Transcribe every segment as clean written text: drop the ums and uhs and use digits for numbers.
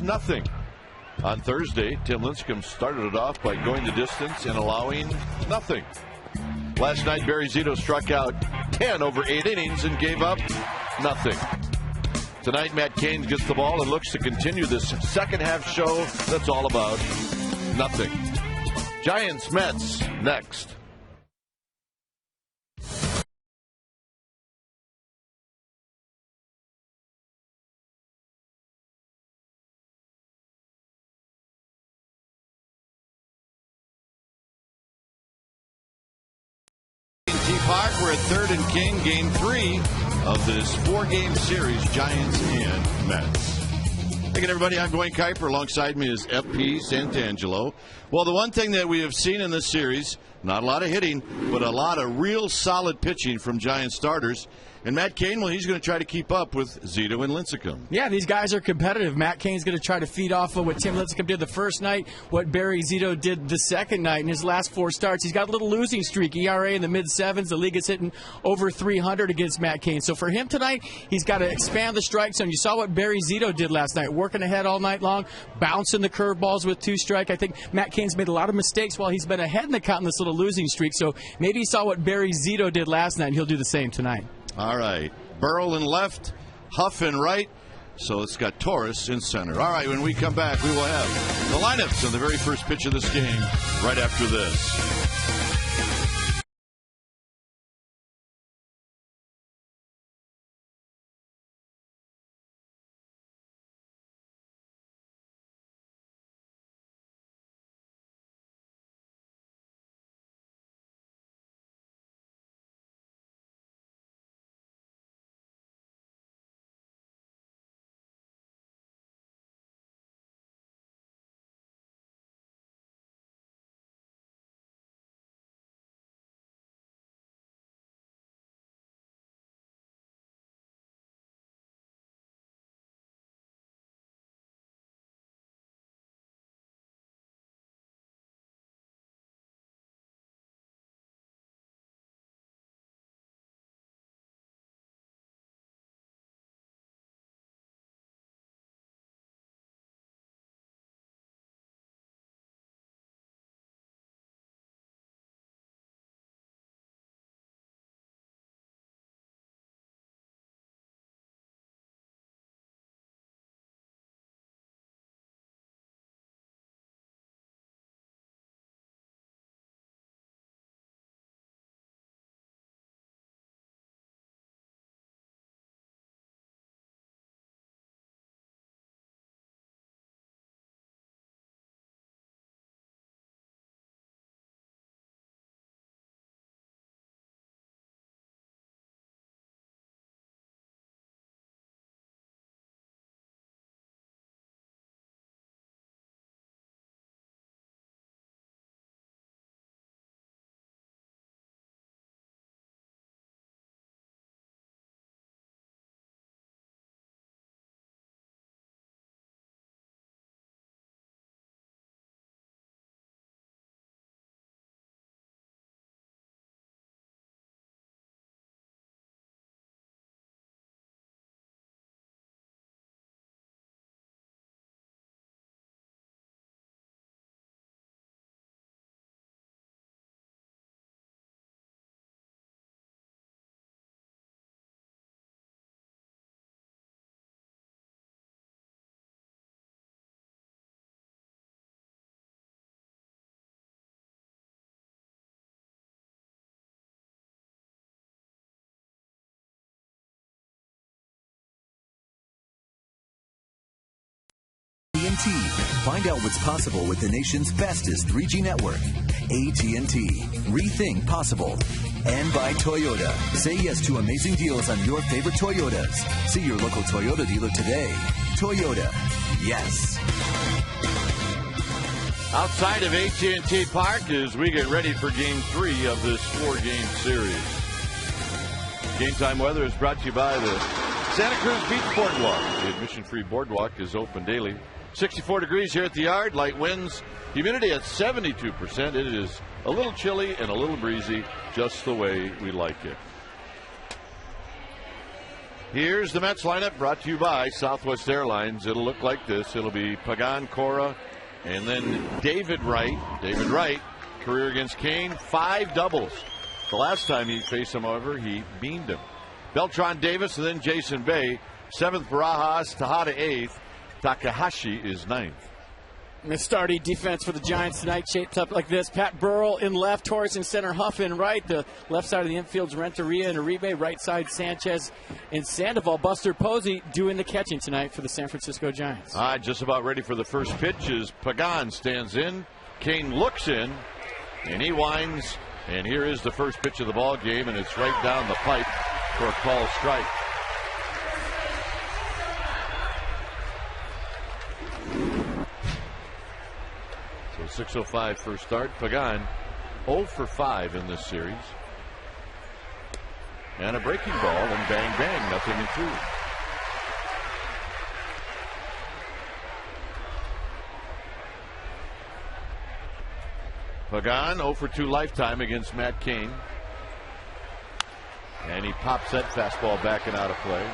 Giants nothing. On Thursday, Tim Lincecum started it off by going the distance and allowing nothing. Last night, Barry Zito struck out 10 over 8 innings and gave up nothing. Tonight, Matt Cain gets the ball and looks to continue this second half show that's all about nothing. Giants Mets next. Park. We're at 3rd and King, game 3 of this 4-game series, Giants and Mets. Again, everybody, I'm Dwayne Kuiper. Alongside me is FP Santangelo. Well, the one thing that we have seen in this series, not a lot of hitting, but a lot of real solid pitching from Giant starters. And Matt Cain, well, he's going to try to keep up with Zito and Lincecum. Yeah, these guys are competitive. Matt Cain's going to try to feed off of what Tim Lincecum did the first night, what Barry Zito did the second night in his last 4 starts. He's got a little losing streak, ERA in the mid-7s. The league is hitting over 300 against Matt Cain. So for him tonight, he's got to expand the strike zone. You saw what Barry Zito did last night, working ahead all night long, bouncing the curveballs with 2 strike. I think Matt Cain's made a lot of mistakes while he's been ahead in the count in this little losing streak. So maybe he saw what Barry Zito did last night, and he'll do the same tonight. All right. Burrell in left, Huff in right. So it's got Torres in center. All right, when we come back, we will have the lineups on the very first pitch of this game right after this. AT&T. Find out what's possible with the nation's fastest 3G network. AT&T. Rethink possible. And by Toyota. Say yes to amazing deals on your favorite Toyotas. See your local Toyota dealer today. Toyota. Yes. Outside of AT&T Park as we get ready for Game 3 of this 4-game series. Game time weather is brought to you by the Santa Cruz Beach Boardwalk. The admission-free boardwalk is open daily. 64 degrees here at the yard. Light winds. Humidity at 72%. It is a little chilly and a little breezy, just the way we like it. Here's the Mets lineup brought to you by Southwest Airlines. It'll look like this. It'll be Pagan, Cora, and then David Wright. David Wright, career against Kane, 5 doubles. The last time he faced him, however, he beamed him. Beltran Davis and then Jason Bay. 7th, Barajas. Tejada 8th. Takahashi is 9th. And the starting defense for the Giants tonight shaped up like this. Pat Burrell in left, Torres in center, Huff in right. The left side of the infield's Renteria and Uribe. Right side, Sanchez and Sandoval. Buster Posey doing the catching tonight for the San Francisco Giants. All right, just about ready for the first pitch as Pagan stands in. Kane looks in, and he winds. And here is the first pitch of the ball game, and it's right down the pipe for a called strike. So 6:05 first start. Pagan 0 for 5 in this series. And a breaking ball, and bang, bang, nothing in 2. Pagan 0 for 2 lifetime against Matt Cain. And he pops that fastball back and out of play.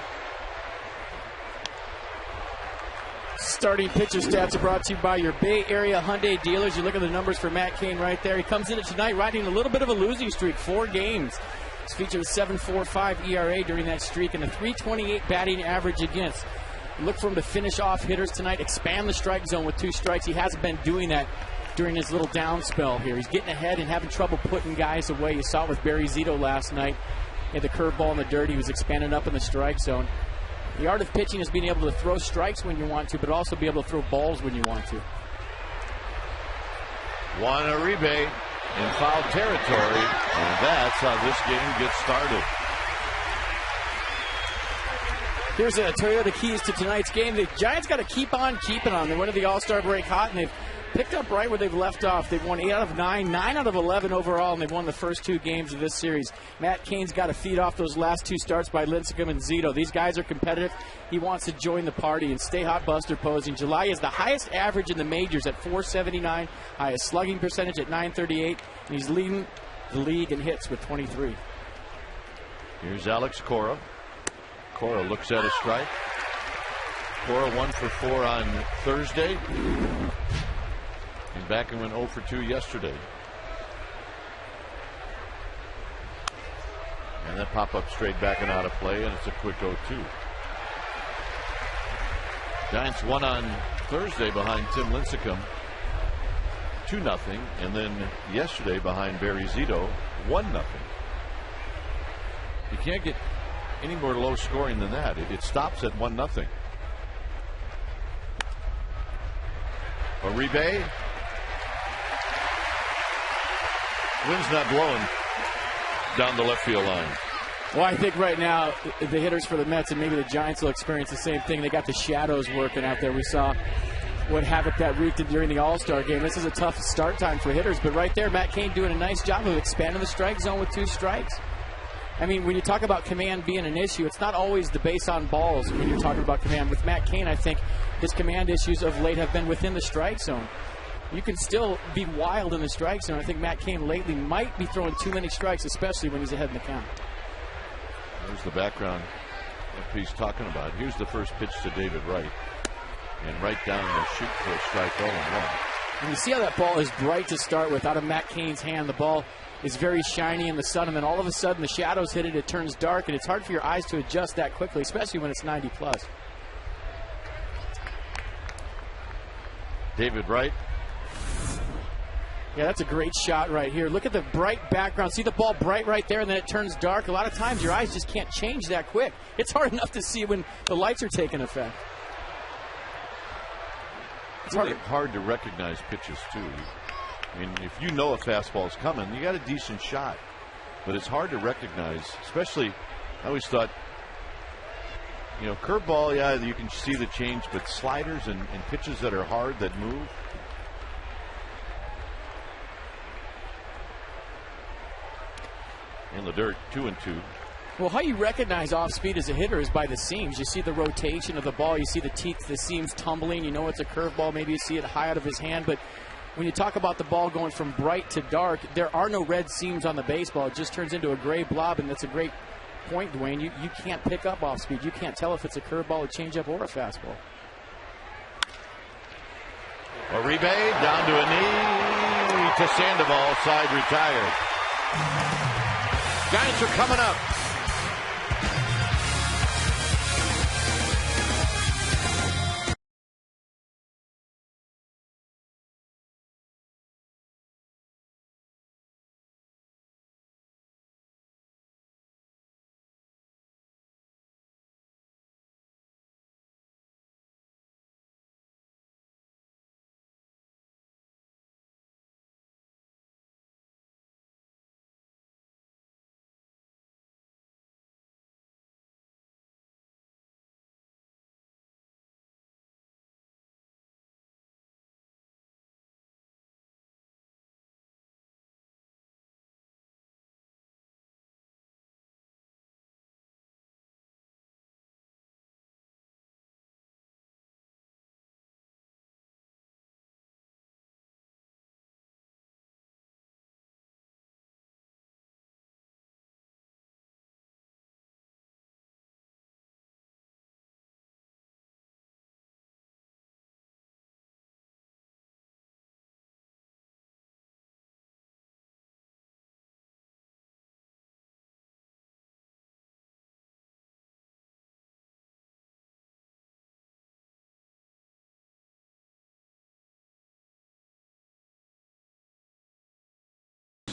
Starting pitcher stats are brought to you by your Bay Area Hyundai dealers. You look at the numbers for Matt Cain right there. He comes in tonight riding a little bit of a losing streak, 4 games. He's featured a 7.45 ERA during that streak and a 3.28 batting average against. Look for him to finish off hitters tonight, expand the strike zone with 2 strikes. He hasn't been doing that during his little down spell here. He's getting ahead and having trouble putting guys away. You saw it with Barry Zito last night. He had the curveball in the dirt. He was expanding up in the strike zone. The art of pitching is being able to throw strikes when you want to, but also be able to throw balls when you want to. Juan Uribe in foul territory, and that's how this game gets started. Here's a Toyota keys to tonight's game. The Giants got to keep on keeping on. They went to the All-Star break hot, and they've picked up right where they've left off. They've won 8 out of 9, 9 out of 11 overall, and they've won the first 2 games of this series. Matt Cain's got to feed off those last 2 starts by Lincecum and Zito. These guys are competitive. He wants to join the party and stay hot. Buster Posey. July is the highest average in the majors at .479, highest slugging percentage at .938, and he's leading the league in hits with 23. Here's Alex Cora. Cora looks at a strike. Cora 1 for 4 on Thursday. And back and went 0 for 2 yesterday. And that pop up straight back and out of play, and it's a quick 0-2. Giants won on Thursday behind Tim Lincecum 2-0, and then yesterday behind Barry Zito 1-0. You can't get any more low scoring than that. It stops at 1-0. Uribe. Wind's not blowing down the left field line. Well, I think right now the hitters for the Mets and maybe the Giants will experience the same thing. They got the shadows working out there. We saw what havoc that wreaked during the All-Star game. This is a tough start time for hitters, but right there, Matt Cain doing a nice job of expanding the strike zone with 2 strikes. I mean, when you talk about command being an issue, it's not always the base on balls when you're talking about command. With Matt Cain, I think his command issues of late have been within the strike zone. You can still be wild in the strike zone. I think Matt Cain lately might be throwing too many strikes, especially when he's ahead in the count. There's the background that he's talking about. Here's the first pitch to David Wright. And right down the chute for a strike, 0-1. And you see how that ball is bright to start with out of Matt Cain's hand. The ball is very shiny in the sun, and then all of a sudden the shadows hit it, it turns dark, and it's hard for your eyes to adjust that quickly, especially when it's 90 plus. David Wright. Yeah, that's a great shot right here. Look at the bright background. See the ball bright right there, and then it turns dark. A lot of times your eyes just can't change that quick. It's hard enough to see when the lights are taking effect. It's really hard to recognize pitches, too. I mean, if you know a fastball is coming, you got a decent shot. But it's hard to recognize, especially, I always thought, you know, curveball, yeah, you can see the change, but sliders and pitches that are hard, that move. In the dirt, 2-2. Well, how you recognize off speed as a hitter is by the seams. You see the rotation of the ball. You see the teeth, the seams tumbling. You know it's a curveball. Maybe you see it high out of his hand. But when you talk about the ball going from bright to dark, there are no red seams on the baseball. It just turns into a gray blob, and that's a great point, Dwayne, you can't pick up off speed. You can't tell if it's a curveball, a changeup, or a fastball. Uribe down to a knee to Sandoval, side retired. Giants are coming up.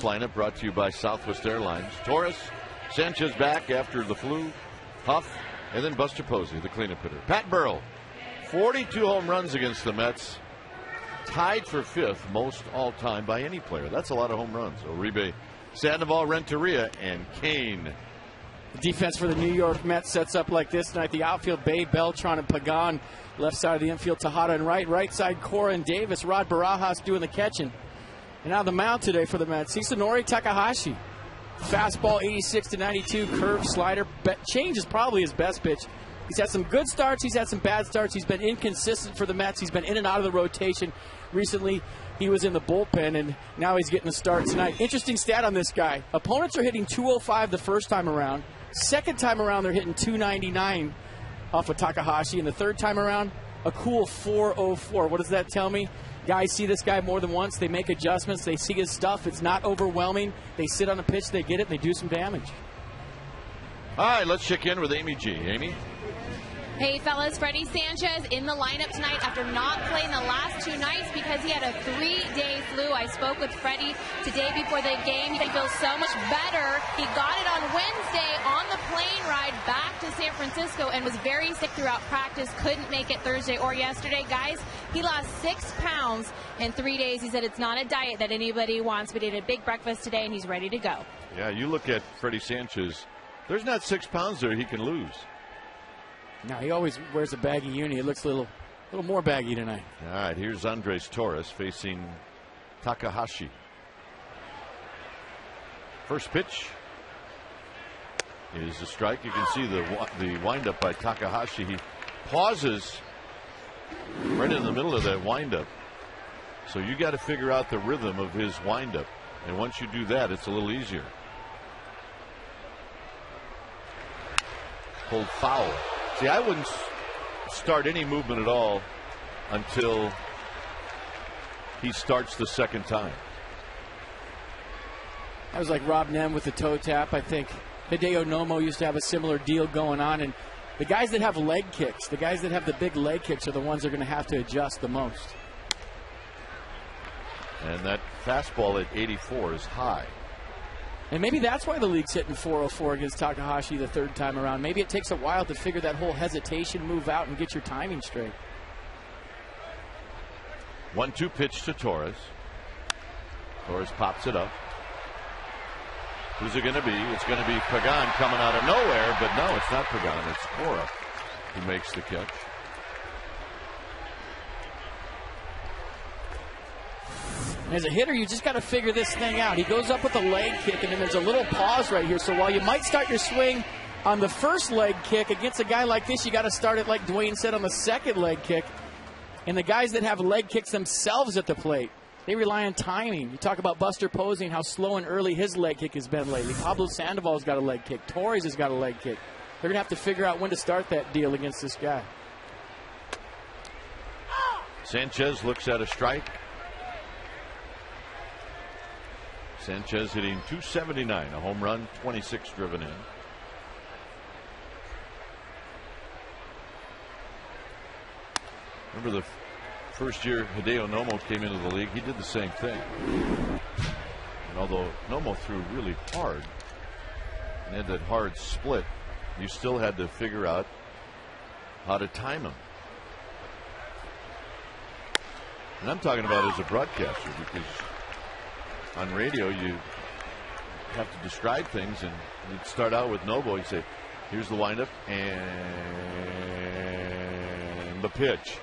Lineup brought to you by Southwest Airlines. Torres, Sanchez back after the flu, Huff, and then Buster Posey, the cleanup hitter. Pat Burrell, 42 home runs against the Mets, tied for 5th most all-time by any player. That's a lot of home runs. Uribe, Sandoval, Renteria, and Kane. The defense for the New York Mets sets up like this tonight. The outfield, Bay, Beltran, and Pagan. Left side of the infield, Tejada and Wright. Right side, Cora and Davis. Rod Barajas doing the catching. And now the mound today for the Mets, Hisanori Takahashi. Fastball 86 to 92, curve, slider. Change is probably his best pitch. He's had some good starts. He's had some bad starts. He's been inconsistent for the Mets. He's been in and out of the rotation. Recently, he was in the bullpen, and now he's getting a start tonight. Interesting stat on this guy. Opponents are hitting 205 the first time around. Second time around, they're hitting 299 off of Takahashi. And the third time around, a cool 404. What does that tell me? Guys see this guy more than once. They make adjustments. They see his stuff. It's not overwhelming. They sit on the pitch. They get it. And they do some damage. All right, let's check in with Amy G. Amy? Hey, fellas, Freddie Sanchez in the lineup tonight after not playing the last 2 nights because he had a 3-day flu. I spoke with Freddie today before the game. He feels so much better. He got it on Wednesday on the plane ride back to San Francisco and was very sick throughout practice. Couldn't make it Thursday or yesterday. Guys, he lost 6 pounds in 3 days. He said it's not a diet that anybody wants, but he had a big breakfast today and he's ready to go. Yeah, you look at Freddie Sanchez. There's not 6 pounds there he can lose. No, he always wears a baggy uni. It looks a little more baggy tonight. All right, here's Andres Torres facing Takahashi. First pitch is a strike. You can see the windup by Takahashi. He pauses right in the middle of that windup. So you got to figure out the rhythm of his windup. And once you do that, it's a little easier. Pulled foul. See, I wouldn't start any movement at all until he starts the second time. That was like Rob Nem with the toe tap. I think Hideo Nomo used to have a similar deal going on. And the guys that have leg kicks, the guys that have the big leg kicks are the ones that are going to have to adjust the most. And that fastball at 84 is high. And maybe that's why the league's hitting 404 against Takahashi the third time around. Maybe it takes a while to figure that whole hesitation move out and get your timing straight. 1-2 pitch to Torres. Torres pops it up. Who's it going to be? It's going to be Pagan coming out of nowhere, but no, it's not Pagan. It's Cora who makes the catch. As a hitter, you just got to figure this thing out. He goes up with a leg kick, and then there's a little pause right here. So while you might start your swing on the first leg kick against a guy like this, you got to start it, like Dwayne said, on the second leg kick. And the guys that have leg kicks themselves at the plate, They rely on timing. You talk about Buster Posey and how slow and early his leg kick has been lately. Pablo Sandoval's got a leg kick. Torres has got a leg kick. They're going to have to figure out when to start that deal against this guy. Sanchez looks at a strike. Sanchez hitting .279, a home run, 26 driven in. Remember the first year Hideo Nomo came into the league, he did the same thing. And although Nomo threw really hard and had that hard split, you still had to figure out how to time him. And I'm talking about as a broadcaster, because on radio you have to describe things, and you'd start out with Novo. You say, here's the windup and the pitch.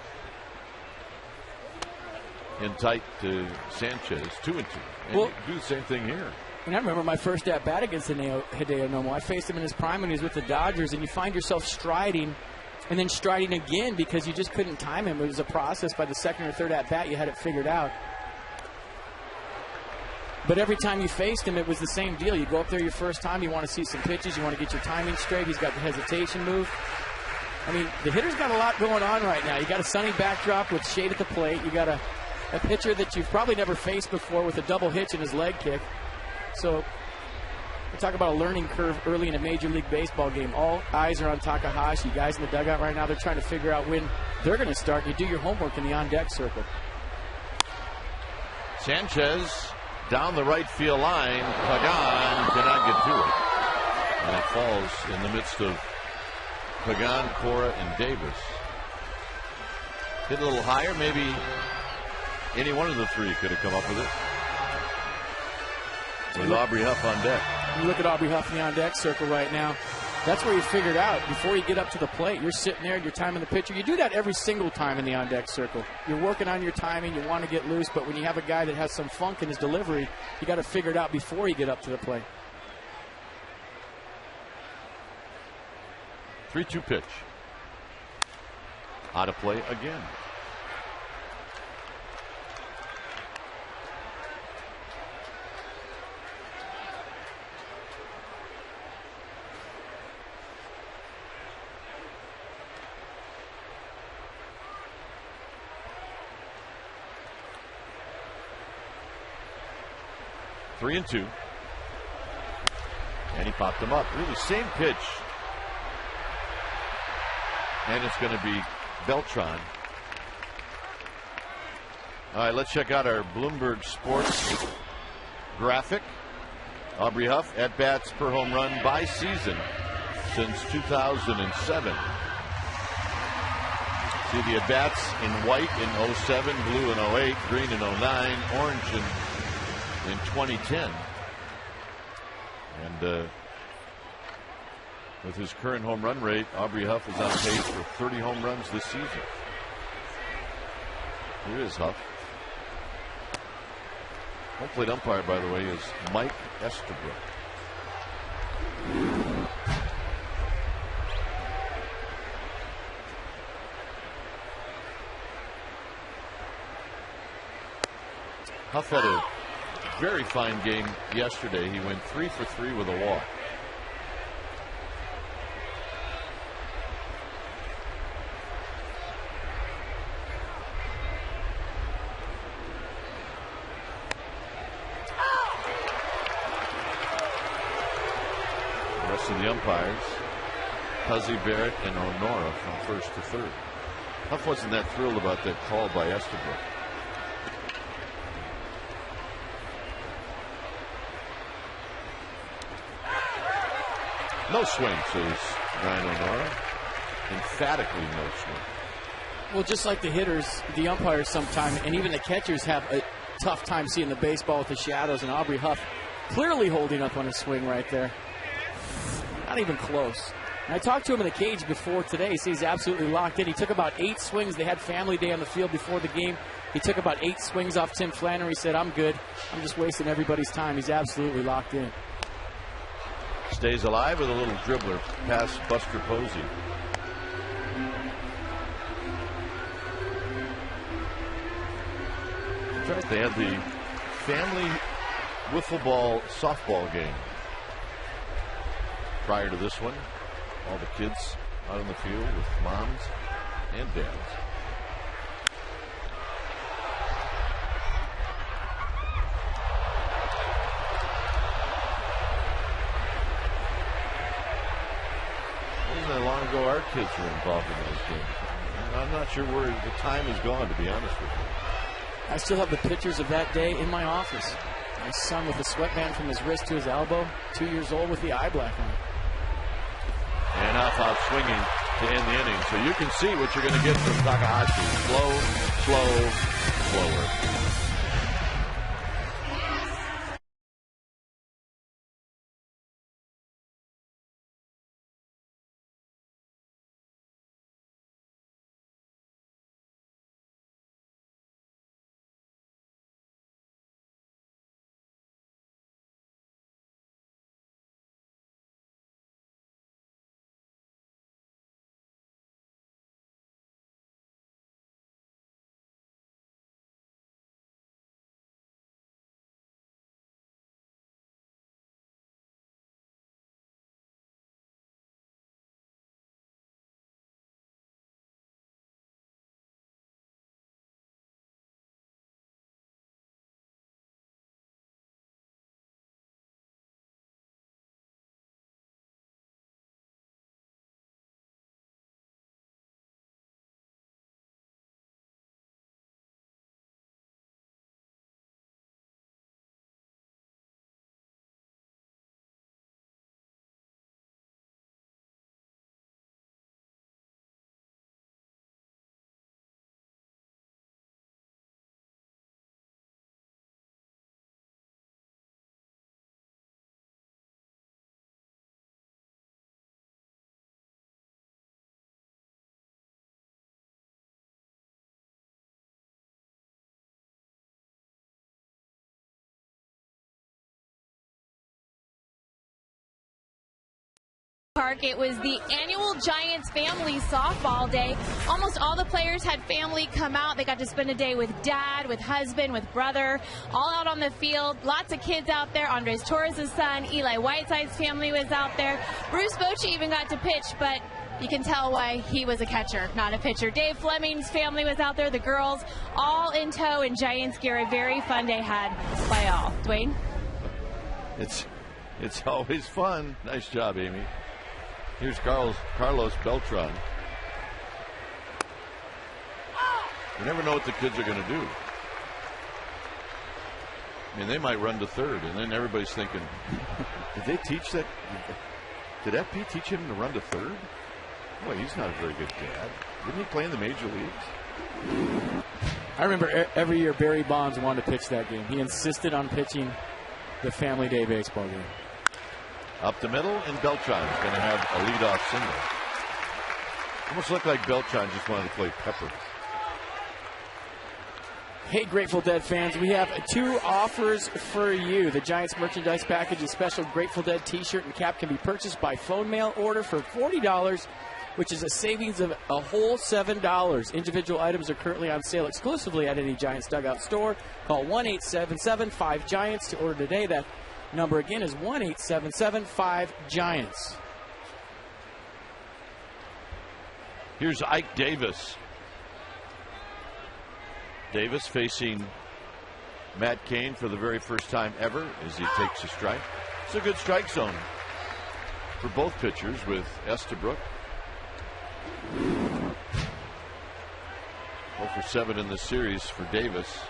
In tight to Sanchez, 2-2. And well, you do the same thing here. And I remember my first at bat against Hideo Nomo. I faced him in his prime when he was with the Dodgers, and you find yourself striding and then striding again because you just couldn't time him. It was a process. By the second or third at bat, you had it figured out. But every time you faced him, it was the same deal. You go up there your first time, you want to see some pitches, you want to get your timing straight. He's got the hesitation move. I mean, the hitter's got a lot going on right now. You got a sunny backdrop with shade at the plate. You got a pitcher that you've probably never faced before with a double hitch in his leg kick. So we talk about a learning curve early in a Major League Baseball game. All eyes are on Takahashi. Guys in the dugout right now, they're trying to figure out when they're going to start. You do your homework in the on-deck circle. Sanchez down the right field line. Pagan cannot get to it. And it falls in the midst of Pagan, Cora, and Davis. Hit a little higher. Maybe any one of the three could have come up with it. With Aubrey Huff on deck. You look at Aubrey Huff in the on-deck circle right now. That's where you figured out before you get up to the plate. You're sitting there and you're timing the pitcher. You do that every single time in the on-deck circle. You're working on your timing. You want to get loose, but when you have a guy that has some funk in his delivery, you got to figure it out before you get up to the plate. 3-2 pitch. Out of play again. Three and two. And he popped him up. Really, same pitch. And it's going to be Beltran. All right, let's check out our Bloomberg Sports graphic. Aubrey Huff, at-bats per home run by season since 2007. See the at-bats in white in 07, blue in 08, green in 09, orange in 2010. And with his current home run rate, Aubrey Huff is on pace for 30 home runs this season. Here is Huff. Home plate umpire, by the way, is Mike Estabrook. Huff had a very fine game yesterday. He went 3 for 3 with a walk. The rest of the umpires, Puzzy, Barrett, and Honora from first to third. Huff wasn't that thrilled about that call by Estabrook. No swing, says Ryan Honora. Emphatically no swing. Well, just like the hitters, the umpires sometimes, and even the catchers have a tough time seeing the baseball with the shadows, and Aubrey Huff clearly holding up on his swing right there. Not even close. And I talked to him in the cage before today. He says he's absolutely locked in. He took about 8 swings. They had family day on the field before the game. He took about 8 swings off Tim Flannery. He said, I'm good. I'm just wasting everybody's time. He's absolutely locked in. Stays alive with a little dribbler past Buster Posey. right. They had the family wiffle ball softball game prior to this one. All the kids out on the field with moms and dads. Wasn't that long ago our kids were involved in those games. I'm not sure where the time has gone, to be honest with you. I still have the pictures of that day in my office. My son with the sweatband from his wrist to his elbow, 2 years old with the eye black on. And out swinging to end the inning. So you can see what you're going to get from Takahashi. Slow, slower. Park. It was the annual Giants family softball day. Almost all the players had family come out. They got to spend a day with dad, with husband, with brother, all out on the field. Lots of kids out there. Andres Torres' son, Eli Whiteside's family was out there. Bruce Bochy even got to pitch, but you can tell why he was a catcher, not a pitcher. Dave Fleming's family was out there, the girls, all in tow in Giants gear. A very fun day had by all. Dwayne? It's always fun. Nice job, Amy. Here's Carlos Beltran. You never know what the kids are going to do. I mean, they might run to third, and then everybody's thinking, did they teach that? Did FP teach him to run to third? Boy, he's not a very good dad. Didn't he play in the major leagues? I remember every year Barry Bonds wanted to pitch that game. He insisted on pitching the Family Day baseball game. Up the middle, and Beltran's going to have a leadoff single. Almost looked like Beltran just wanted to play Pepper. Hey, Grateful Dead fans, we have 2 offers for you. The Giants merchandise package, a special Grateful Dead t-shirt and cap, can be purchased by phone mail order for $40, which is a savings of a whole $7. Individual items are currently on sale exclusively at any Giants Dugout store. Call 1-877-5-GIANTS to order today. That number again is 1-877-5-GIANTS. Here's Ike Davis. Davis facing Matt Cain for the very first time ever as he takes a strike. It's a good strike zone for both pitchers with Estabrook. 0 for 7 in the series for Davis.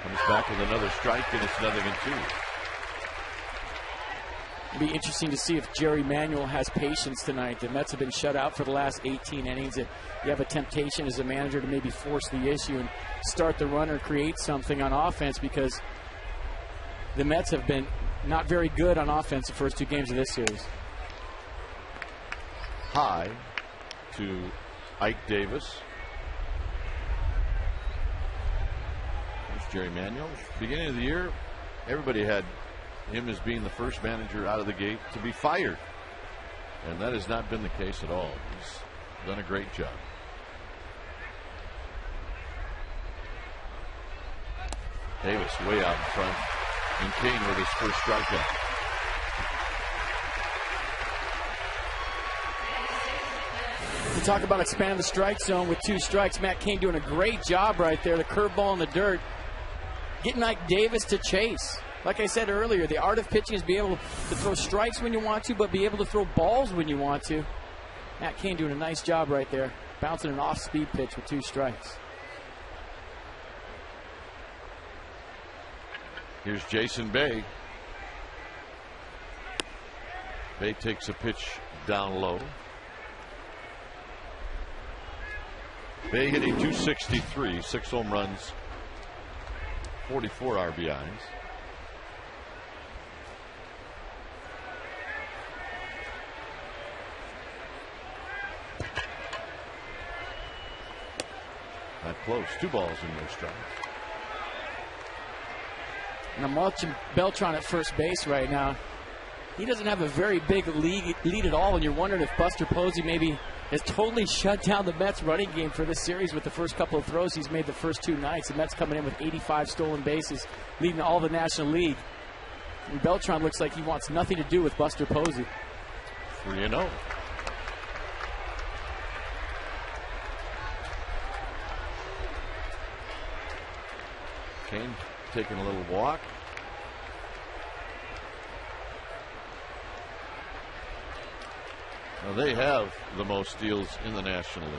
Comes back with another strike, and it's 0-2. It'll be interesting to see if Jerry Manuel has patience tonight. The Mets have been shut out for the last 18 innings. You have a temptation as a manager to maybe force the issue and start the run or create something on offense, because the Mets have been not very good on offense the first 2 games of this series. High to Ike Davis. There's Jerry Manuel. Beginning of the year, everybody had him as being the first manager out of the gate to be fired And that has not been the case at all. He's done a great job. Davis way out in front. And Kane with his first strikeout. We talk about expanding the strike zone with 2 strikes. Matt Cain doing a great job right there. The curveball in the dirt. Getting Ike Davis to chase. Like I said earlier, the art of pitching is be able to throw strikes when you want to, but be able to throw balls when you want to. Matt Cain doing a nice job right there. Bouncing an off-speed pitch with 2 strikes. Here's Jason Bay. Bay takes a pitch down low. Bay hitting .263, 6 home runs, 44 RBIs. Not close. 2 balls and no strikes. And I'm watching Beltran at first base right now. He doesn't have a very big lead at all, and you're wondering if Buster Posey maybe has totally shut down the Mets running game for this series with the first couple of throws he's made the first 2 nights. The Mets coming in with 85 stolen bases, leading all the National League. And Beltran looks like he wants nothing to do with Buster Posey. 3-0. Kane taking a little walk. Now they have the most steals in the National League.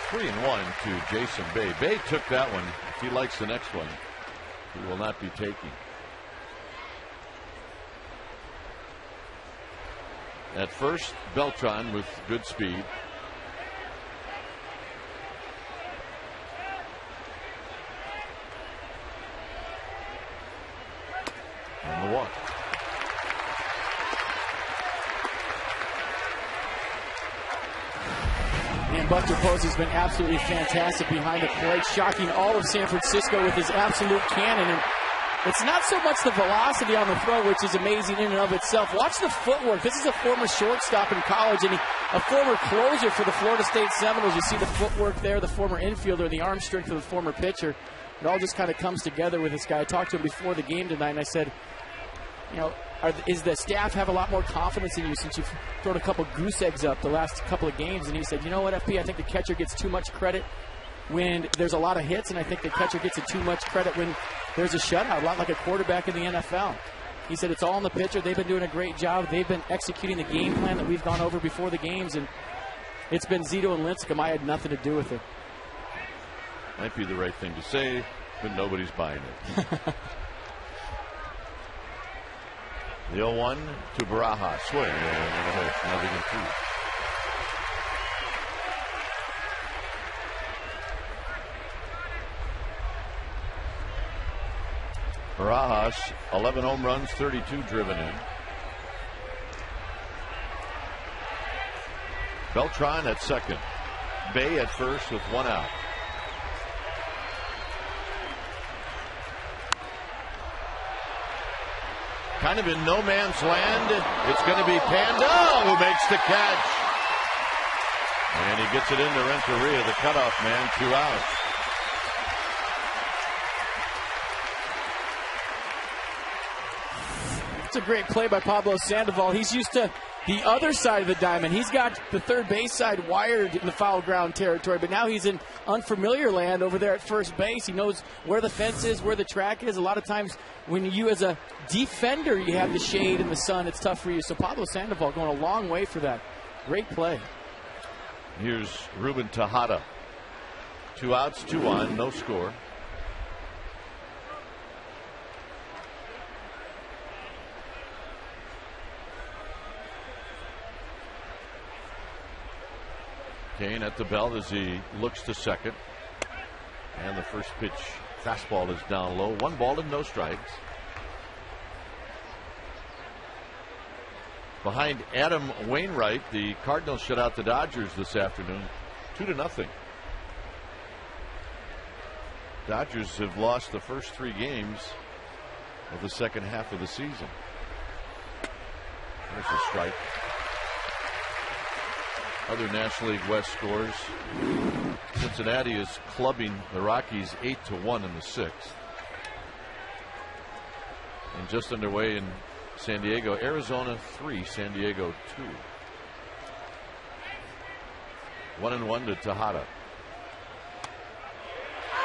Three and 1 to Jason Bay. Bay took that one. If he likes the next one, he will not be taking. At first, Beltran with good speed. And the walk. And Buster Posey's been absolutely fantastic behind the plate, shocking all of San Francisco with his absolute cannon. And it's not so much the velocity on the throw, which is amazing in and of itself. Watch the footwork. This is a former shortstop in college and a former closer for the Florida State Seminoles. You see the footwork there, the former infielder, and the arm strength of the former pitcher. It all just kind of comes together with this guy. I talked to him before the game tonight, and I said, you know, is the staff have a lot more confidence in you since you've thrown a couple goose eggs up the last couple of games? And he said, you know what, FP, I think the catcher gets too much credit when there's a lot of hits, and I think the catcher gets too much credit when there's a shutout, a lot like a quarterback in the NFL. He said it's all on the pitcher. They've been doing a great job. They've been executing the game plan that we've gone over before the games, and it's been Zito and Lincecum. I had nothing to do with it. Might be the right thing to say, but nobody's buying it. The 0-1 to Barajas. Swing. Nothing in 2. Barajas, 11 home runs, 32 driven in. Beltran at second. Bay at first with 1 out. Kind of in no man's land. It's going to be Panda who makes the catch. And he gets it into Renteria, the cutoff man, 2 outs. It's a great play by Pablo Sandoval. He's used to the other side of the diamond. He's got the third base side wired in the foul ground territory, but now he's in unfamiliar land over there at first base. He knows where the fence is, where the track is. A lot of times when you as a defender, you have the shade and the sun, it's tough for you. So Pablo Sandoval going a long way for that. Great play. Here's Ruben Tejada. 2 outs, 2 on, no score. Kane at the belt as he looks to second. And the first pitch, fastball is down low. 1 ball and no strikes. Behind Adam Wainwright, the Cardinals shut out the Dodgers this afternoon, 2-0. Dodgers have lost the first 3 games of the second half of the season. There's a strike. Other National League West scores. Cincinnati is clubbing the Rockies 8-1 in the 6th. And just underway in San Diego, Arizona 3, San Diego 2. 1-1 to Tejada.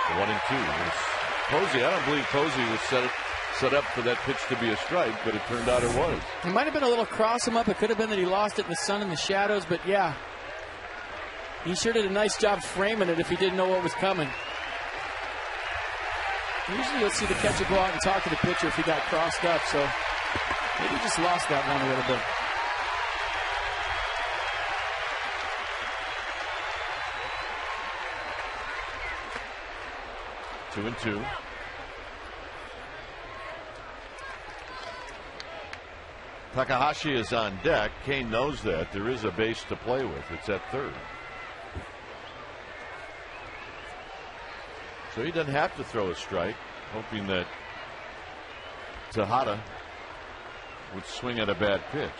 1-2. Posey, I don't believe Posey was set up for that pitch to be a strike, but it turned out it was. It might have been a little cross him up. It could have been that he lost it in the sun and the shadows, but yeah. He sure did a nice job framing it if he didn't know what was coming. Usually you'll see the catcher go out and talk to the pitcher if he got crossed up, so maybe he just lost that one a little bit. Two and two. Takahashi is on deck. Kane knows that. There is a base to play with. It's at third. So he doesn't have to throw a strike, hoping that Tejada would swing at a bad pitch.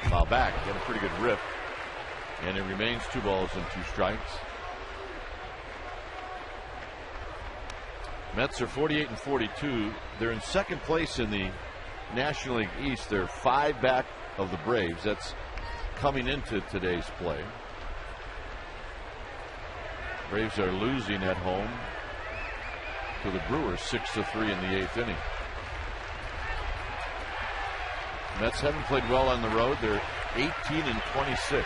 Foul back. Got a pretty good rip. And it remains 2 balls and 2 strikes. Mets are 48 and 42. They're in second place in the National League East. They're 5 back of the Braves. That's coming into today's play. Braves are losing at home to the Brewers 6-3 in the 8th inning. Mets haven't played well on the road. They're 18 and 26.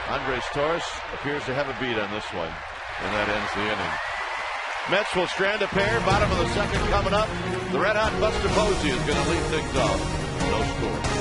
Andres Torres appears to have a beat on this one, and that ends the inning. Mets will strand a pair. Bottom of the second coming up. The red hot Buster Posey is going to lead things off. No score.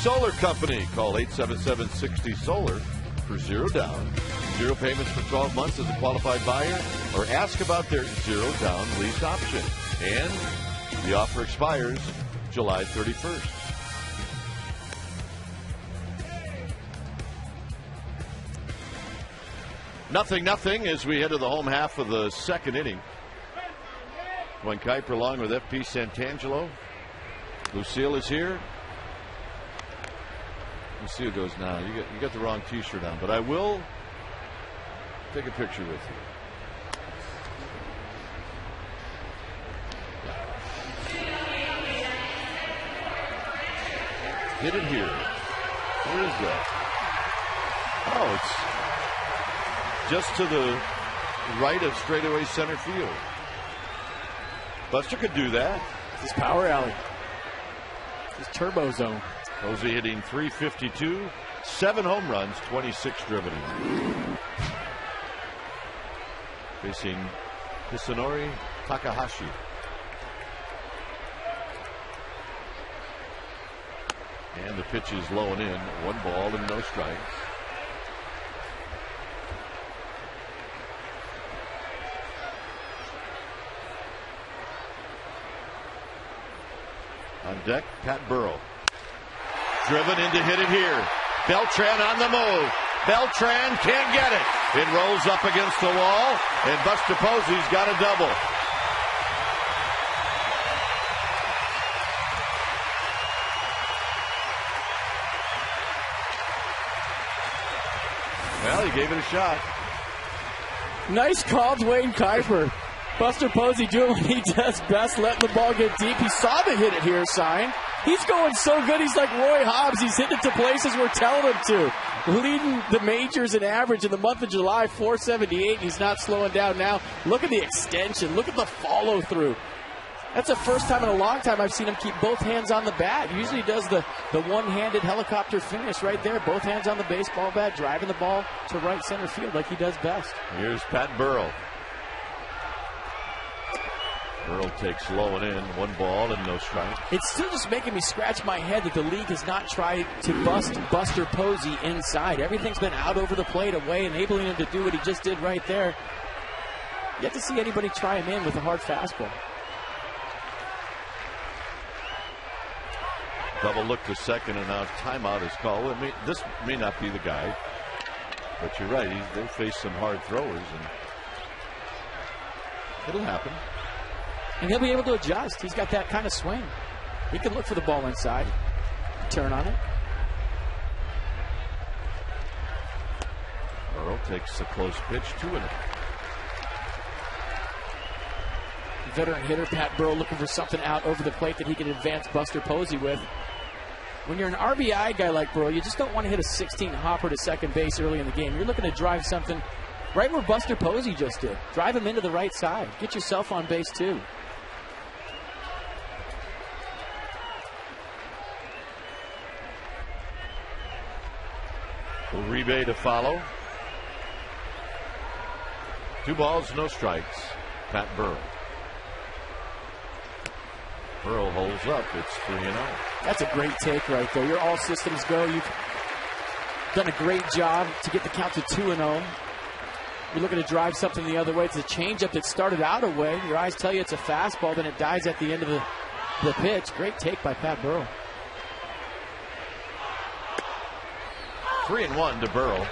Solar Company. Call 877-60-SOLAR for zero down, zero payments for 12 months as a qualified buyer, or ask about their zero down lease option. And the offer expires July 31st. Nothing as we head to the home half of the second inning. Gwen Kuiper along with FP Santangelo. Lucille is here. Lucille goes, now you got the wrong t-shirt on, but I will take a picture with you. Hit it here. Where is that? Oh, it's just to the right of straightaway center field. Buster could do that. His power alley. His turbo zone. Posey hitting .352, 7 home runs, 26 driven in. Facing Hisanori Takahashi. And the pitch is low and in. 1 ball and no strikes. On deck, Pat Burrell. Driven in to hit it here. Beltran on the move. Beltran can't get it. It rolls up against the wall, and Buster Posey's got a double. Well, he gave it a shot. Nice call, Dwayne Kuiper. Buster Posey doing what he does best, letting the ball get deep. He saw the hit it here sign. He's going so good, he's like Roy Hobbs. He's hitting it to places we're telling him to. Leading the majors in average in the month of July, 478. He's not slowing down now. Look at the extension. Look at the follow through. That's the first time in a long time I've seen him keep both hands on the bat. Usually he does the one-handed helicopter finish right there. Both hands on the baseball bat, driving the ball to right center field like he does best. Here's Pat Burrell. Burrell takes low and in, 1 ball and no strike. It's still just making me scratch my head that the league has not tried to bust Buster Posey inside. Everything's been out over the plate away, enabling him to do what he just did right there. Yet to see anybody try him in with a hard fastball. Double look to second, and now timeout is called. This may not be the guy, but you're right. They face some hard throwers, and it'll happen. And he'll be able to adjust. He's got that kind of swing. He can look for the ball inside, turn on it. Burrell takes a close pitch, 2-0. Veteran hitter Pat Burrell looking for something out over the plate that he can advance Buster Posey with. When you're an RBI guy like Burrell, you just don't want to hit a 16 hopper to second base early in the game. You're looking to drive something right where Buster Posey just did. Drive him into the right side. Get yourself on base too. Uribe to follow. 2 balls, no strikes. Pat Burrell. Burrell holds up. It's 3-0. That's a great take right there. You're all systems go. You've done a great job to get the count to 2-0. You're looking to drive something the other way. It's a changeup that started out a way. Your eyes tell you it's a fastball, then it dies at the end of the pitch. Great take by Pat Burrell. 3-1 to Burrell.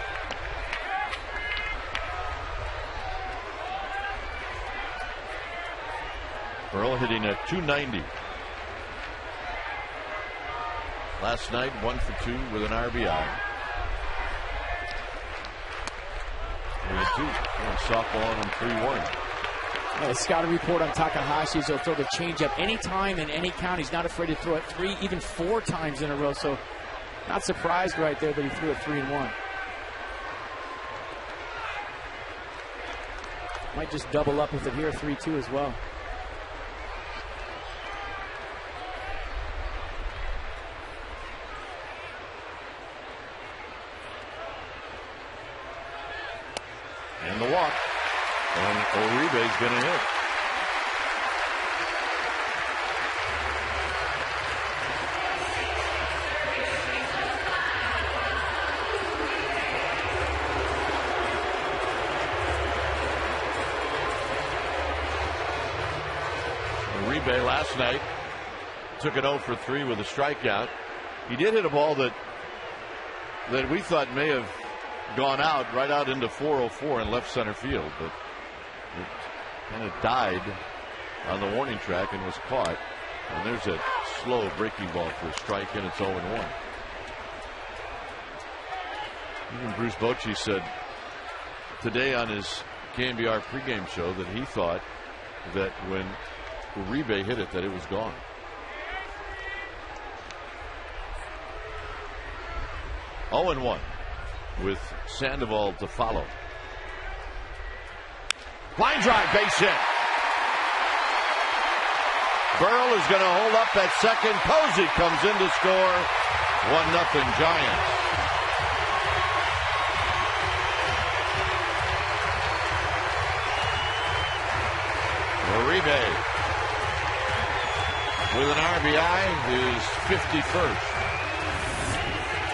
Burrell hitting at .290. Last night, 1 for 2 with an RBI. 3-2. Softball on him, 3-1. A scouting report on Takahashi is he'll throw the changeup anytime in any count. He's not afraid to throw it 3, even 4 times in a row. So not surprised right there that he threw it 3-1. Might just double up with it here, 3-2 as well. And the walk. And Uribe's going to hit. Uribe last night took an 0 for 3 with a strikeout. He did hit a ball that we thought may have gone out right out into 404 in left center field, but it kind of died on the warning track and was caught. And there's a slow breaking ball for a strike, and it's 0-1. Even Bruce Bochy said today on his KNBR pregame show that he thought that when Uribe hit it that it was gone. 0-1 with Sandoval to follow. Line drive, base hit. Burrell is going to hold up at second. Posey comes in to score. 1-0 Giants. Uribe with an RBI, his 51st.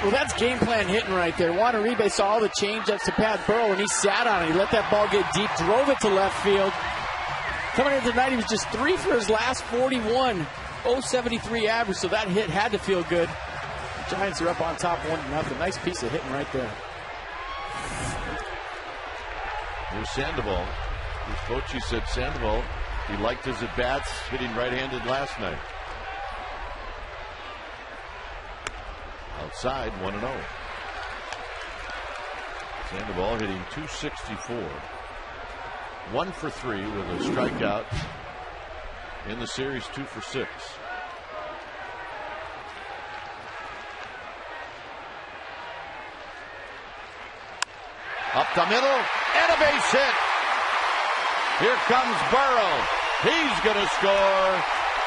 Well, that's game plan hitting right there. Juan Uribe saw all the changeups to Pat Burrell, and he sat on it. He let that ball get deep, drove it to left field. Coming into tonight, he was just 3 for his last 41. 0.73 average, so that hit had to feel good. The Giants are up on top 1-0. Nice piece of hitting right there. Here's Sandoval. As Bochy said, Sandoval, he liked his at-bats, hitting right-handed last night. Outside, 1-0. Sandoval hitting .264. 1 for 3 with a strikeout in the series, 2 for 6. Up the middle, and a base hit. Here comes Burrow. He's going to score.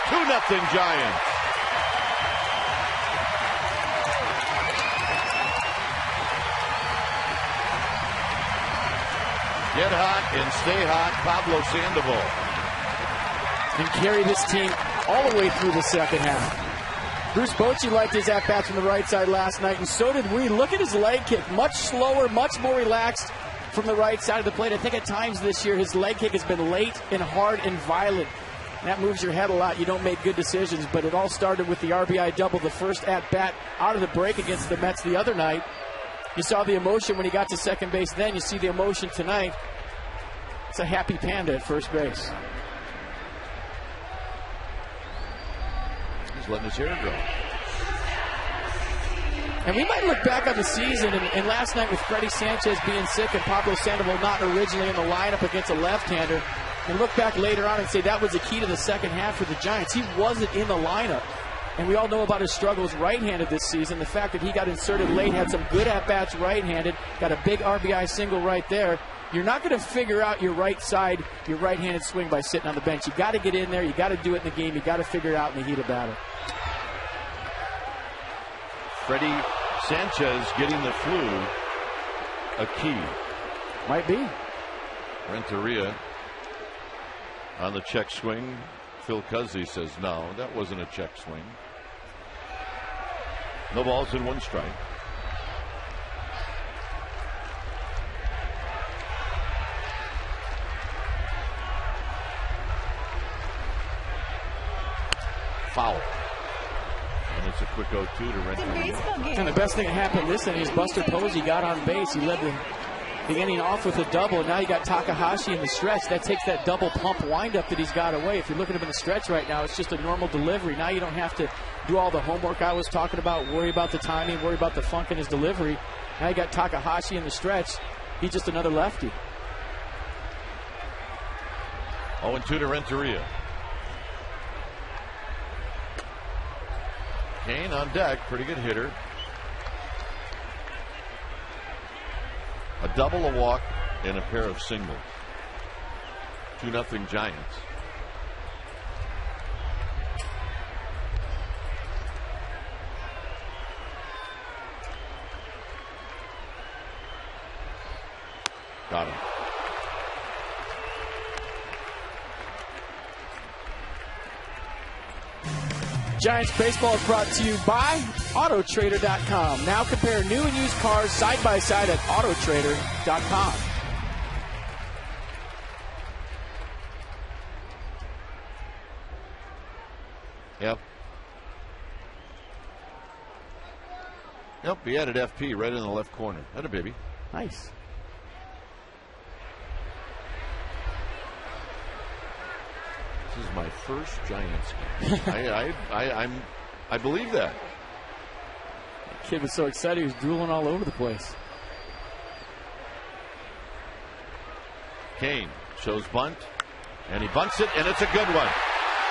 2-0 Giants. Get hot and stay hot, Pablo Sandoval. And carry this team all the way through the second half. Bruce Bochy liked his at-bats from the right side last night, and so did we. Look at his leg kick. Much slower, much more relaxed from the right side of the plate. I think at times this year his leg kick has been late and hard and violent. And that moves your head a lot. You don't make good decisions, but it all started with the RBI double, the first at-bat out of the break against the Mets the other night. You saw the emotion when he got to second base then. You see the emotion tonight. It's a happy panda at first base. He's letting his hair grow. And we might look back on the season and last night with Freddie Sanchez being sick and Pablo Sandoval not originally in the lineup against a left-hander, and look back later on and say that was the key to the second half for the Giants. He wasn't in the lineup. And we all know about his struggles right-handed this season. The fact that he got inserted late, had some good at-bats right-handed, got a big RBI single right there. You're not going to figure out your right side, your right-handed swing by sitting on the bench. You got to get in there. You got to do it in the game. You got to figure it out in the heat of battle. Freddie Sanchez getting the flu, a key. Might be. Renteria on the check swing. Phil Cuzzy says no, that wasn't a check swing. No balls and 1 strike. Foul. And it's a quick 0-2 to Renteria. And the best thing that happened this inning is Buster Posey got on base. He led the inning off with a double, and now you got Takahashi in the stretch. That takes that double pump windup that he's got away. If you're looking at him in the stretch right now, it's just a normal delivery. Now you don't have to do all the homework I was talking about, worry about the timing, worry about the funk in his delivery. Now you got Takahashi in the stretch. He's just another lefty. 0-2 to Renteria. Kane on deck, pretty good hitter. A double, a walk, and a pair of singles. 2-0 Giants. Got him. Giants baseball is brought to you by Autotrader.com. Now compare new and used cars side by side at Autotrader.com. Yep. Yep, he added FP right in the left corner. That a baby. Nice. This is my first Giants game. I believe that. The kid was so excited he was drooling all over the place. Kane shows bunt, and he bunts it, and it's a good one.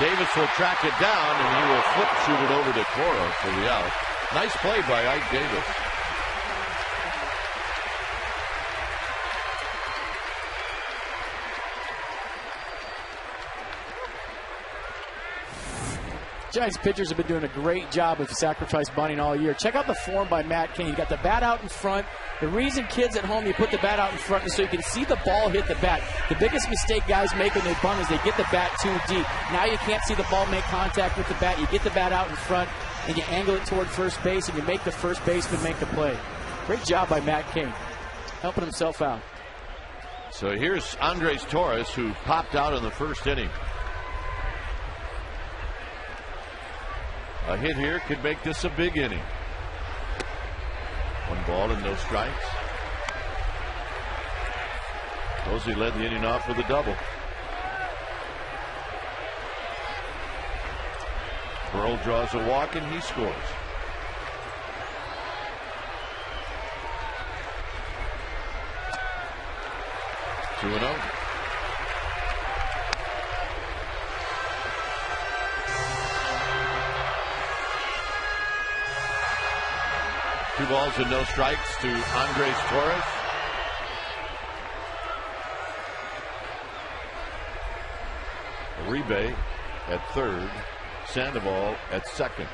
Davis will track it down, and he will flip shoot it over to Cora for the out. Nice play by Ike Davis. Giants pitchers have been doing a great job of sacrifice bunting all year. Check out the form by Matt Cain. You got the bat out in front. The reason, kids at home, you put the bat out in front is so you can see the ball hit the bat. The biggest mistake guys make when they bunt is they get the bat too deep. Now you can't see the ball make contact with the bat. You get the bat out in front, and you angle it toward first base, and you make the first baseman make the play. Great job by Matt Cain, helping himself out. So here's Andres Torres, who popped out in the first inning. A hit here could make this a big inning. 1 ball and no strikes. Posey led the inning off with a double. Burrell draws a walk and he scores. Two and 0. Two balls and no strikes to Andres Torres. Uribe at third. Sandoval at second.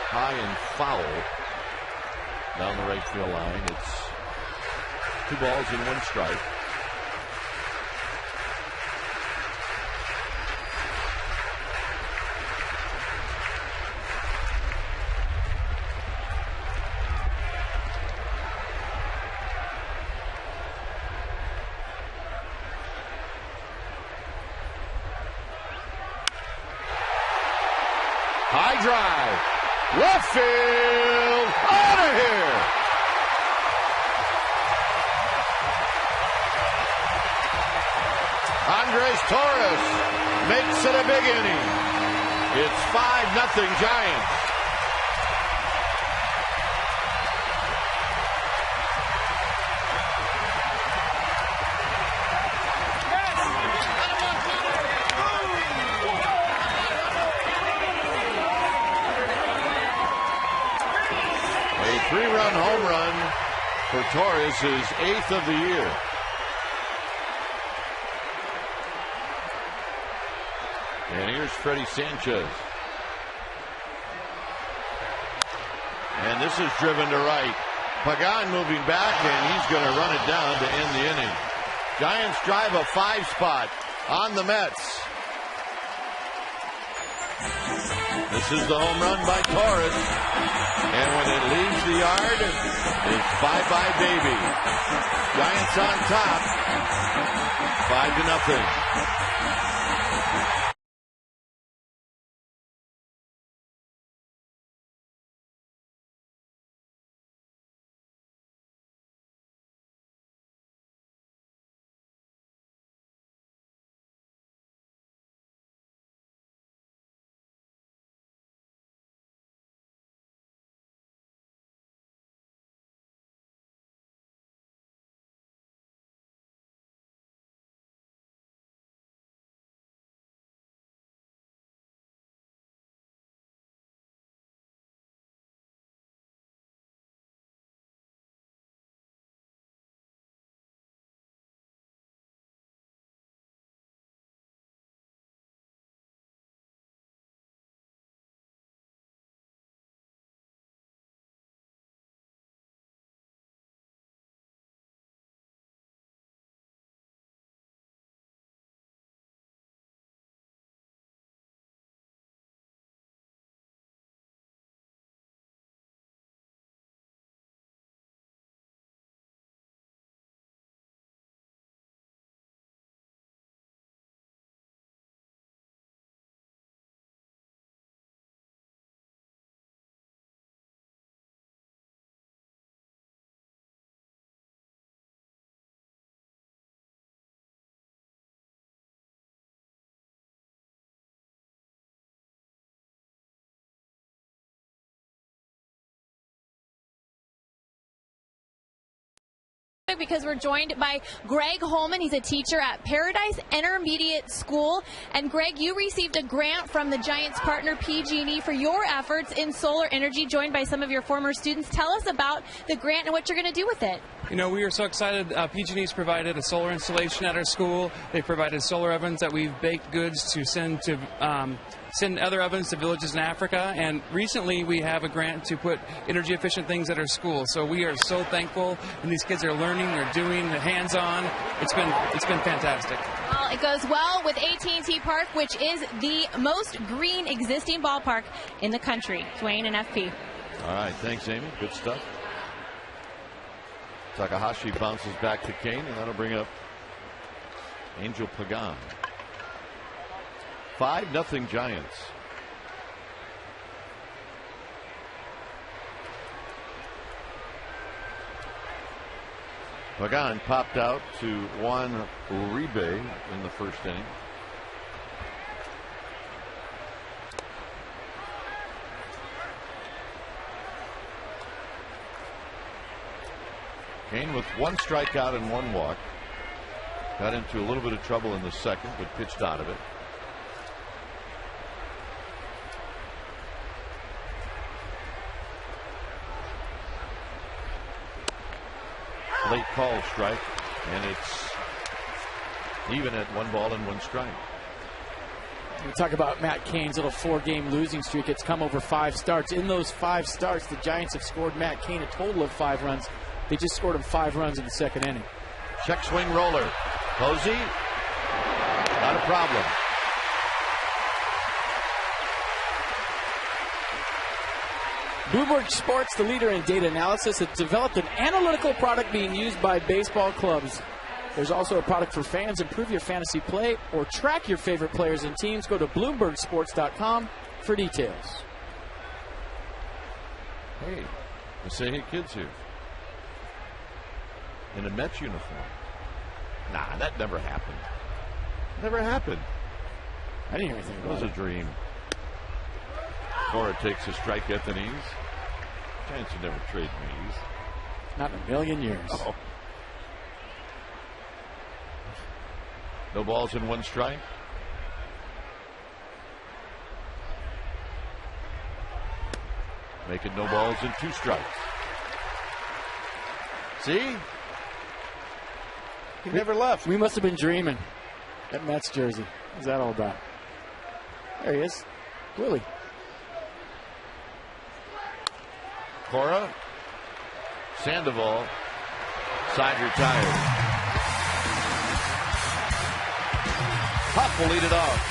High and foul down the right field line. It's 2 balls and 1 strike. High drive. Left field. Out of here. Andres Torres makes it a big inning. It's 5-0 Giants. A 3-run home run for Torres, his 8th of the year. And here's Freddie Sanchez. And this is driven to right. Pagan moving back, and he's going to run it down to end the inning. Giants drive a 5 spot on the Mets. This is the home run by Torres. And when it leaves the yard, it's bye-bye baby. Giants on top, 5-0. because we're joined by Greg Holman. He's a teacher at Paradise Intermediate School. And Greg, you received a grant from the Giants partner PG&E for your efforts in solar energy, joined by some of your former students. Tell us about the grant and what you're going to do with it. You know, we are so excited. PG&E's provided a solar installation at our school. They provided solar ovens that we've baked goods to send other ovens to villages in Africa. And recently, we have a grant to put energy efficient things at our school. So we are so thankful, and these kids are learning, they're doing the hands-on. It's been fantastic. Well, it goes well with AT&T Park, which is the most green existing ballpark in the country. Dwayne and FP. All right, thanks, Amy. Good stuff. Takahashi bounces back to Kane, and that'll bring up Angel Pagan. 5-0 Giants. Pagan popped out to Juan Uribe in the first inning. Kane with 1 strikeout and 1 walk. Got into a little bit of trouble in the second, but pitched out of it. Late call strike, and it's even at 1 ball and 1 strike. We talk about Matt Cain's little 4-game losing streak. It's come over 5 starts. In those 5 starts, the Giants have scored Matt Cain a total of 5 runs. They just scored him 5 runs in the second inning. Check swing roller. Posey, not a problem. Bloomberg Sports, the leader in data analysis, has developed an analytical product being used by baseball clubs. There's also a product for fans. Improve your fantasy play or track your favorite players and teams. Go to BloombergSports.com for details. Hey, they say, hey, kids here. In a Mets uniform. Nah, that never happened. Never happened. I didn't hear anything It about was it. a dream. Cora takes a strike at the knees. Giants would never trade knees. Not in a million years. Oh. No balls and 1 strike. Make it no balls and 2 strikes. See? He never left. We must have been dreaming. That Mets jersey. What's that all about? There he is. Willie. Cora. Sandoval. Side retired. Huff will lead it off.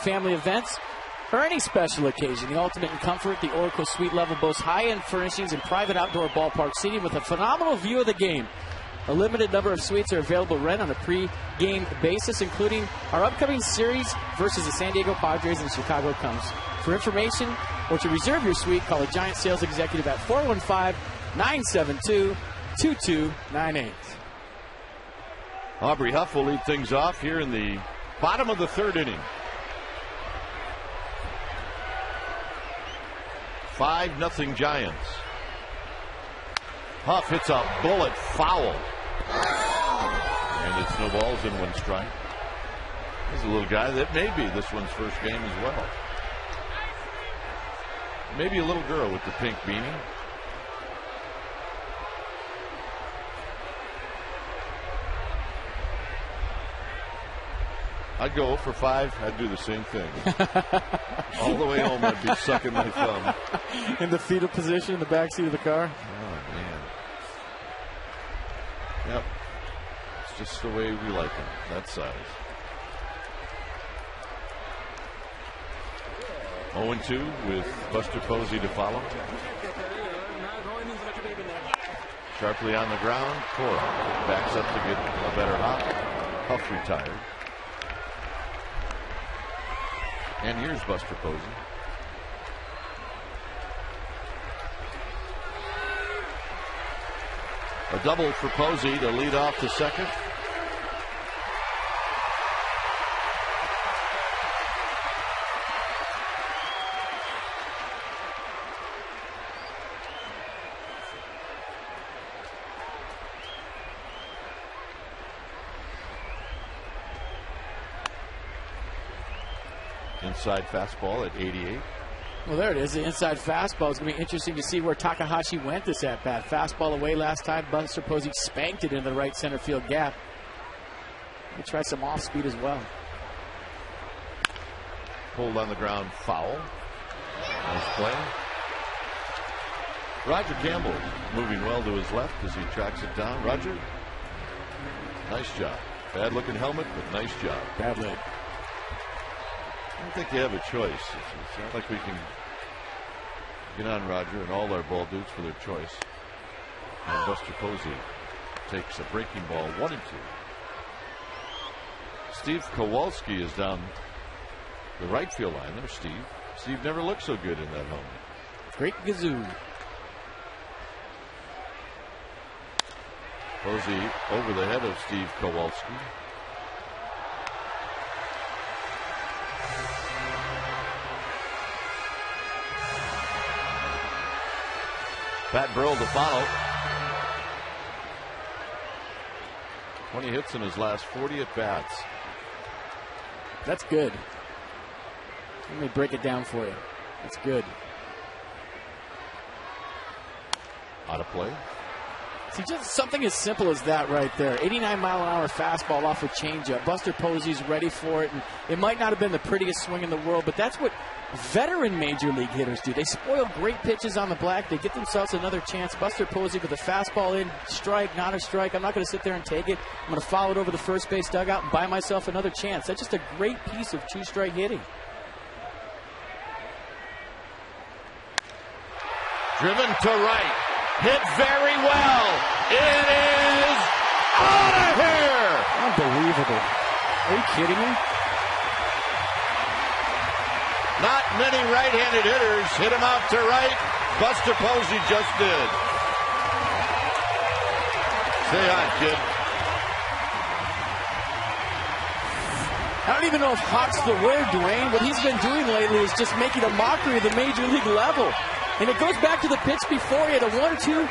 family events, or any special occasion. The ultimate in comfort, the Oracle Suite level boasts high-end furnishings and private outdoor ballpark seating with a phenomenal view of the game. A limited number of suites are available to rent on a pre-game basis, including our upcoming series versus the San Diego Padres and Chicago Cubs. For information or to reserve your suite, call a Giant sales executive at 415-972-2298. Aubrey Huff will lead things off here in the bottom of the third inning. 5-0 Giants. Huff hits a bullet foul. And it's no balls in 1 strike. He's a little guy that may be this one's first game as well. Maybe a little girl with the pink beanie. I'd go for 5. I'd do the same thing. All the way home, I'd be sucking my thumb. In the fetal position in the backseat of the car? Oh, man. Yep. It's just the way we like them, that size. 0-2 with Buster Posey to follow. Sharply on the ground. Cora backs up to get a better hop. Huff retired. And here's Buster Posey. A double for Posey to lead off the second. Inside fastball at 88. Well, there it is. The inside fastball is going to be interesting to see where Takahashi went this at-bat. Fastball away last time. Buster Posey spanked it into the right center field gap. We'll try some off-speed as well. Pulled on the ground, foul. Nice play. Roger Campbell moving well to his left as he tracks it down. Roger, nice job. Bad-looking helmet, but nice job. Bad leg. I don't think you have a choice. It's not like we can get on Roger and all our ball dudes for their choice. And Buster Posey takes a breaking ball 1-2. Steve Kowalski is down the right field line. There's Steve. Steve never looked so good in that helmet. Great gazoo. Posey over the head of Steve Kowalski. Pat Burrell to follow. 20 hits in his last 40 at bats. That's good. Let me break it down for you. That's good. Out of play. See, just something as simple as that right there. 89-mile-an-hour fastball off a changeup. Buster Posey's ready for it, and it might not have been the prettiest swing in the world, but that's what veteran major league hitters do. They spoil great pitches on the black. They get themselves another chance. Buster Posey with a fastball in, strike, not a strike. I'm not going to sit there and take it. I'm going to follow it over the first base dugout and buy myself another chance. That's just a great piece of two-strike hitting. Driven to right. Hit very well. It is out of here. Unbelievable. Are you kidding me? Not many right-handed hitters hit him out to right. Buster Posey just did. Say hi, kid. I don't even know if hot's the word, Dwayne. What he's been doing lately is just making a mockery of the major league level. And it goes back to the pitch before. He had a 1-2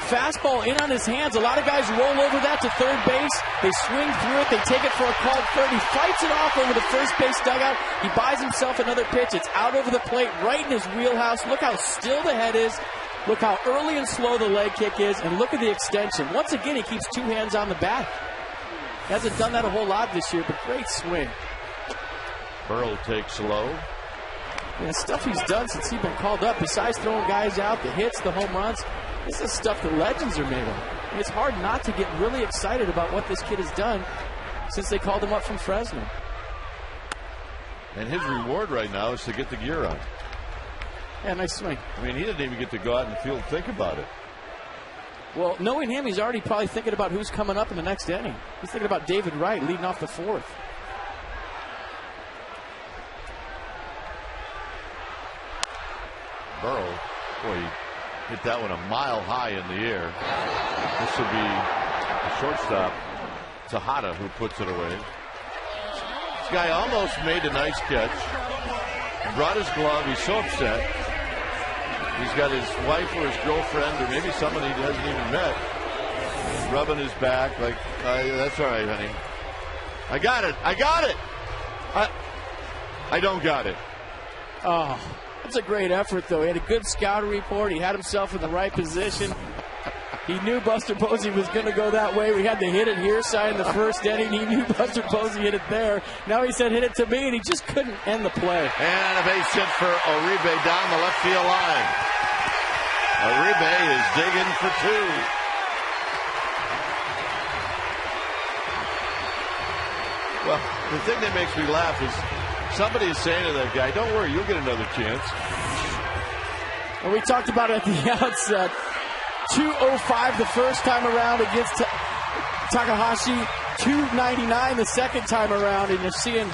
fastball in on his hands. A lot of guys roll over that to third base. They swing through it. They take it for a called third. He fights it off over the first base dugout. He buys himself another pitch. It's out over the plate, right in his wheelhouse. Look how still the head is. Look how early and slow the leg kick is. And look at the extension. Once again, he keeps two hands on the bat. He hasn't done that a whole lot this year, but great swing. Burrell takes low. Yeah, stuff he's done since he's been called up, besides throwing guys out, the hits, the home runs, this is stuff that legends are made of. And it's hard not to get really excited about what this kid has done since they called him up from Fresno. And his reward right now is to get the gear on. Yeah, nice swing. I mean, he didn't even get to go out in the field and think about it. Well, knowing him, he's already probably thinking about who's coming up in the next inning. He's thinking about David Wright leading off the fourth. Burrow, boy, he hit that one a mile high in the air. This will be the shortstop, Tejada, who puts it away. This guy almost made a nice catch. Brought his glove. He's so upset. He's got his wife or his girlfriend or maybe someone he hasn't even met rubbing his back like, that's all right, honey. I got it. I got it. I don't got it. Oh, that's a great effort, though. He had a good scouting report. He had himself in the right position. He knew Buster Posey was going to go that way. We had to hit it here side in the first inning. He knew Buster Posey hit it there. Now he said, hit it to me, and he just couldn't end the play. And a base hit for Uribe down the left field line. Uribe is digging for two. Well, the thing that makes me laugh is somebody is saying to that guy, don't worry, you'll get another chance. And we talked about it at the outset. 205 the first time around against Takahashi, 299 the second time around, and you're seeing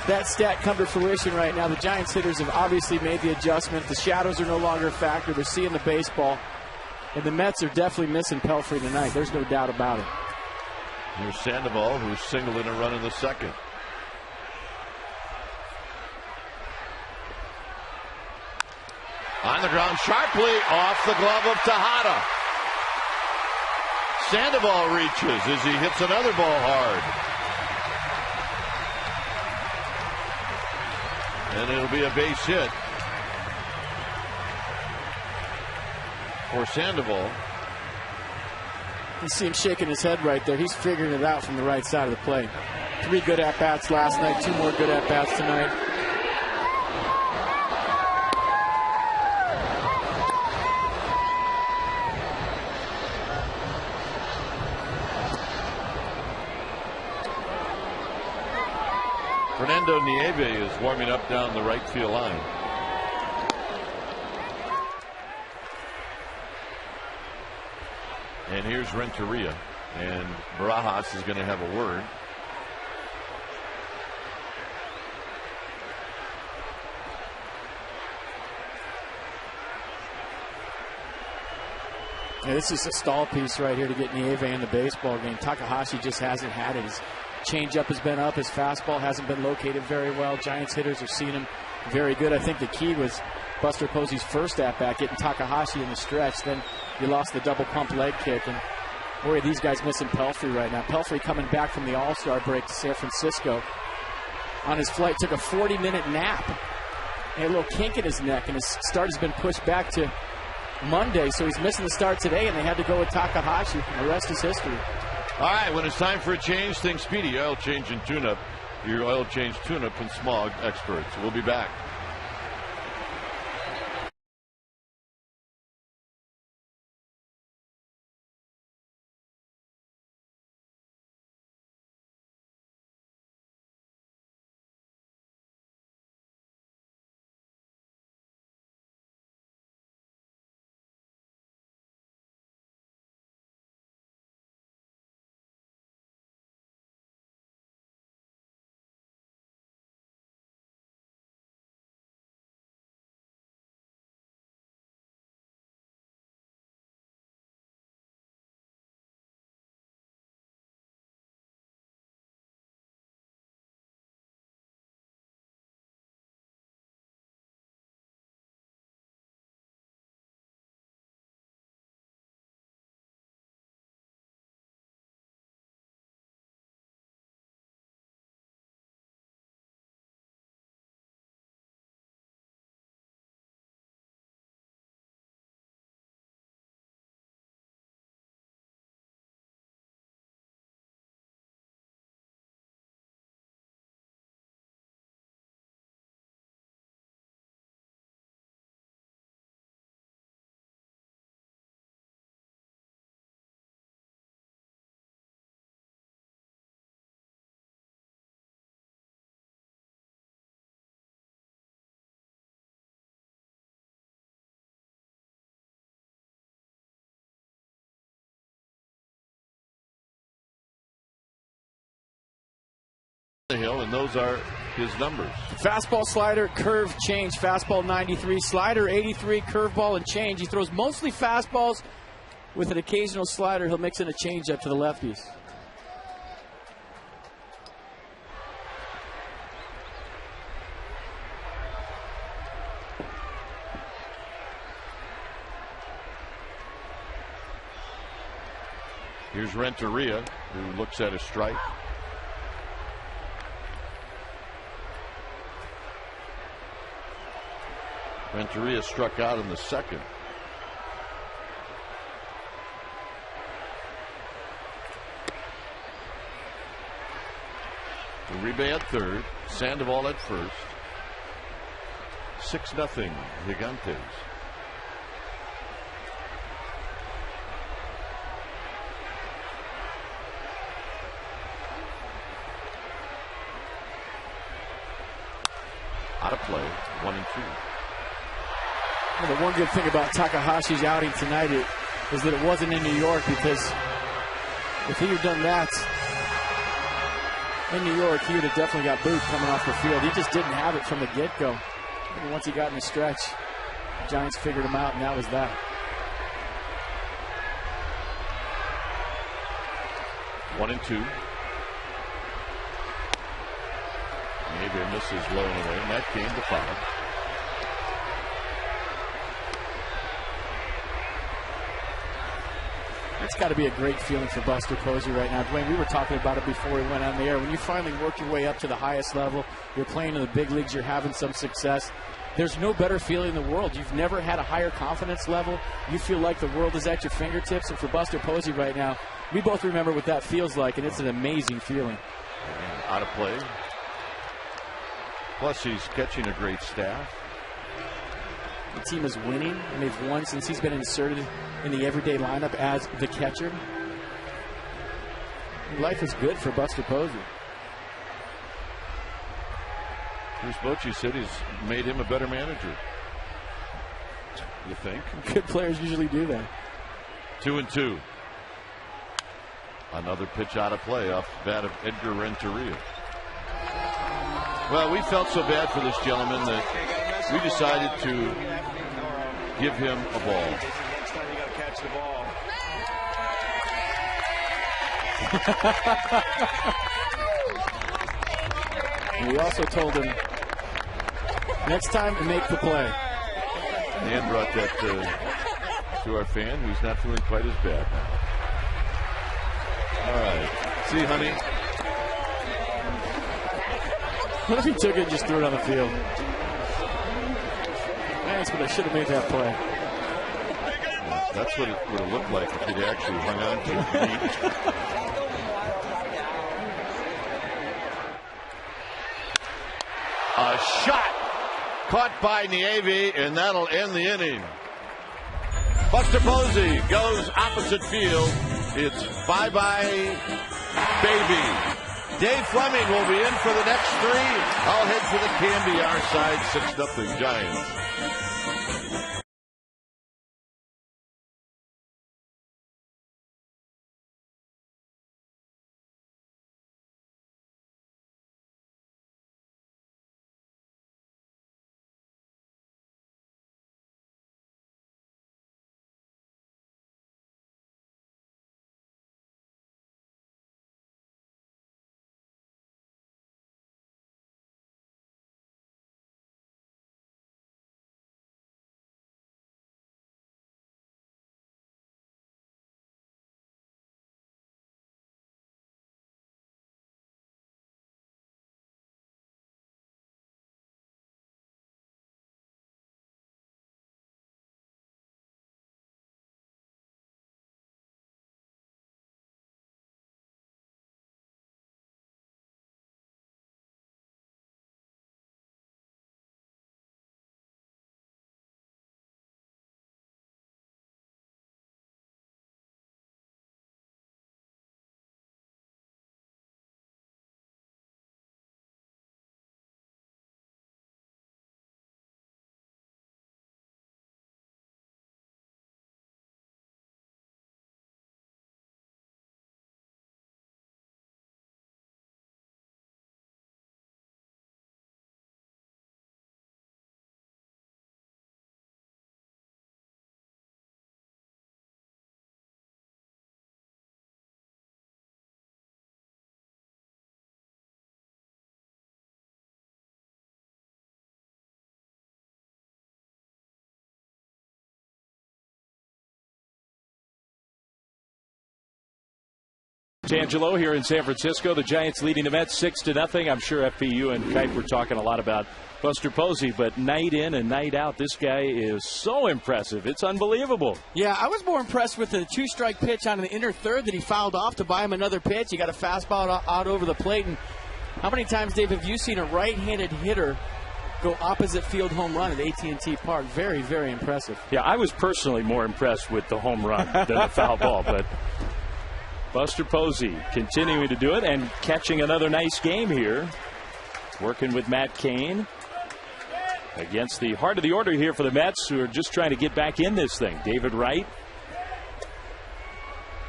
that stat come to fruition right now. The Giants hitters have obviously made the adjustment. The shadows are no longer a factor. They're seeing the baseball, and the Mets are definitely missing Pelfrey tonight. There's no doubt about it. Here's Sandoval, who's singled in a run in the second. On the ground sharply off the glove of Tejada. Sandoval reaches as he hits another ball hard. And it'll be a base hit for Sandoval. You see him shaking his head right there. He's figuring it out from the right side of the plate. 3 good at-bats last night, 2 more good at-bats tonight. Fernando Nieve is warming up down the right field line. And here's Renteria. And Barajas is going to have a word. Yeah, this is a stall piece right here to get Nieve in the baseball game. Takahashi just hasn't had it. His changeup has been up. His fastball hasn't been located very well. Giants hitters are seeing him very good. I think the key was Buster Posey's first at-bat, getting Takahashi in the stretch. Then you lost the double pump leg kick. And boy, these guys missing Pelfrey right now. Pelfrey coming back from the All-Star break to San Francisco. On his flight, took a 40-minute nap. He had a little kink in his neck, and his start has been pushed back to Monday, so he's missing the start today, and they had to go with Takahashi. The rest is history. All right, when it's time for a change, think Speedy Oil Change and Tune-Up. Your oil change, tune-up, and smog experts. We'll be back. Tannehill, and those are his numbers. Fastball, slider, curve, change. Fastball 93, slider 83, curveball and change. He throws mostly fastballs with an occasional slider. He'll mix in a changeup to the lefties. Here's Renteria, who looks at a strike. Renteria struck out in the second. Uribe at third, Sandoval at first. 6-0 Gigantes. Out of play, 1-2. Well, the one good thing about Takahashi's outing tonight is that it wasn't in New York, because if he had done that in New York, he would have definitely got booed coming off the field. He just didn't have it from the get-go. And once he got in the stretch, the Giants figured him out, and that was that. One and two. Maybe misses low and away, and that came to foul. It's got to be a great feeling for Buster Posey right now. Dwayne, we were talking about it before we went on the air. When you finally work your way up to the highest level, you're playing in the big leagues, you're having some success. There's no better feeling in the world. You've never had a higher confidence level. You feel like the world is at your fingertips. And for Buster Posey right now, we both remember what that feels like, and it's an amazing feeling. And out of play. Plus, he's catching a great staff. The team is winning, and they've won since he's been inserted in the everyday lineup as the catcher. Life is good for Buster Posey. Bruce Bochy said he's made him a better manager. You think? Good players usually do that. 2-2. Another pitch out of play off the bat of Edgar Renteria. Well, we felt so bad for this gentleman that we decided to give him a ball. Next time you got to catch the ball. And we also told him next time to make the play. And brought that to our fan, who's not feeling quite as bad now. All right. See you, honey. What if he took it and just threw it on the field? Thanks, but I should have made that play. That's what it would have looked like if he'd actually hung on to it. A shot caught by Nieve, and that'll end the inning. Buster Posey goes opposite field. It's bye-bye, baby. Dave Fleming will be in for the next three. I'll head for the Canby, our side, 6-0 Giants. Tangelo here in San Francisco. The Giants leading the Mets 6-0. I'm sure FPU and Kite were talking a lot about Buster Posey, but night in and night out, this guy is so impressive. It's unbelievable. Yeah, I was more impressed with the two-strike pitch on the inner third that he fouled off to buy him another pitch. He got a fastball out over the plate. And how many times, Dave, have you seen a right-handed hitter go opposite field home run at AT&T Park? Very, very impressive. Yeah, I was personally more impressed with the home run than the foul ball, but Buster Posey continuing to do it and catching another nice game here. Working with Matt Cain against the heart of the order here for the Mets, who are just trying to get back in this thing. David Wright.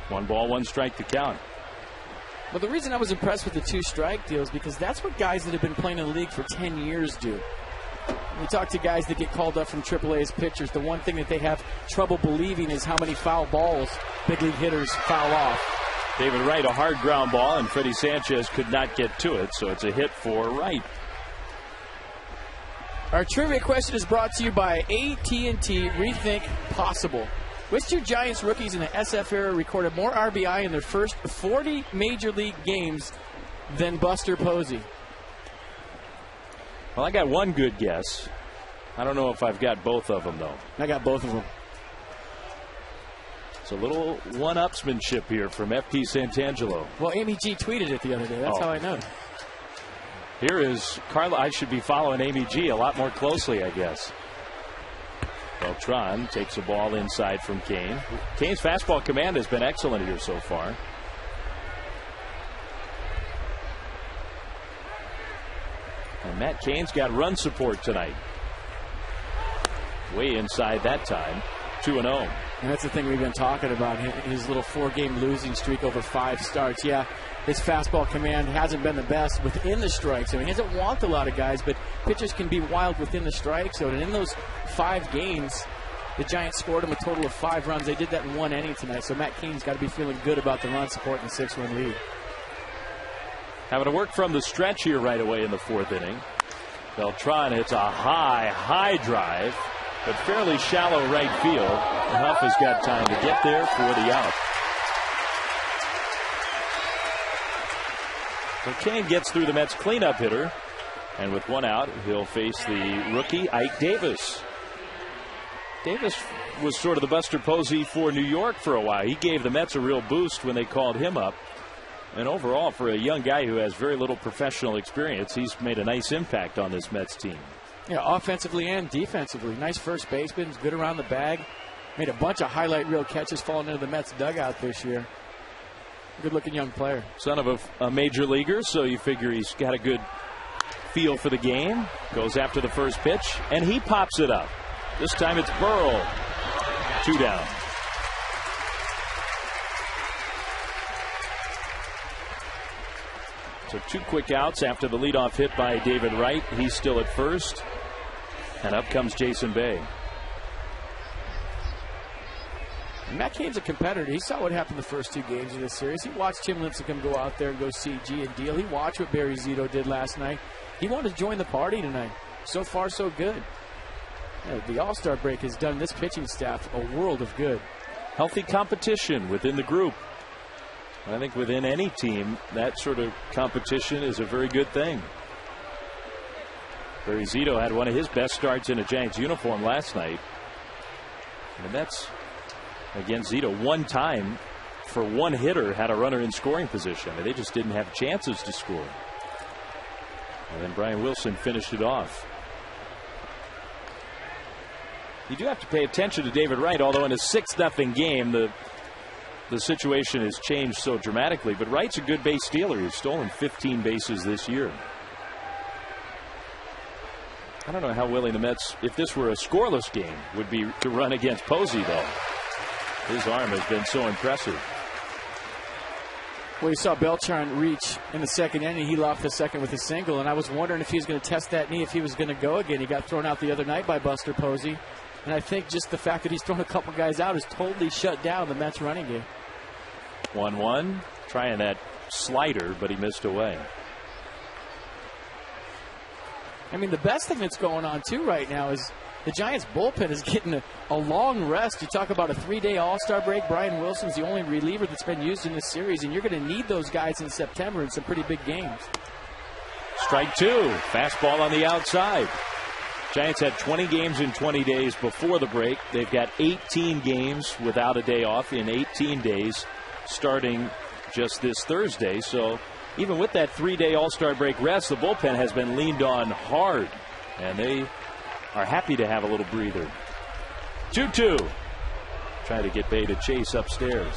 1 ball, 1 strike to count. Well, the reason I was impressed with the two-strike deal is because that's what guys that have been playing in the league for 10 years do. When we talk to guys that get called up from AAA as pitchers, the one thing that they have trouble believing is how many foul balls big league hitters foul off. David Wright, a hard ground ball, and Freddie Sanchez could not get to it, so it's a hit for Wright. Our trivia question is brought to you by AT&T Rethink Possible. Which two Giants rookies in the SF era recorded more RBI in their first 40 Major League games than Buster Posey? Well, I got one good guess. I don't know if I've got both of them, though. I got both of them. It's a little one-upsmanship here from FP Santangelo. Well, Amy G tweeted it the other day. That's how I know. Here is Carla. I should be following Amy G a lot more closely, I guess. Beltran takes a ball inside from Cain. Cain's fastball command has been excellent here so far. And Matt Cain's got run support tonight. Way inside that time. 2-0. And that's the thing we've been talking about, his little 4-game losing streak over 5 starts. Yeah, his fastball command hasn't been the best within the strike zone. He hasn't walked a lot of guys, but pitchers can be wild within the strike zone. And in those 5 games, the Giants scored him a total of 5 runs. They did that in 1 inning tonight, so Matt Cain's got to be feeling good about the run support and the 6-run lead. Having to work from the stretch here right away in the 4th inning. Beltran hits a high drive, but fairly shallow right field. Huff has got time to get there for the out. So Cain gets through the Mets cleanup hitter, and with 1 out, he'll face the rookie Ike Davis. Davis was sort of the Buster Posey for New York for a while. He gave the Mets a real boost when they called him up. And overall, for a young guy who has very little professional experience, he's made a nice impact on this Mets team. Yeah, offensively and defensively. Nice first baseman, good around the bag. Made a bunch of highlight reel catches falling into the Mets dugout this year. Good-looking young player. Son of a major leaguer, so you figure he's got a good feel for the game. Goes after the first pitch, and he pops it up. This time it's Burrell. 2 down. So 2 quick outs after the leadoff hit by David Wright. He's still at first. And up comes Jason Bay. Matt Cain's a competitor. He saw what happened the first 2 games of this series. He watched Tim Lincecum go out there and go CG and deal. He watched what Barry Zito did last night. He wanted to join the party tonight. So far, so good. The All-Star break has done this pitching staff a world of good. Healthy competition within the group. I think within any team, that sort of competition is a very good thing. Barry Zito had one of his best starts in a Giants uniform last night. And that's against Zito. 1 time for 1 hitter had a runner in scoring position. I mean, they just didn't have chances to score. And then Brian Wilson finished it off. You do have to pay attention to David Wright, although in a 6-0 game, the situation has changed so dramatically. But Wright's a good base stealer. He's stolen 15 bases this year. I don't know how willing the Mets, if this were a scoreless game, would be to run against Posey, though. His arm has been so impressive. Well, you saw Beltran reach in the 2nd inning. He lost the 2nd with a single, and I was wondering if he was going to test that knee, if he was going to go again. He got thrown out the other night by Buster Posey. And I think just the fact that he's thrown a couple guys out has totally shut down the Mets running game. 1-1. Trying that slider, but he missed away. I mean, the best thing that's going on, too, right now is the Giants bullpen is getting a long rest. You talk about a 3-day All-Star break. Brian Wilson's the only reliever that's been used in this series, and you're going to need those guys in September in some pretty big games. Strike two. Fastball on the outside. Giants had 20 games in 20 days before the break. They've got 18 games without a day off in 18 days starting just this Thursday. So even with that 3-day All-Star break rest, the bullpen has been leaned on hard, and they are happy to have a little breather. 2-2. Trying to get Bay to chase upstairs.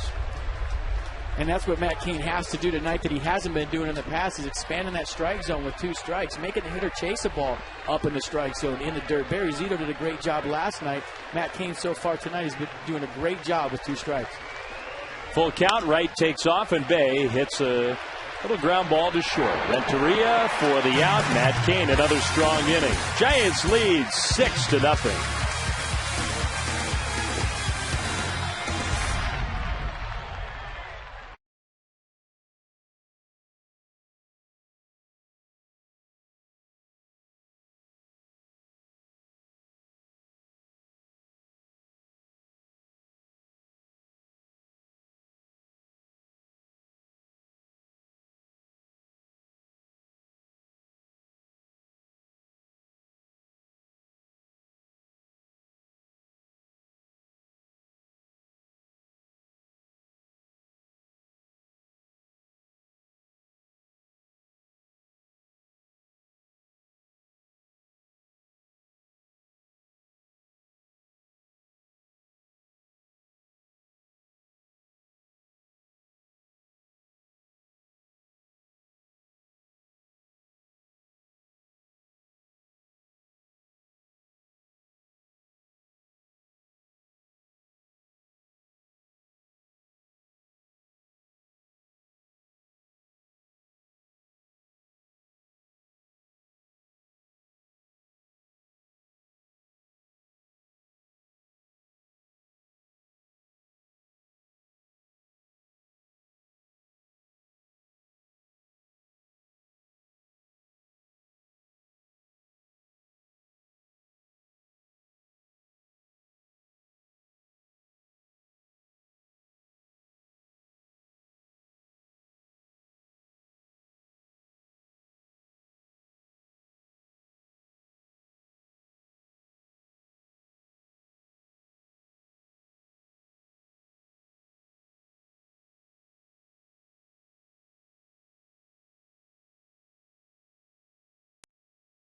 And that's what Matt Cain has to do tonight that he hasn't been doing in the past, is expanding that strike zone with 2 strikes, making the hitter chase a ball up in the strike zone in the dirt. Barry Zito did a great job last night. Matt Cain so far tonight has been doing a great job with 2 strikes. Full count. Wright takes off, and Bay hits a little ground ball to short. Renteria for the out. Matt Cain, another strong inning. Giants lead 6-0.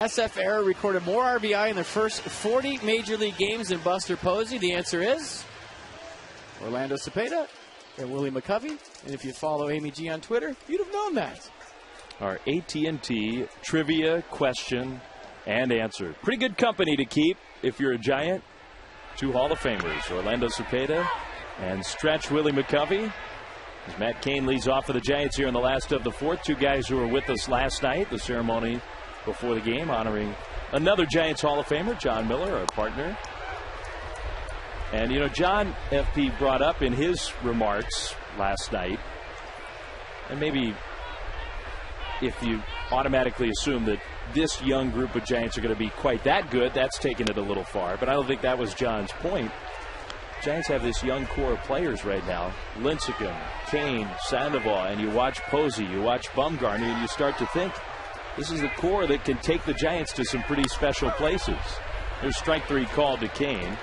SF era recorded more RBI in their first 40 Major League games than Buster Posey. The answer is Orlando Cepeda and Willie McCovey. And if you follow Amy G on Twitter, you'd have known that. Our AT&T trivia question and answer. Pretty good company to keep if you're a Giant. 2 Hall of Famers, Orlando Cepeda and stretch Willie McCovey. As Matt Cain leads off for the Giants here in the last of the 4th. 2 guys who were with us last night. The ceremony before the game honoring another Giants Hall of Famer, John Miller, our partner. And, you know, John FP brought up in his remarks last night, and maybe if you automatically assume that this young group of Giants are going to be quite that good, that's taking it a little far. But I don't think that was John's point. Giants have this young core of players right now. Lincecum, Cain, Sandoval, and you watch Posey, you watch Bumgarner, and you start to think, this is the core that can take the Giants to some pretty special places. There's strike 3 called to Cain.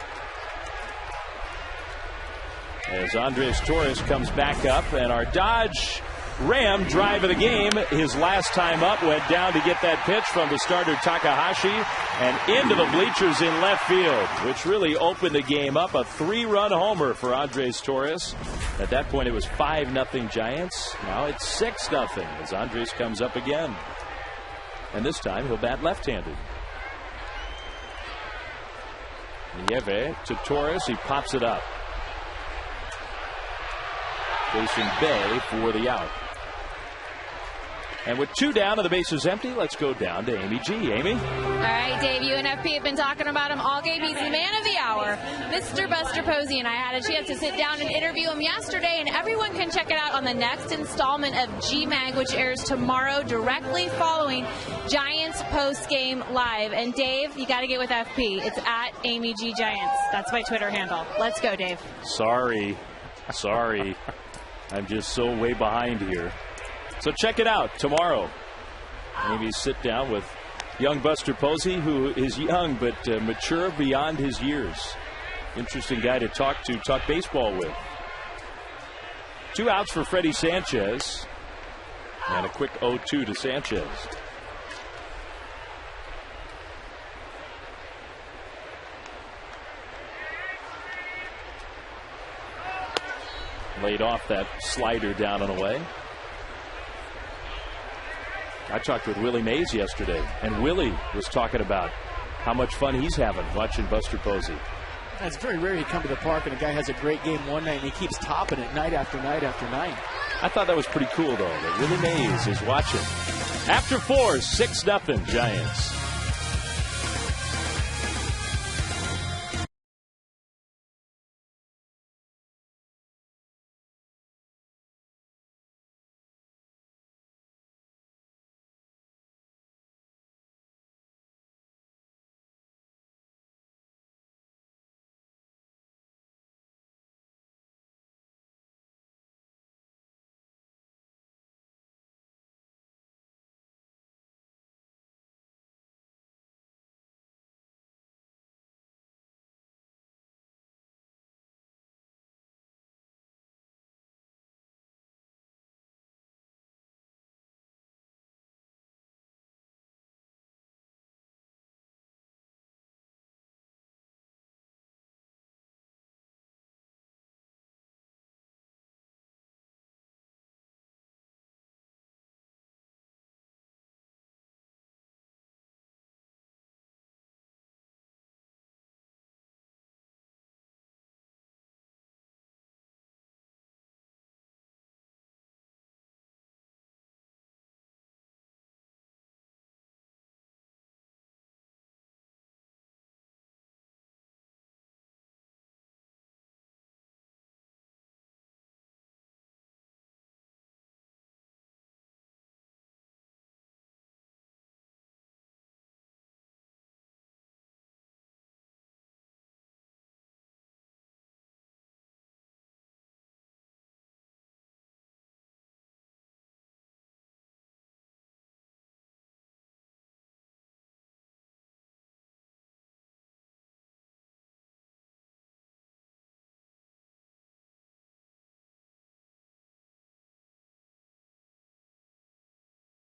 As Andres Torres comes back up, and our Dodge Ram drive of the game, his last time up, went down to get that pitch from the starter Takahashi and into the bleachers in left field, which really opened the game up. A 3-run homer for Andres Torres. At that point, it was 5-0 Giants. Now it's 6-0 as Andres comes up again. And this time he'll bat left-handed. Nieve to Torres. He pops it up. Facing Bay for the out. And with 2 down and the bases empty, let's go down to Amy G. Amy? All right, Dave, UNFP have been talking about him all game. He's the man of the hour, Mr. Buster Posey, and I had a chance to sit down and interview him yesterday, and everyone can check it out on the next installment of G-Mag, which airs tomorrow directly following Giants post-game live. And Dave, you got to get with FP. It's at Amy G Giants. That's my Twitter handle. Let's go, Dave. Sorry. I'm just so way behind here. So check it out tomorrow. Maybe sit down with young Buster Posey, who is young but mature beyond his years. Interesting guy to talk baseball with. 2 outs for Freddie Sanchez. And a quick 0-2 to Sanchez. Laid off that slider down and away. I talked with Willie Mays yesterday, and Willie was talking about how much fun he's having watching Buster Posey. It's very rare you come to the park and a guy has a great game one night and he keeps topping it night after night after night. I thought that was pretty cool, though, that Willie Mays is watching. After 4, 6-0 Giants.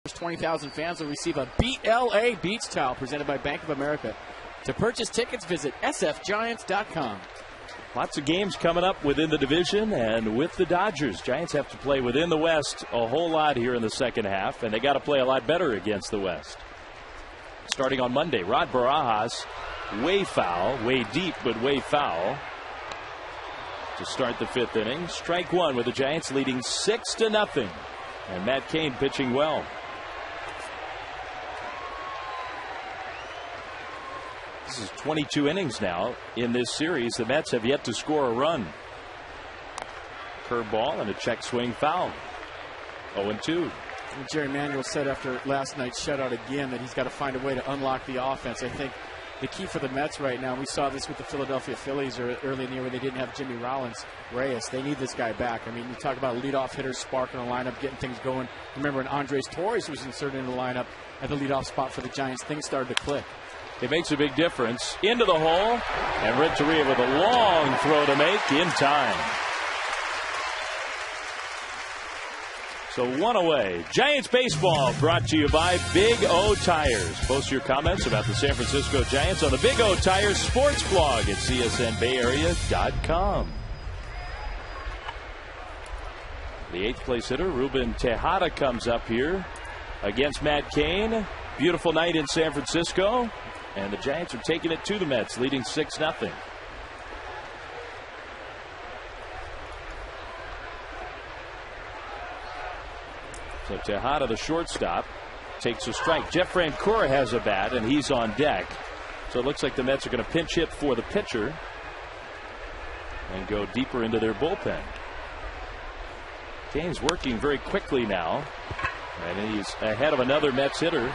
First 20,000 fans will receive a BLA beach towel presented by Bank of America. To purchase tickets, visit sfgiants.com. Lots of games coming up within the division and with the Dodgers. Giants have to play within the West a whole lot here in the second half, and they got to play a lot better against the West. Starting on Monday, Rod Barajas, way foul, way deep, but way foul. To start the 5th inning, strike 1 with the Giants leading 6-0, and Matt Cain pitching well. This is 22 innings now in this series. The Mets have yet to score a run. Curveball and a check swing foul. 0-2. Jerry Manuel said after last night's shutout again that he's got to find a way to unlock the offense. I think the key for the Mets right now, we saw this with the Philadelphia Phillies early in the year where they didn't have Jimmy Reyes. They need this guy back. I mean, you talk about leadoff hitters sparking the lineup, getting things going. Remember when Andres Torres was inserted in the lineup at the leadoff spot for the Giants, things started to click. It makes a big difference. Into the hole, and Renteria with a long throw to make in time. So 1 away. Giants baseball brought to you by Big O Tires. Post your comments about the San Francisco Giants on the Big O Tires sports blog at csnbayarea.com. The 8th place hitter, Ruben Tejada, comes up here against Matt Cain. Beautiful night in San Francisco. And the Giants are taking it to the Mets, leading 6-0. So Tejada, the shortstop, takes a strike. Jeff Francoeur has a bat, and he's on deck. So it looks like the Mets are going to pinch hit for the pitcher and go deeper into their bullpen. Kane's working very quickly now, and he's ahead of another Mets hitter.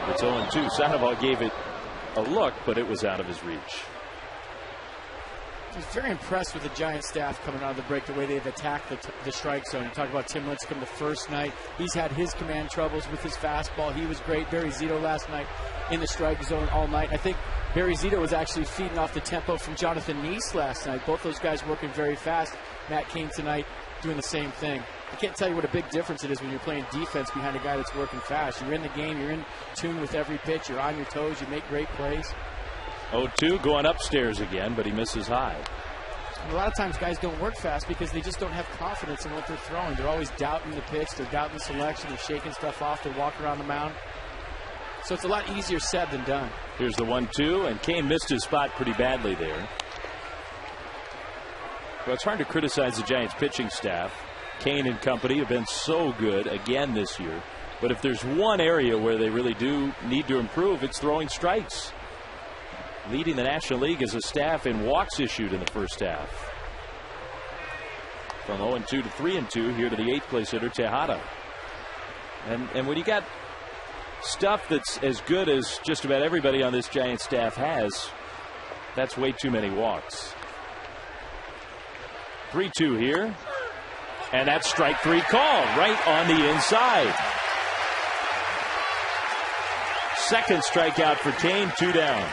It's 0-2. Sandoval gave it a look, but it was out of his reach. I was very impressed with the Giants staff coming out of the break, the way they've attacked the strike zone. You talk about Tim Lincecum the first night. He's had his command troubles with his fastball. He was great. Barry Zito last night in the strike zone all night. I think Barry Zito was actually feeding off the tempo from Jonathan Neese last night. Both those guys working very fast. Matt Cain tonight doing the same thing. I can't tell you what a big difference it is when you're playing defense behind a guy that's working fast. You're in the game. You're in tune with every pitch. You're on your toes. You make great plays. 0-2 going upstairs again, but he misses high. And a lot of times guys don't work fast because they just don't have confidence in what they're throwing. They're always doubting the pitch. They're doubting the selection. They're shaking stuff off. They walk around the mound. So it's a lot easier said than done. Here's the 1-2, and Cain missed his spot pretty badly there. Well, it's hard to criticize the Giants pitching staff. Cain and company have been so good again this year. But if there's one area where they really do need to improve, it's throwing strikes. Leading the National League as a staff in walks issued in the first half. From 0-2 to 3-2 here to the 8th place hitter Tejada. And when you got stuff that's as good as just about everybody on this Giants staff has, that's way too many walks. 3-2 here. And that's strike 3 called right on the inside. Second strikeout for Cain, 2 down.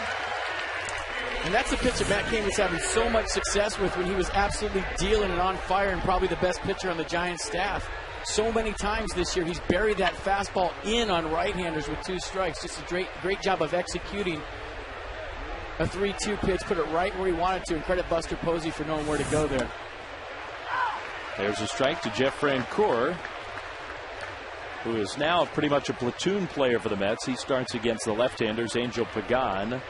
And that's the pitch that Matt Cain was having so much success with when he was absolutely dealing and on fire and probably the best pitcher on the Giants staff. So many times this year he's buried that fastball in on right-handers with 2 strikes. Just a great job of executing a 3-2 pitch, put it right where he wanted to, and credit Buster Posey for knowing where to go there. There's a strike to Jeff Francoeur, who is now pretty much a platoon player for the Mets. He starts against the left-handers, Angel Pagan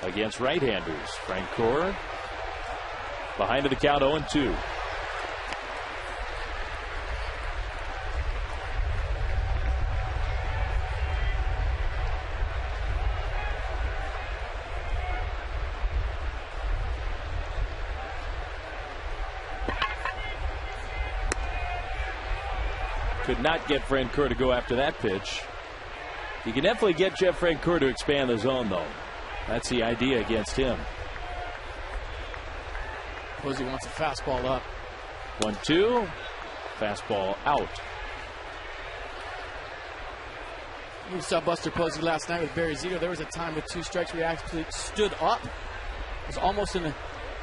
against right-handers. Francoeur behind to the count, 0-2. Could not get Francoeur to go after that pitch. You can definitely get Jeff Francoeur to expand the zone, though. That's the idea against him. Posey wants a fastball up. 1-2. Fastball out. You saw Buster Posey last night with Barry Zito. There was a time with 2 strikes where he actually stood up. It was almost in a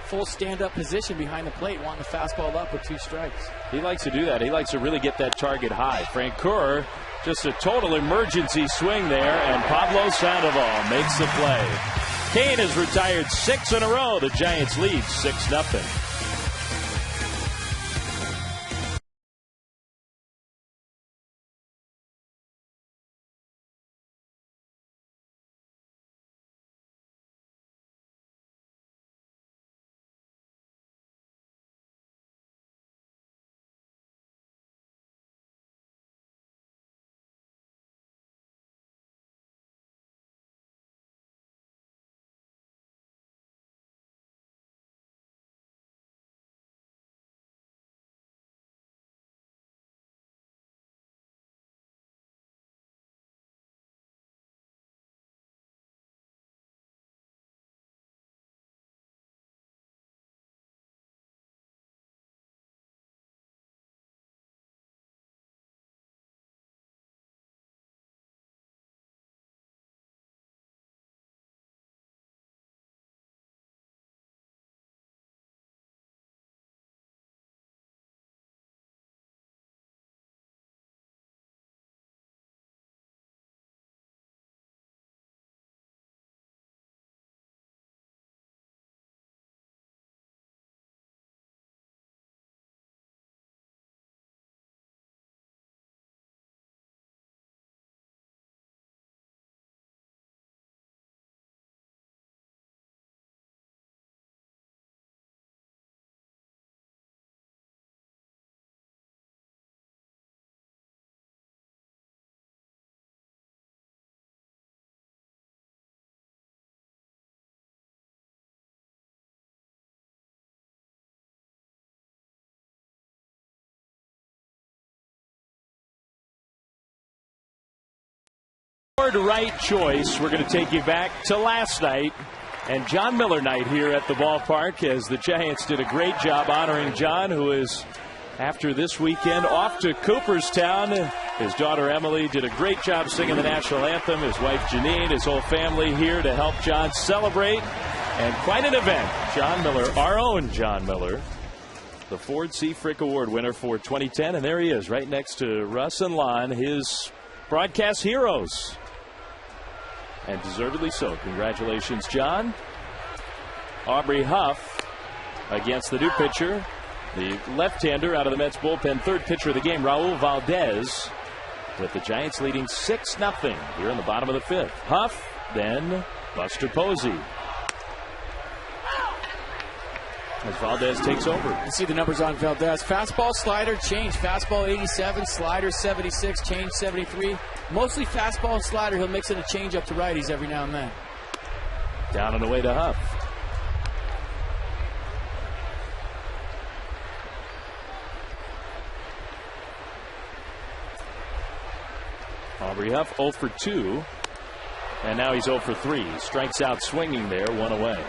full stand-up position behind the plate, wanting the fastball up with 2 strikes. He likes to do that. He likes to really get that target high. Francoeur, just a total emergency swing there, and Pablo Sandoval makes the play. Cain has retired 6 in a row. The Giants lead 6-0. Award right choice. We're going to take you back to last night and John Miller night here at the ballpark, as the Giants did a great job honoring John, who is, after this weekend, off to Cooperstown. His daughter Emily did a great job singing the national anthem. His wife Janine, his whole family here to help John celebrate. And quite an event. John Miller, our own John Miller, the Ford C. Frick Award winner for 2010. And there he is, right next to Russ and Lon, his broadcast heroes. And deservedly so. Congratulations, John. Aubrey Huff against the new pitcher, the left-hander out of the Mets bullpen, third pitcher of the game, Raul Valdez, with the Giants leading 6-0 here in the bottom of the fifth. Huff, then Buster Posey. As Valdez takes over. You see the numbers on Valdez. Fastball, slider, change. Fastball 87, slider 76, change 73. Mostly fastball and slider. He'll mix in a changeup to righties every now and then. Down and away to Huff. Aubrey Huff 0 for 2. And now he's 0 for 3. Strikes out swinging there, one away.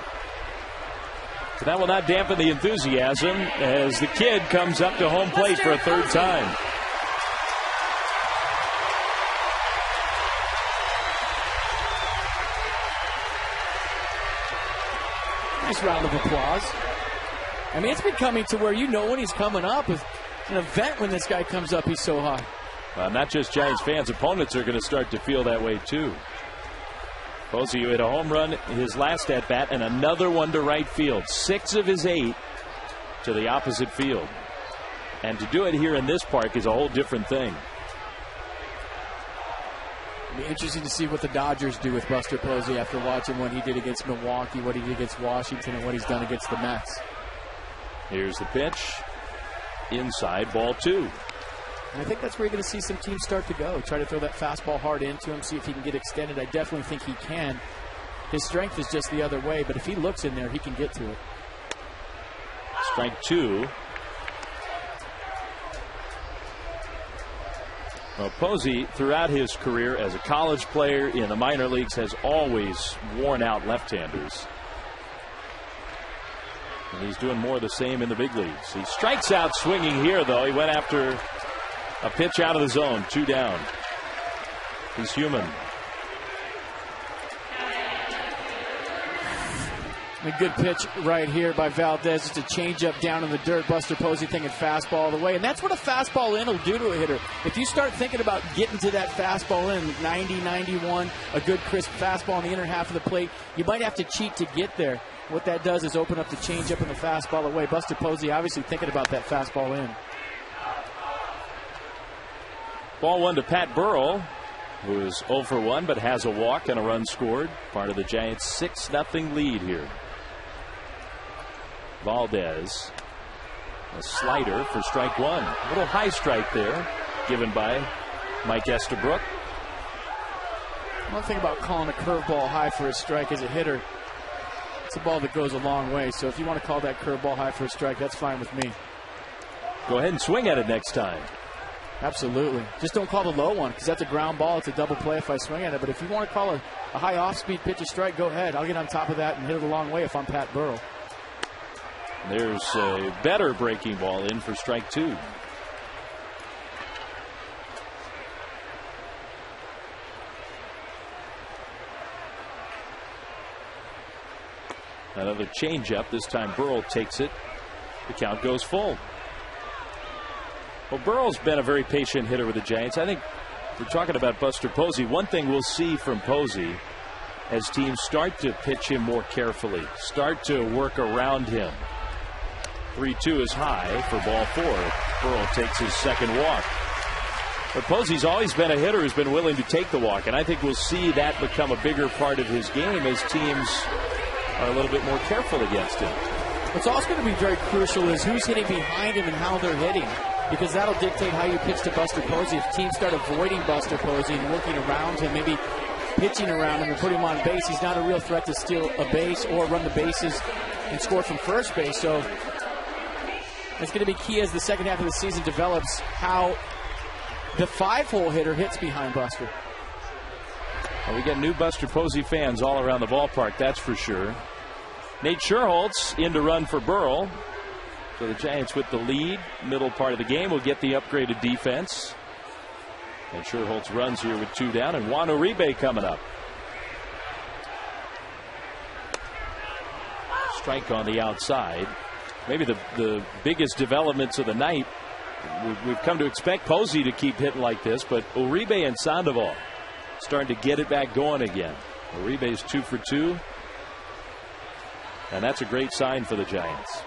But that will not dampen the enthusiasm as the kid comes up to home plate for a third time. Nice round of applause. I mean, it's becoming to where you know when he's coming up. It's an event when this guy comes up, he's so high. Well, not just Giants fans, opponents are going to start to feel that way too. Posey hit a home run his last at bat and another one to right field. 6 of his 8 to the opposite field. And to do it here in this park is a whole different thing. It'll be interesting to see what the Dodgers do with Buster Posey after watching what he did against Milwaukee, what he did against Washington, and what he's done against the Mets. Here's the pitch. Inside, ball 2. And I think that's where you're going to see some teams start to go. Try to throw that fastball hard into him, see if he can get extended. I definitely think he can. His strength is just the other way, but if he looks in there, he can get to it. Strike 2. Well, Posey, throughout his career as a college player in the minor leagues, has always worn out left-handers. And he's doing more of the same in the big leagues. He strikes out swinging here, though. He went after a pitch out of the zone, 2 down. He's human. A good pitch right here by Valdez. It's a changeup down in the dirt. Buster Posey thinking fastball all the way. And that's what a fastball in will do to a hitter. If you start thinking about getting to that fastball in, 90, 91, a good crisp fastball in the inner half of the plate, you might have to cheat to get there. What that does is open up the changeup and the fastball away. Buster Posey obviously thinking about that fastball in. Ball 1 to Pat Burrell, who is 0 for 1 but has a walk and a run scored. Part of the Giants' 6-0 lead here. Valdez, a slider for strike 1. A little high strike there given by Mike Estabrook. One thing about calling a curveball high for a strike as a hitter, it's a ball that goes a long way. So if you want to call that curveball high for a strike, that's fine with me. Go ahead and swing at it next time. Absolutely. Just don't call the low one, because that's a ground ball. It's a double play if I swing at it. But if you want to call a high off-speed pitch a strike, go ahead. I'll get on top of that and hit it a long way if I'm Pat Burrell. There's a better breaking ball in for strike 2. Another changeup. This time Burrell takes it. The count goes full. Well, Burrell's been a very patient hitter with the Giants. I think we're talking about Buster Posey. One thing we'll see from Posey as teams start to pitch him more carefully, start to work around him. 3-2 is high for ball 4. Burrell takes his second walk. But Posey's always been a hitter who's been willing to take the walk, and I think we'll see that become a bigger part of his game as teams are a little bit more careful against him. What's also going to be very crucial is who's hitting behind him and how they're hitting, because that'll dictate how you pitch to Buster Posey. If teams start avoiding Buster Posey and working around him, maybe pitching around him and putting him on base, he's not a real threat to steal a base or run the bases and score from first base. So it's going to be key as the second half of the season develops how the 5-hole hitter hits behind Buster. Well, we get new Buster Posey fans all around the ballpark, that's for sure. Nate Scherholtz in to run for Burrell. So the Giants with the lead. Middle part of the game will get the upgraded defense. And Scherholtz runs here with 2 down, and Juan Uribe coming up. Strike on the outside. Maybe the biggest developments of the night. We've come to expect Posey to keep hitting like this, but Uribe and Sandoval starting to get it back going again. Uribe's 2 for 2. And that's a great sign for the Giants.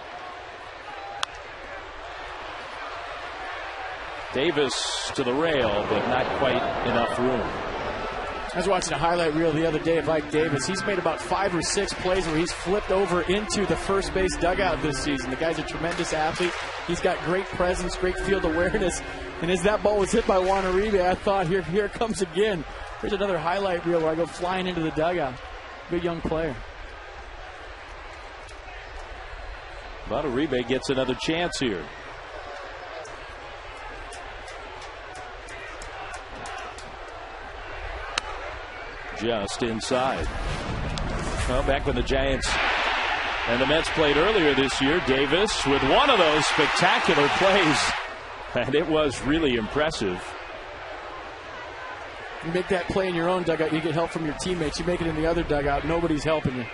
Davis to the rail, but not quite enough room. I was watching a highlight reel the other day of Ike Davis. He's made about 5 or 6 plays where he's flipped over into the first base dugout this season. The guy's a tremendous athlete. He's got great presence, great field awareness. And as that ball was hit by Juan Uribe, I thought, here it comes again. There's another highlight reel where I go flying into the dugout. Good young player. But Uribe gets another chance here. Just inside. Well, back when the Giants and the Mets played earlier this year, Davis with one of those spectacular plays. And it was really impressive. You make that play in your own dugout, you get help from your teammates. You make it in the other dugout, nobody's helping you.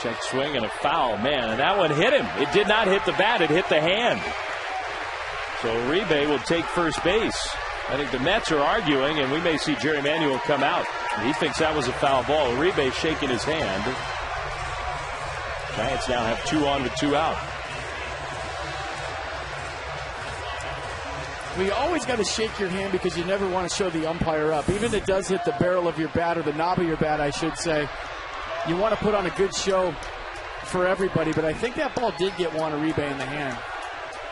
Check swing and a foul, man. And that one hit him. It did not hit the bat, it hit the hand. So Uribe will take first base. I think the Mets are arguing, and we may see Jerry Manuel come out. He thinks that was a foul ball. Uribe shaking his hand. Giants now have 2 on with 2 out. Well, you always got to shake your hand because you never want to show the umpire up. Even if it does hit the barrel of your bat, or the knob of your bat, I should say. You want to put on a good show for everybody, but I think that ball did get Juan Uribe in the hand.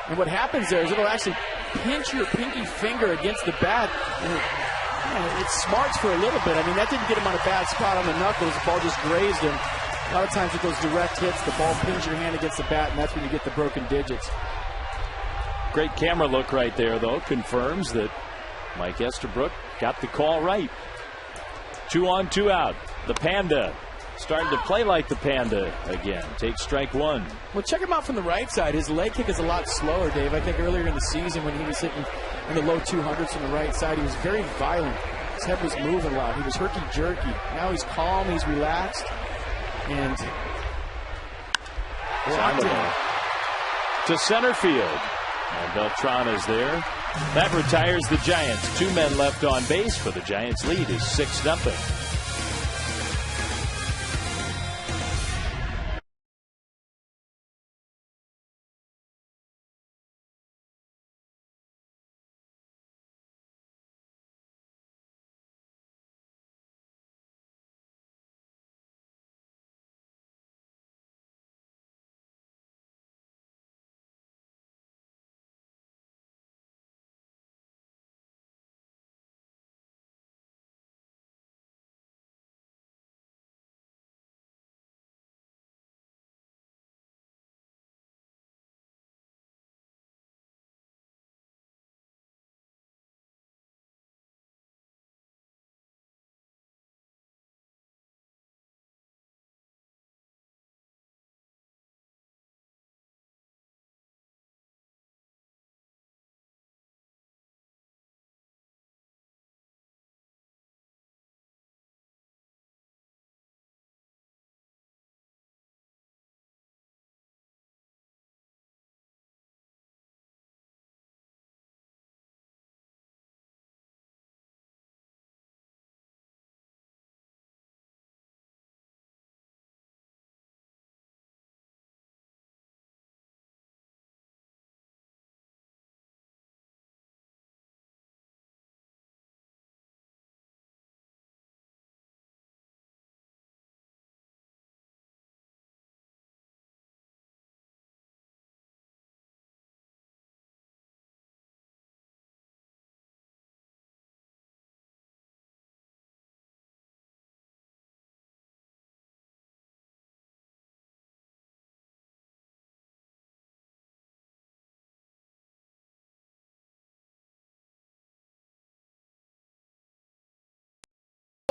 And what happens there is it'll actually pinch your pinky finger against the bat. And it smarts for a little bit. I mean, that didn't get him on a bad spot on the knuckles. The ball just grazed him. A lot of times with those direct hits, the ball pins your hand against the bat, and that's when you get the broken digits. Great camera look right there, though. Confirms that Mike Estabrook got the call right. 2 on, 2 out. The Panda starting to play like the Panda again. Takes strike 1. Well, check him out from the right side. His leg kick is a lot slower, Dave. I think earlier in the season when he was hitting in the low 200s from the right side, he was very violent. His head was moving a lot. He was herky-jerky. Now he's calm, he's relaxed, and to center field. And Beltran is there. That retires the Giants. 2 men left on base, for the Giants' lead is 6-0.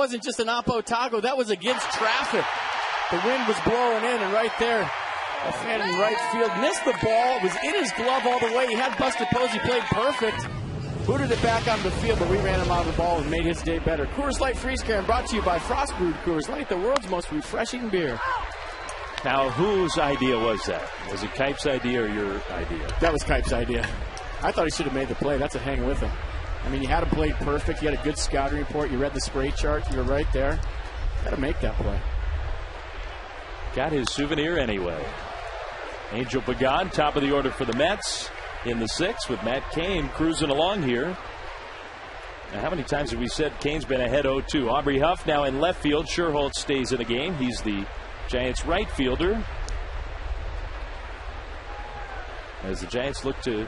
wasn't just an oppo taco. That was against traffic. The wind was blowing in, and right there, a fan in right field missed the ball. It was in his glove all the way. He had busted pose. He played perfect. Booted it back onto the field, but we ran him out of the ball and made his day better. Coors Light Freeze Can brought to you by Frost Brewed Coors Light, the world's most refreshing beer. Now, whose idea was that? Was it Kipe's idea or your idea? That was Kipe's idea. I thought he should have made the play. That's a hang with him. I mean, you had him played perfect. You had a good scouting report. You read the spray chart. You were right there. Got to make that play. Got his souvenir anyway. Angel Pagan, top of the order for the Mets in the 6th with Matt Cain cruising along here. Now, how many times have we said Cain's been ahead 0-2? Aubrey Huff now in left field. Sherholtz stays in the game. He's the Giants right fielder. As the Giants look to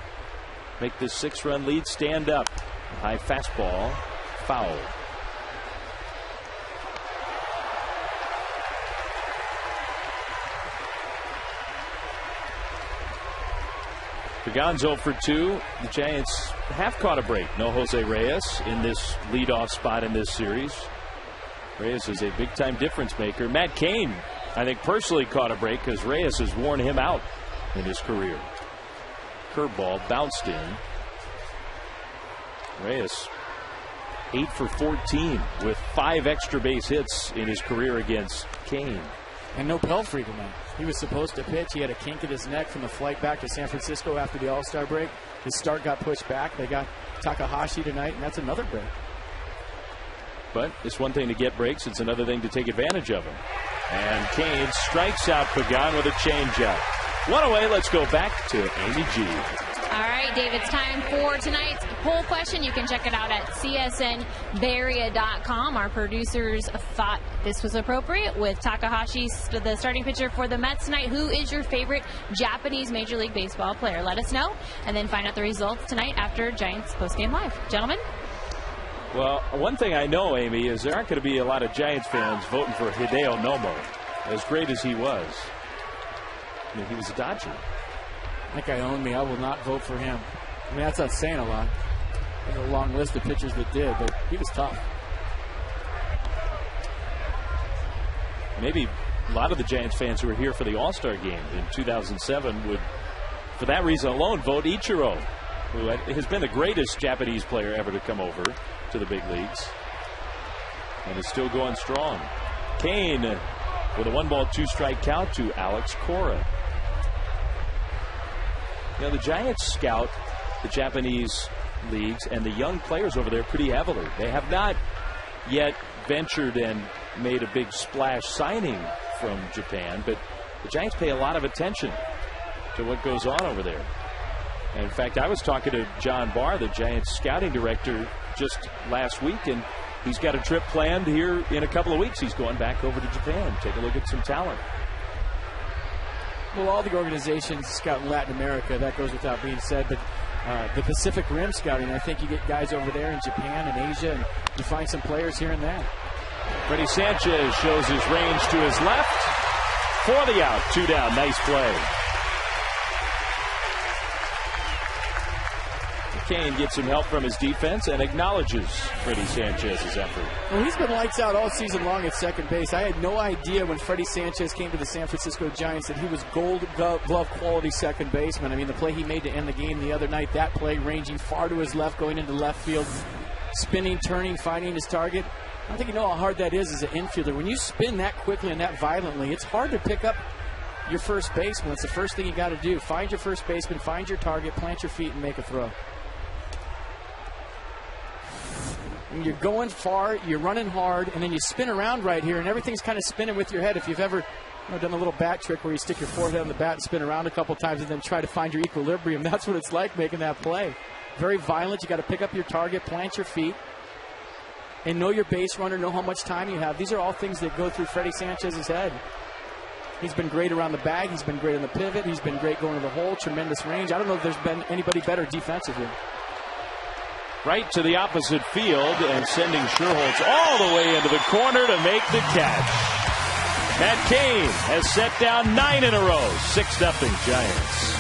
make this 6-run lead stand up. High fastball, foul. Pagan's 0 for 2. The Giants have caught a break. No Jose Reyes in this leadoff spot in this series. Reyes is a big-time difference maker. Matt Cain, I think, personally caught a break because Reyes has worn him out in his career. Curveball bounced in. Reyes 8 for 14 with 5 extra base hits in his career against Cain. And no Pelfrey tonight. He was supposed to pitch. He had a kink in his neck from the flight back to San Francisco after the All-Star break. His start got pushed back. They got Takahashi tonight, and that's another break. But it's one thing to get breaks. It's another thing to take advantage of them. And Cain strikes out Pagan with a changeup. One away. Let's go back to Amy G. All right, Dave, it's time for tonight's poll question. You can check it out at csnbaria.com. Our producers thought this was appropriate with Takahashi, the starting pitcher for the Mets tonight. Who is your favorite Japanese Major League Baseball player? Let us know, and then find out the results tonight after Giants postgame live. Gentlemen? Well, one thing I know, Amy, is there aren't going to be a lot of Giants fans voting for Hideo Nomo, as great as he was. I mean, he was a Dodger. That guy owned me. I will not vote for him. I mean, that's not saying a lot. There's a long list of pitchers that did, but he was tough. Maybe a lot of the Giants fans who were here for the All-Star game in 2007 would, for that reason alone, vote Ichiro, who has been the greatest Japanese player ever to come over to the big leagues and is still going strong. Cain with a 1-ball, 2-strike count to Alex Cora. You know, the Giants scout the Japanese leagues and the young players over there pretty heavily. They have not yet ventured and made a big splash signing from Japan, but the Giants pay a lot of attention to what goes on over there. And in fact, I was talking to John Barr, the Giants scouting director, just last week, and he's got a trip planned here in a couple of weeks. He's going back over to Japan, take a look at some talent. Well, all the organizations scout in Latin America, that goes without being said, but the Pacific Rim scouting, I think you get guys over there in Japan and Asia, and you find some players here and there. Freddie Sanchez shows his range to his left for the out. 2 down. Nice play. Cain gets some help from his defense and acknowledges Freddie Sanchez's effort. Well, he's been lights out all season long at second base. I had no idea when Freddie Sanchez came to the San Francisco Giants that he was gold glove quality second baseman. I mean, the play he made to end the game the other night, that play ranging far to his left, going into left field, spinning, turning, finding his target. I don't think you know how hard that is as an infielder. When you spin that quickly and that violently, it's hard to pick up your first baseman. It's the first thing you got to do. Find your first baseman, find your target, plant your feet, and make a throw. And you're going far, you're running hard, and then you spin around right here, and everything's kind of spinning with your head. If you've ever done a little bat trick where you stick your forehead on the bat and spin around a couple times and then try to find your equilibrium, that's what it's like making that play. Very violent. You got to pick up your target, plant your feet, and know your base runner, know how much time you have. These are all things that go through Freddie Sanchez's head. He's been great around the bag. He's been great on the pivot. He's been great going to the hole. Tremendous range. I don't know if there's been anybody better defensively. Right to the opposite field and sending Sherholtz all the way into the corner to make the catch. Matt Cain has set down 9 in a row. 6-0 Giants.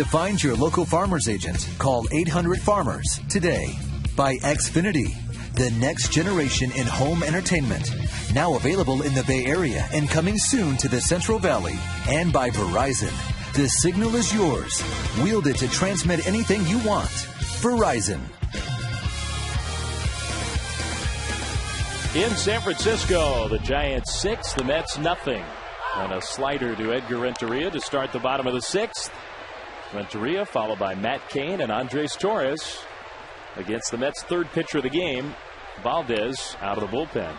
to find your local farmer's agent. Call 800-FARMERS today. By Xfinity, the next generation in home entertainment. Now available in the Bay Area and coming soon to the Central Valley. And by Verizon. The signal is yours. Wield it to transmit anything you want. Verizon. In San Francisco, the Giants 6, the Mets nothing. And a slider to Edgar Renteria to start the bottom of the 6th. Renteria followed by Matt Cain and Andres Torres against the Mets' third pitcher of the game, Valdez, out of the bullpen.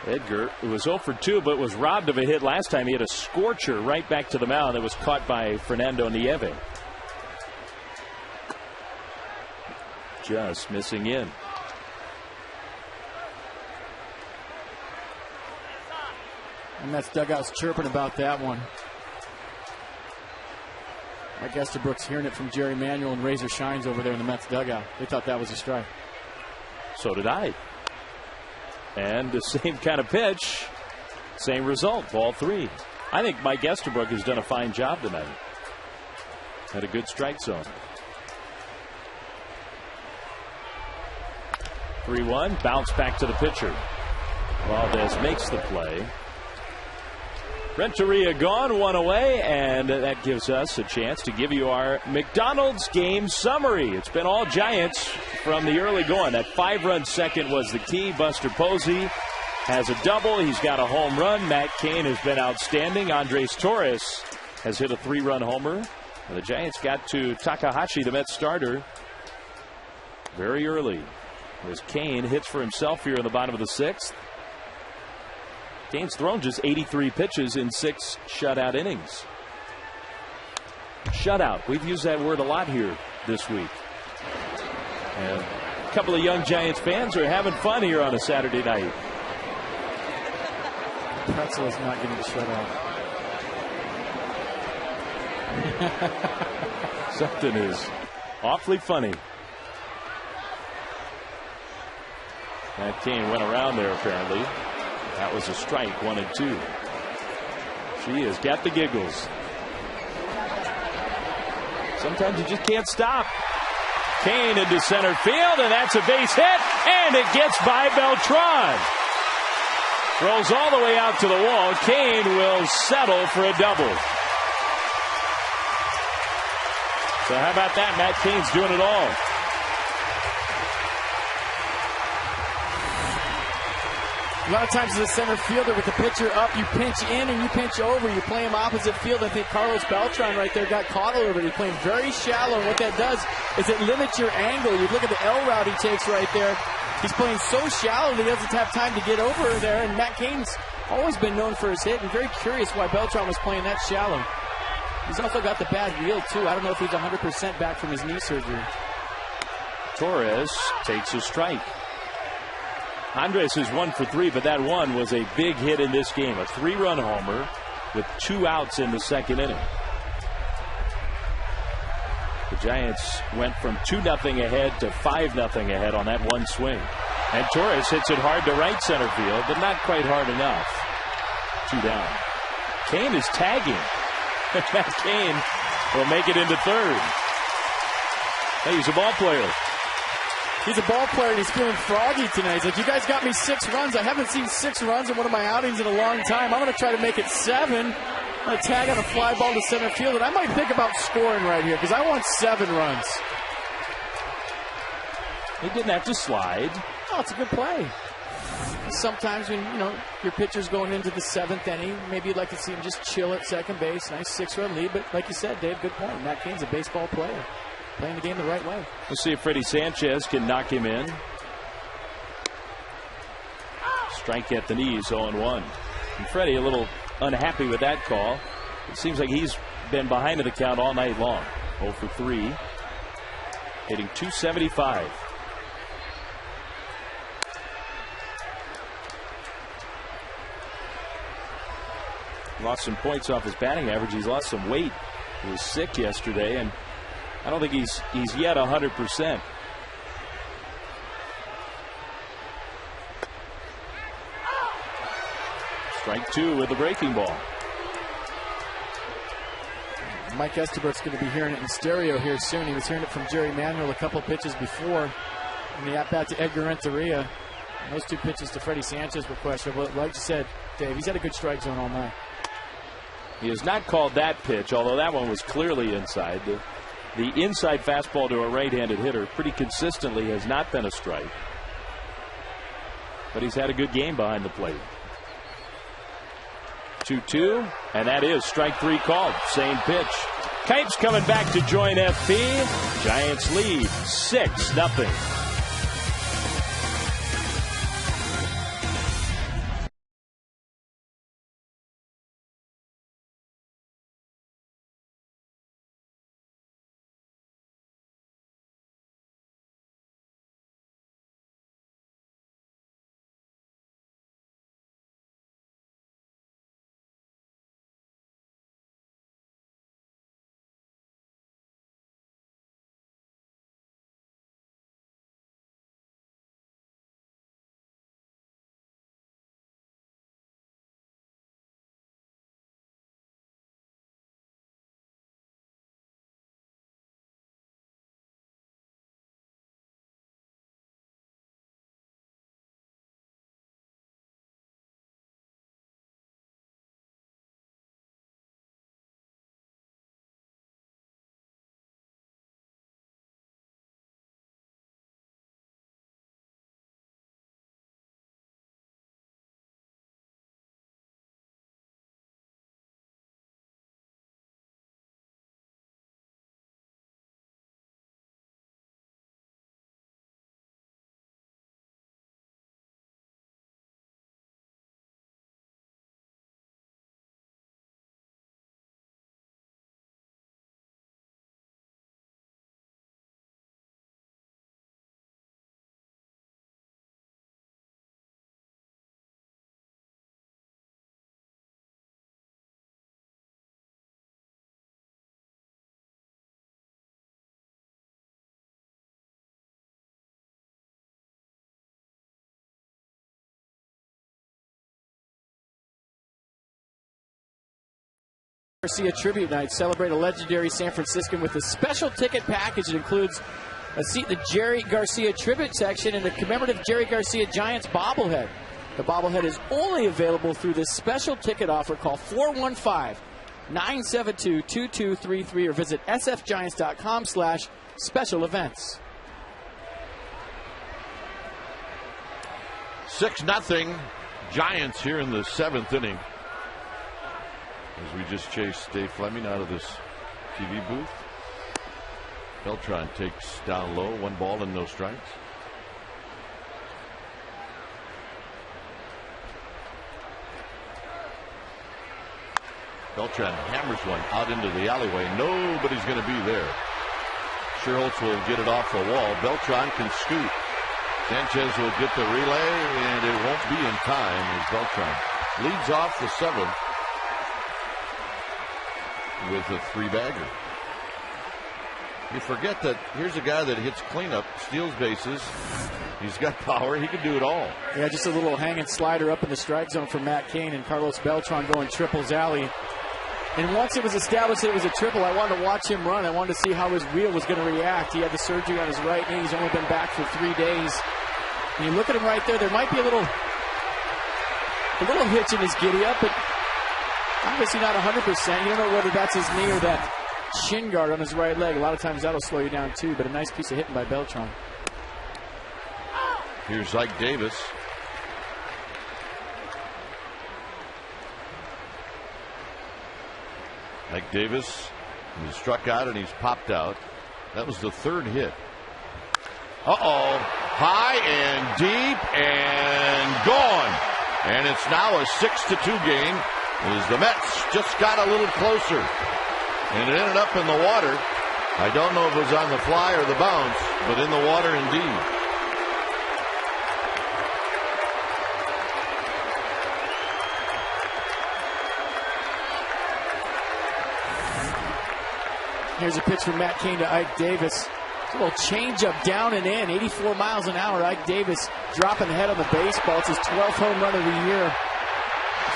Edgar, who was 0 for 2 but was robbed of a hit last time. He had a scorcher right back to the mound that was caught by Fernando Nieve. Just missing in. And Mets dugout's chirping about that one. I guess Brooks hearing it from Jerry Manuel and Razor Shines over there in the Mets dugout. They thought that was a strike. So did I. And the same kind of pitch, same result, ball 3. I think Mike Estabrook has done a fine job tonight. Had a good strike zone. 3-1, bounce back to the pitcher. Valdez makes the play. Renteria gone, 1 away, and that gives us a chance to give you our McDonald's game summary. It's been all Giants from the early going. That 5-run second was the key. Buster Posey has a double. He's got a home run. Matt Cain has been outstanding. Andres Torres has hit a 3-run homer. And the Giants got to Takahashi, the Mets starter, very early. As Cain hits for himself here in the bottom of the 6th. Cain's thrown just 83 pitches in 6 shutout innings. Shutout. We've used that word a lot here this week. And a couple of young Giants fans are having fun here on a Saturday night. Pretzel is not getting the shutout. Something is awfully funny. Matt Cain went around there apparently. That was a strike, 1 and 2. She has got the giggles. Sometimes you just can't stop. Cain into center field, and that's a base hit, and it gets by Beltran. Rolls all the way out to the wall. Cain will settle for a double. So how about that? Matt Cain's doing it all. A lot of times as a center fielder with the pitcher up, you pinch in and you pinch over. You play him opposite field. I think Carlos Beltran right there got caught a little bit. He's playing very shallow. And what that does is it limits your angle. You look at the L route he takes right there. He's playing so shallow that he doesn't have time to get over there. And Matt Cain's always been known for his hit. And very curious why Beltran was playing that shallow. He's also got the bad wheel, too. I don't know if he's 100% back from his knee surgery. Torres takes a strike. Andres is 1 for 3, but that one was a big hit in this game. A 3-run homer with 2 outs in the 2nd inning. The Giants went from 2-0 ahead to 5-0 ahead on that one swing. And Torres hits it hard to right center field, but not quite hard enough. 2 down. Cain is tagging. Matt Cain will make it into 3rd. Hey, he's a ball player. He's a ball player and he's feeling froggy tonight. He's like, you guys got me 6 runs. I haven't seen 6 runs in one of my outings in a long time. I'm going to try to make it 7. I'm going to tag on a fly ball to center field, and I might think about scoring right here because I want 7 runs. He didn't have to slide. Oh, it's a good play. Sometimes when, your pitcher's going into the 7th inning, maybe you'd like to see him just chill at second base. Nice 6-run lead, but like you said, Dave, good point. Matt Cain's a baseball player. Playing the game the right way. We'll see if Freddie Sanchez can knock him in. Strike at the knees, 0-1. And Freddie a little unhappy with that call. It seems like he's been behind in the count all night long. 0 for 3. Hitting .275. Lost some points off his batting average. He's lost some weight. He was sick yesterday, and I don't think he's yet 100%. Strike 2 with the breaking ball. Mike Estebert's going to be hearing it in stereo here soon. He was hearing it from Jerry Manuel a couple pitches before in the at-bat to Edgar Renteria. And those 2 pitches to Freddie Sanchez were questionable. Like you said, Dave, he's had a good strike zone all night. He has not called that pitch, although that one was clearly inside. The inside fastball to a right-handed hitter pretty consistently has not been a strike. But he's had a good game behind the plate. 2-2, and that is strike 3 called. Same pitch. Kipe's coming back to join FP. Giants lead 6-0. Garcia Tribute Night. Celebrate a legendary San Franciscan with a special ticket package that includes a seat in the Jerry Garcia Tribute section and a commemorative Jerry Garcia Giants bobblehead. The bobblehead is only available through this special ticket offer. Call 415-972-2233 or visit sfgiants.com/special events. 6-0 Giants here in the 7th inning. As we just chase Dave Fleming out of this TV booth. Beltran takes down low, 1 ball and no strikes. Beltran hammers one out into the alleyway. Nobody's going to be there. Sherholtz will get it off the wall. Beltran can scoot. Sanchez will get the relay, and it won't be in time as Beltran leads off the 7th. With a 3-bagger. You forget that here's a guy that hits cleanup, steals bases. He's got power. He can do it all. Yeah, just a little hanging slider up in the strike zone for Matt Cain, and Carlos Beltran going triples alley. And once it was established that it was a triple, I wanted to watch him run. I wanted to see how his wheel was going to react. He had the surgery on his right knee. He's only been back for 3 days. And you look at him right there. There might be a little hitch in his giddy up, but obviously not 100%. You don't know whether that's his knee or that shin guard on his right leg. A lot of times that'll slow you down too, but a nice piece of hitting by Beltran. Here's Ike Davis. Ike Davis, he's struck out and he's popped out. That was the 3rd hit. Uh-oh. High and deep and gone. And it's now a 6-2 game. As the Mets just got a little closer, and it ended up in the water. I don't know if it was on the fly or the bounce, but in the water indeed. Here's a pitch from Matt Cain to Ike Davis. It's a little changeup down and in, 84 miles an hour. Ike Davis dropping the head on the baseball. It's his 12th home run of the year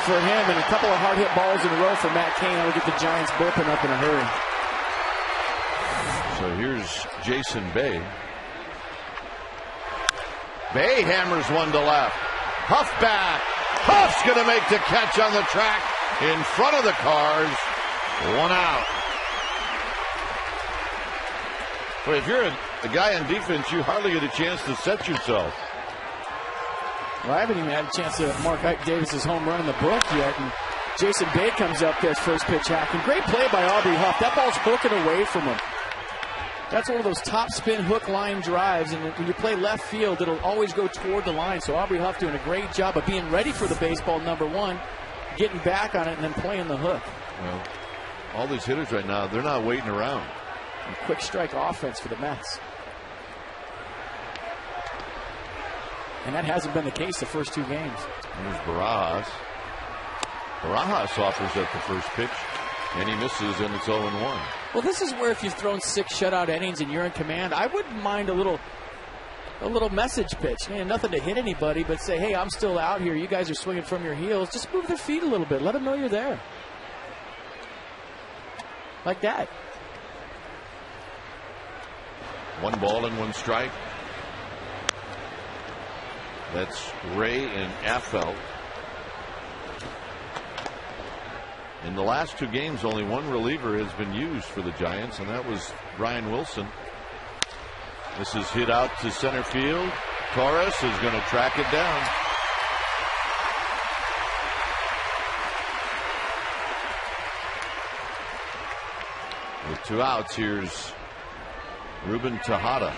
for him, and a couple of hard hit balls in a row for Matt Cain. Will get the Giants bullpen up in a hurry. So here's Jason Bay. Bay hammers one to left. Huff back. Huff's going to make the catch on the track in front of the cars. 1 out. Well, if you're a guy on defense, you hardly get a chance to set yourself. Well, I haven't even had a chance to mark Ike Davis's home run in the book yet. And Jason Bay comes up there, first pitch hacking. Great play by Aubrey Huff. That ball's hooking away from him. That's one of those top spin hook line drives, and when you play left field, it'll always go toward the line. So Aubrey Huff doing a great job of being ready for the baseball, number one, getting back on it, and then playing the hook. Well, all these hitters right now, they're not waiting around. And quick strike offense for the Mets. And that hasn't been the case the first 2 games. And there's Barajas. Barajas offers at the first pitch, and he misses, and it's 0-1. Well, this is where if you've thrown 6 shutout innings and you're in command, I wouldn't mind a little message pitch. Man, nothing to hit anybody, but say, hey, I'm still out here. You guys are swinging from your heels. Just move their feet a little bit. Let them know you're there. Like that. 1 ball and 1 strike. That's Ray and Affelt. In the last 2 games, only 1 reliever has been used for the Giants, and that was Ryan Wilson. This is hit out to center field. Torres is going to track it down. With 2 outs, here's Ruben Tejada.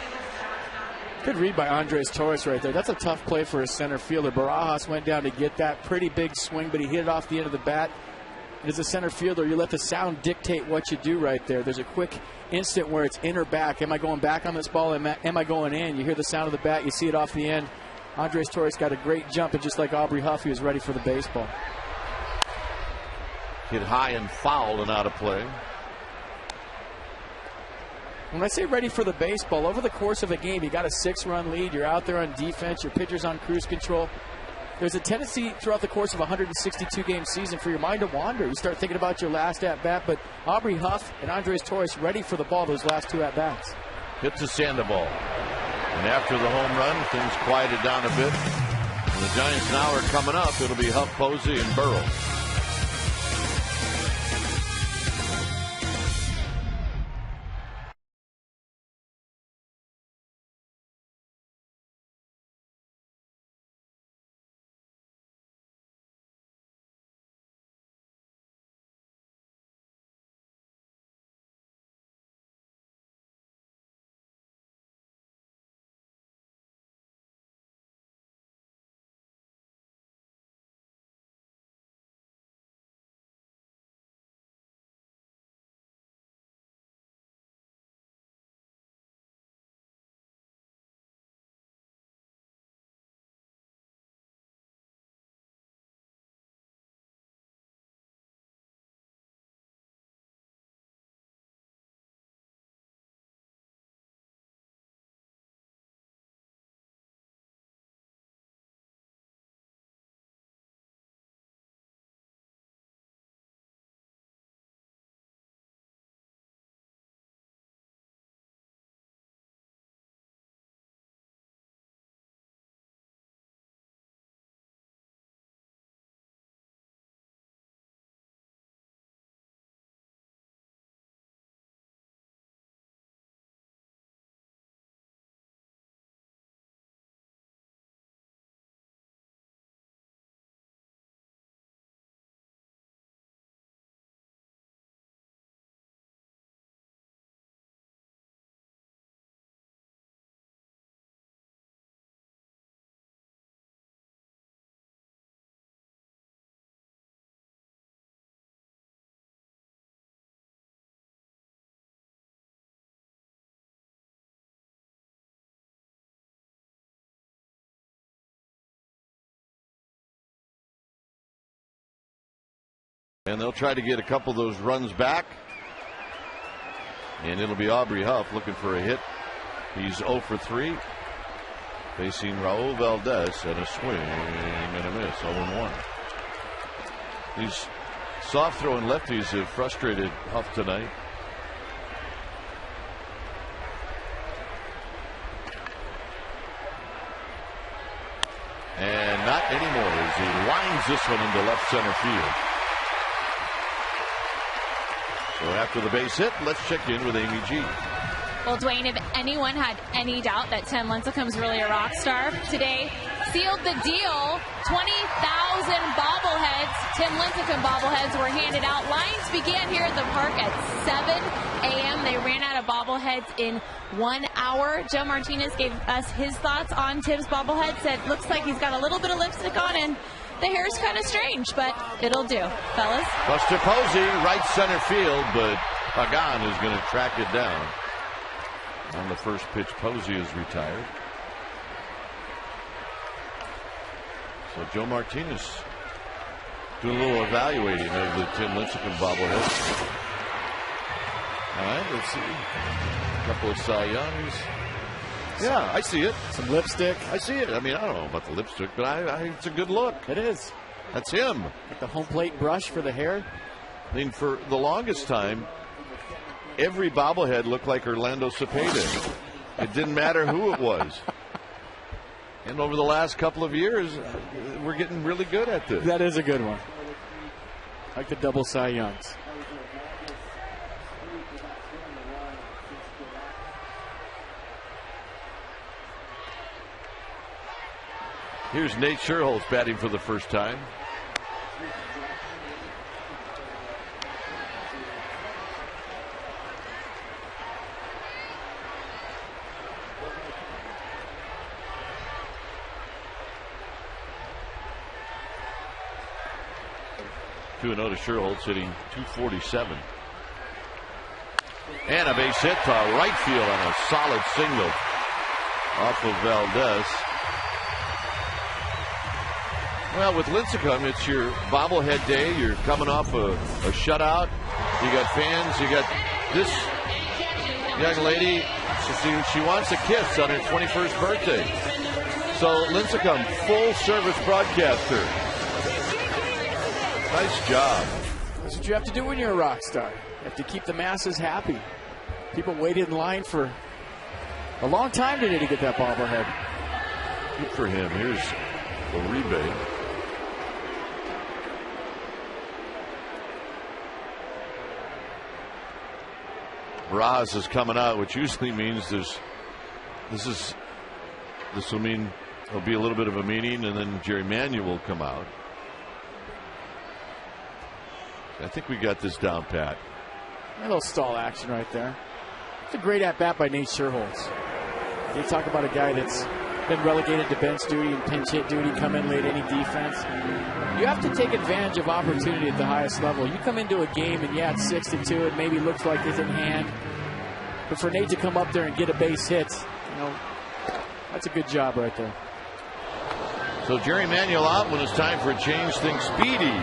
Good read by Andres Torres right there. That's a tough play for a center fielder. Barajas went down to get that pretty big swing, but he hit it off the end of the bat. And as a center fielder, you let the sound dictate what you do right there. There's a quick instant where it's in or back. Am I going back on this ball? Am I going in? You hear the sound of the bat. You see it off the end. Andres Torres got a great jump, and just like Aubrey Huff, he was ready for the baseball. Hit high and foul and out of play. When I say ready for the baseball, over the course of a game, you got a 6-run lead. You're out there on defense. Your pitcher's on cruise control. There's a tendency throughout the course of a 162-game season for your mind to wander. You start thinking about your last at-bat, but Aubrey Huff and Andres Torres ready for the ball those last 2 at-bats. Hits a Sandoval. And after the home run, things quieted down a bit. And the Giants now are coming up. It'll be Huff, Posey, and Burrow. And they'll try to get a couple of those runs back. And it'll be Aubrey Huff looking for a hit. He's 0 for 3. Facing Raul Valdez and a swing and a miss. 0-1. These soft throwing lefties have frustrated Huff tonight. And not anymore as he lines this one into left center field. So after the base hit, let's check in with Amy G. Well, Dwayne, if anyone had any doubt that Tim Lincecum's really a rock star, today sealed the deal. 20,000 bobbleheads, Tim Lincecum bobbleheads, were handed out. Lines began here at the park at 7 a.m. They ran out of bobbleheads in 1 hour. Joe Martinez gave us his thoughts on Tim's bobblehead, said looks like he's got a little bit of lipstick on and the hair's kind of strange, but it'll do, fellas. Buster Posey, right center field, but Pagan is going to track it down. On the first pitch, Posey is retired. So Joe Martinez doing a little evaluating of the Tim Lincecum bobblehead. All right, let's see. A couple of Cy Youngs. Yeah, I see it. Some lipstick. I see it. I mean, I don't know about the lipstick, but it's a good look. It is. That's him. Like the home plate brush for the hair. I mean, for the longest time, every bobblehead looked like Orlando Cepeda. It didn't matter who it was. And over the last couple of years, we're getting really good at this. That is a good one. Like the double Cy Youngs. Here's Nate Sherholz batting for the first time. Two and 0 to Sherholz, hitting .247. And a base hit to right field on a solid single off of Valdez. Well, with Lincecum, it's your bobblehead day. You're coming off a shutout. You got fans. You got this young lady. She wants a kiss on her 21st birthday. So Lincecum, full service broadcaster. Nice job. That's what you have to do when you're a rock star. You have to keep the masses happy. People waited in line for a long time today to get that bobblehead. Good for him. Here's Uribe. Braz is coming out, which usually means this will mean there'll be a little bit of a meeting, and then Jerry Manuel will come out. I think we got this down pat. A little stall action right there. It's a great at-bat by Nate Sherholz. You talk about a guy that's been relegated to bench duty and pinch hit duty, come in late inning defense. You have to take advantage of opportunity at the highest level. You come into a game and it's 6-2, it maybe looks like it's in hand. But for Nate to come up there and get a base hit, that's a good job right there. So Jerry Manuel out when it's time for a change. Think speedy.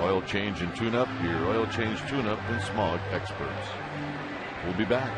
Oil change and tune-up. Your oil change tune-up and smog experts. We'll be back.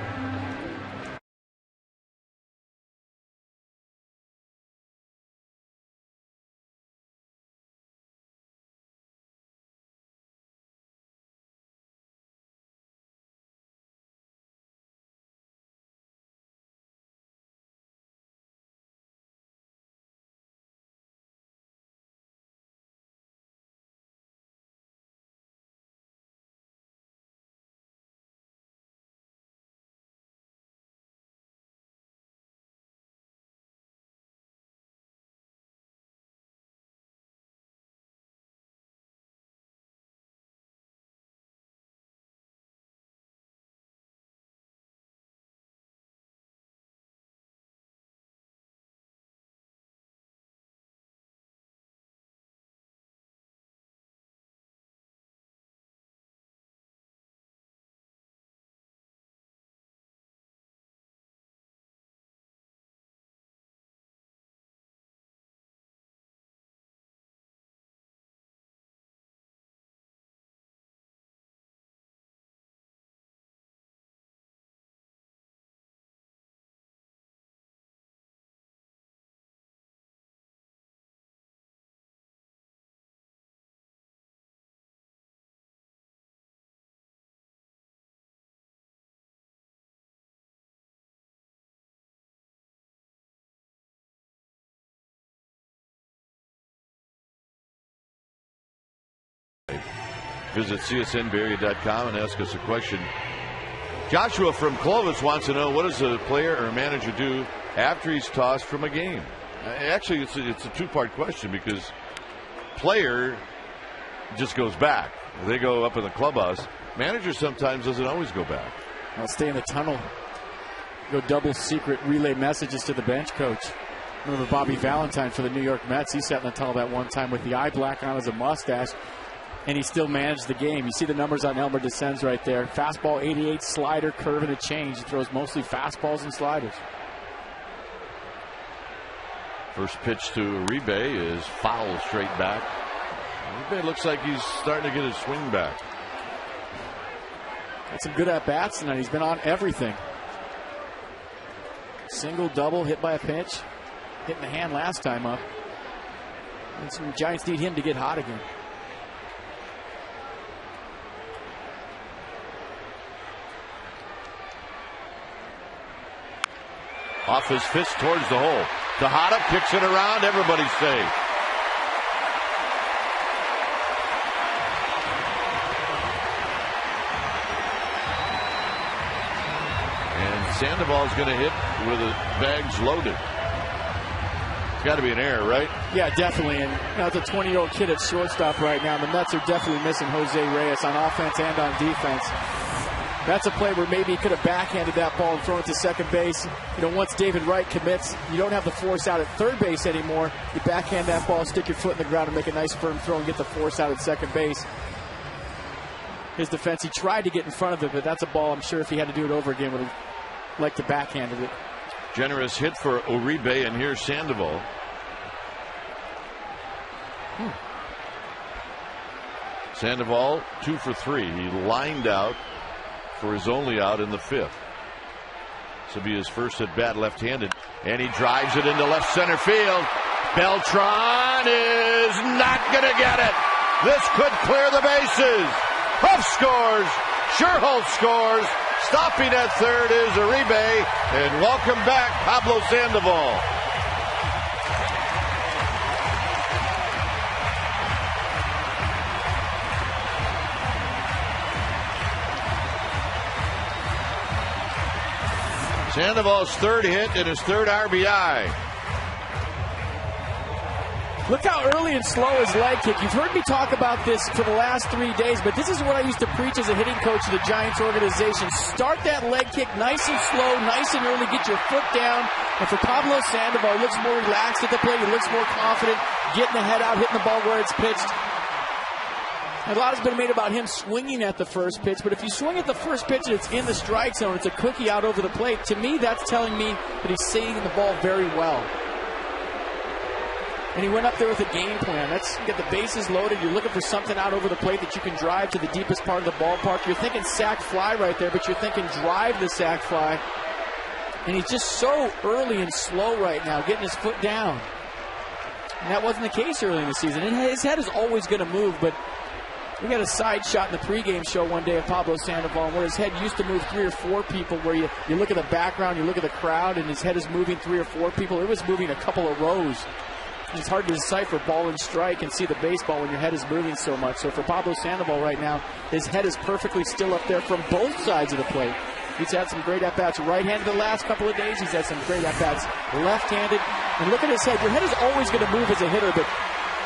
Visit csnbarea.com and ask us a question. Joshua from Clovis wants to know, what does a player or manager do after he's tossed from a game? Actually, it's a two-part question, because player just goes back. They go up in the clubhouse. Manager sometimes doesn't always go back. I'll stay in the tunnel. Go double secret relay messages to the bench coach. Remember Bobby Valentine for the New York Mets? He sat in the tunnel that one time with the eye black on as a mustache, and he still managed the game. You see the numbers on Elmer Descends right there. Fastball 88, slider, curve, and a change. He throws mostly fastballs and sliders. First pitch to Uribe is foul straight back. Uribe looks like he's starting to get his swing back. Got some good at-bats tonight. He's been on everything. Single, double, hit by a pitch. Hit in the hand last time up. And some Giants need him to get hot again. Off his fist towards the hole. Tejada kicks it around. Everybody's safe. And Sandoval's going to hit with the bags loaded. It's got to be an error, right? Yeah, definitely. And it's a 20-year-old kid at shortstop right now. The Mets are definitely missing Jose Reyes on offense and on defense. That's a play where maybe he could have backhanded that ball and thrown it to second base. Once David Wright commits, you don't have the force out at third base anymore. You backhand that ball, stick your foot in the ground, and make a nice firm throw and get the force out at second base. His defense, he tried to get in front of it, but that's a ball I'm sure if he had to do it over again would have liked to backhand it. Generous hit for Uribe, and here's Sandoval. Sandoval 2 for 3. He lined out for his only out in the 5th. This will be his first at bat left-handed, and he drives it into left center field. Beltran is not going to get it. This could clear the bases. Huff scores. Sherholt scores. Stopping at third is Uribe, and welcome back Pablo Sandoval. Sandoval's third hit and his third RBI. Look how early and slow his leg kick. You've heard me talk about this for the last 3 days, but this is what I used to preach as a hitting coach to the Giants organization. Start that leg kick nice and slow, nice and early, get your foot down. And for Pablo Sandoval, he looks more relaxed at the plate. He looks more confident, getting the head out, hitting the ball where it's pitched. A lot has been made about him swinging at the first pitch, but if you swing at the first pitch and it's in the strike zone, it's a cookie out over the plate. To me, that's telling me that he's seeing the ball very well. And he went up there with a game plan. You get the bases loaded. You're looking for something out over the plate that you can drive to the deepest part of the ballpark. You're thinking sac fly right there, but you're thinking drive the sac fly. And he's just so early and slow right now, getting his foot down. And that wasn't the case early in the season. And his head is always going to move, but we got a side shot in the pregame show one day of Pablo Sandoval where his head used to move 3 or 4 people, where you look at the background, you look at the crowd, and his head is moving 3 or 4 people. It was moving a couple of rows. It's hard to decipher ball and strike and see the baseball when your head is moving so much. So for Pablo Sandoval right now, his head is perfectly still up there from both sides of the plate. He's had some great at-bats right-handed the last couple of days. He's had some great at-bats left-handed. And look at his head. Your head is always going to move as a hitter, but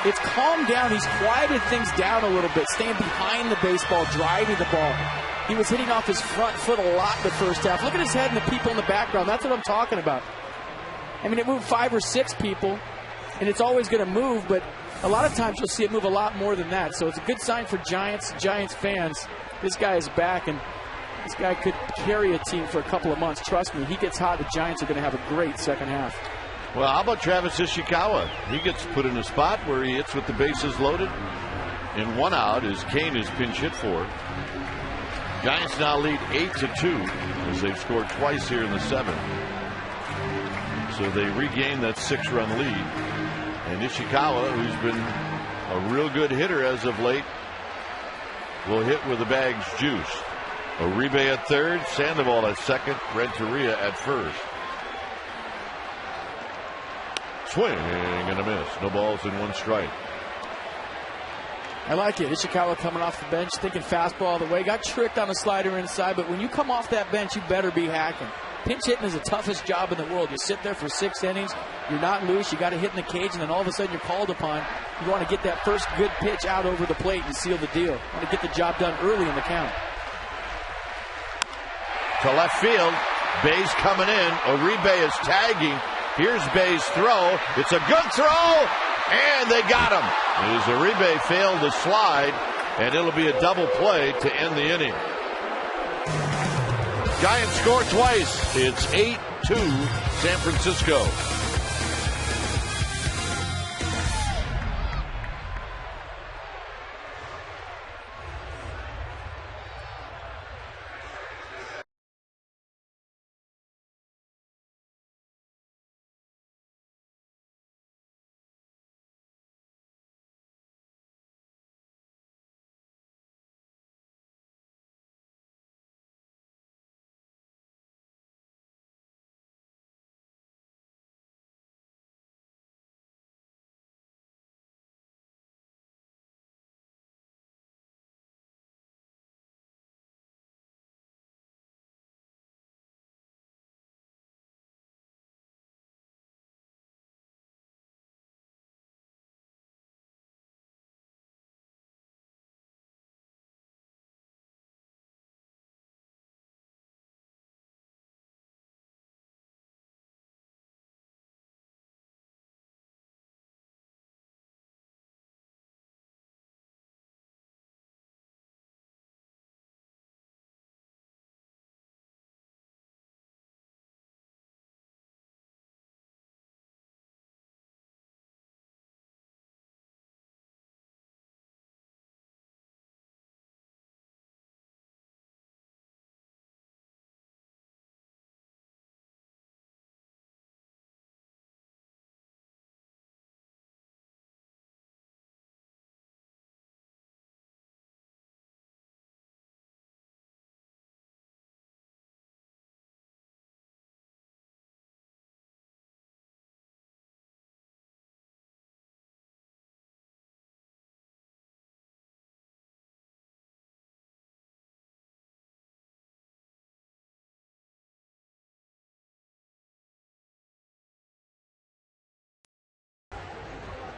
it's calmed down. He's quieted things down a little bit, staying behind the baseball, driving the ball. He was hitting off his front foot a lot in the first half. Look at his head and the people in the background. That's what I'm talking about. I mean, it moved 5 or 6 people, and it's always going to move, but a lot of times you'll see it move a lot more than that. So it's a good sign for Giants fans. This guy is back, and this guy could carry a team for a couple of months. Trust me, he gets hot, the Giants are going to have a great second half. Well, how about Travis Ishikawa? He gets put in a spot where he hits with the bases loaded. And 1 out is Kane is pinch hit for. Giants now lead 8-2 as they've scored twice here in the 7th. So they regain that 6-run lead. And Ishikawa, who's been a real good hitter as of late, will hit with the bags juice. Uribe at third, Sandoval at second, Renteria at first. Swing and a miss. No balls and 1 strike. I like it. Ishikawa coming off the bench, thinking fastball all the way. Got tricked on a slider inside, but when you come off that bench, you better be hacking. Pinch hitting is the toughest job in the world. You sit there for 6 innings, you're not loose, you got to hit in the cage, and then all of a sudden you're called upon. You want to get that first good pitch out over the plate and seal the deal. You want to get the job done early in the count. To left field, Bay's coming in. Uribe is tagging. Here's Bay's throw. It's a good throw, and they got him. As Uribe failed to slide, and it'll be a double play to end the inning. Giants score twice. It's 8-2 San Francisco.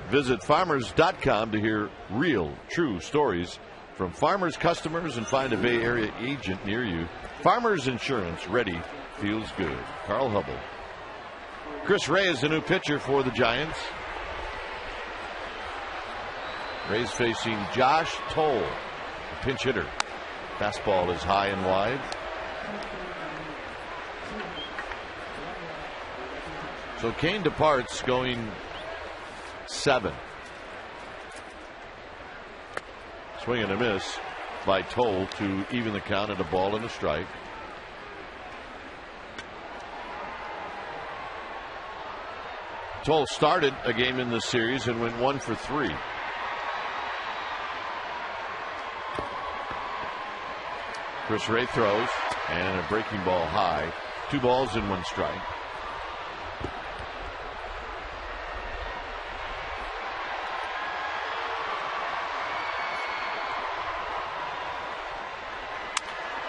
Visit farmers.com to hear real, true stories from farmers, customers, and find a Bay Area agent near you. Farmers Insurance, ready, feels good. Carl Hubble. Chris Ray is the new pitcher for the Giants. Ray's facing Josh Toll, a pinch hitter. Fastball is high and wide. So Kane departs going 7. Swing and a miss by Toll to even the count at a ball and a strike. Toll started a game in this series and went 1 for 3. Chris Ray throws and a breaking ball high. 2 balls and 1 strike.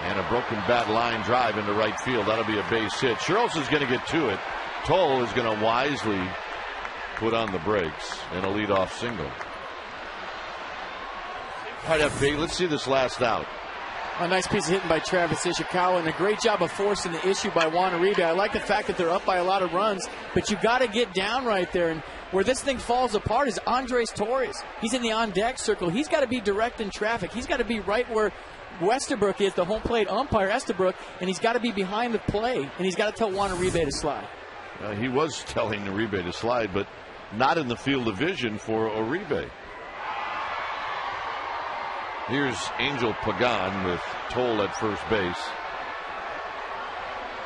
And a broken bat line drive into right field. That'll be a base hit. Scherls is going to get to it. Toll is going to wisely put on the brakes and a leadoff single. All right, FP, let's see this last out. A nice piece of hitting by Travis Ishikawa and a great job of forcing the issue by Juan Uribe. I like the fact that they're up by a lot of runs, but you got to get down right there. And where this thing falls apart is Andres Torres. He's in the on-deck circle. He's got to be direct in traffic. He's got to be right where Westerbrook is, the home plate umpire, Estabrook, and he's got to be behind the play, and he's got to tell Juan Uribe to slide. He was telling Uribe to slide, but not in the field of vision for Uribe. Here's Angel Pagan with Toll at first base.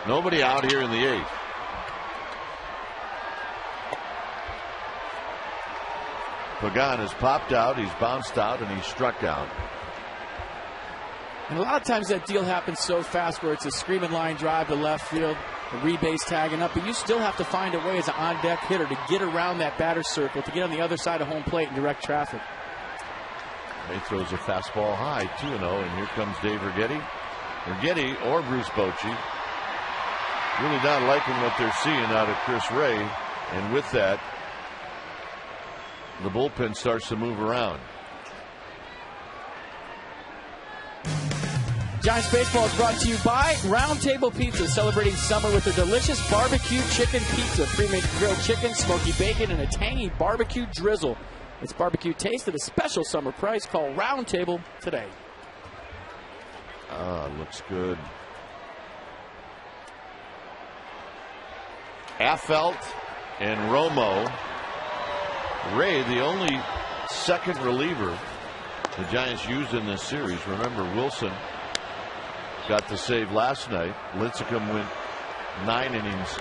Nobody out here in the 8th. Pagan has popped out, he's bounced out, and he's struck out. And a lot of times that deal happens so fast where it's a screaming line drive to left field, Uribe's tagging up, but you still have to find a way as an on-deck hitter to get around that batter's circle, to get on the other side of home plate and direct traffic. He throws a fastball high, 2-0, and here comes Dave Righetti or Bruce Bochy. Really not liking what they're seeing out of Chris Ray, and with that, the bullpen starts to move around. Giants Baseball is brought to you by Round Table Pizza, celebrating summer with their delicious barbecue chicken pizza, pre-made grilled chicken, smoky bacon, and a tangy barbecue drizzle. It's barbecue taste at a special summer price. Call Round Table today. Looks good. Affeldt and Romo. Ray, the only second reliever the Giants used in this series. Remember, Wilson got the save last night. Lincecum went 9 innings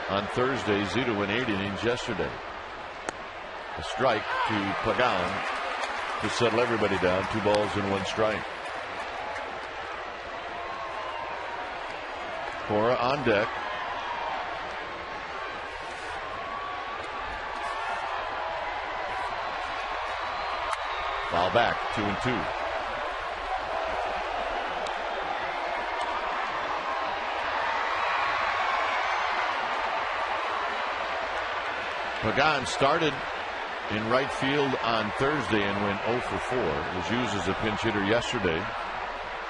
on Thursday. Zito went 8 innings yesterday. A strike to Pagan to settle everybody down. 2 balls and 1 strike. Cora on deck. Foul back, 2-2. Pagan started in right field on Thursday and went 0 for 4. Was used as a pinch hitter yesterday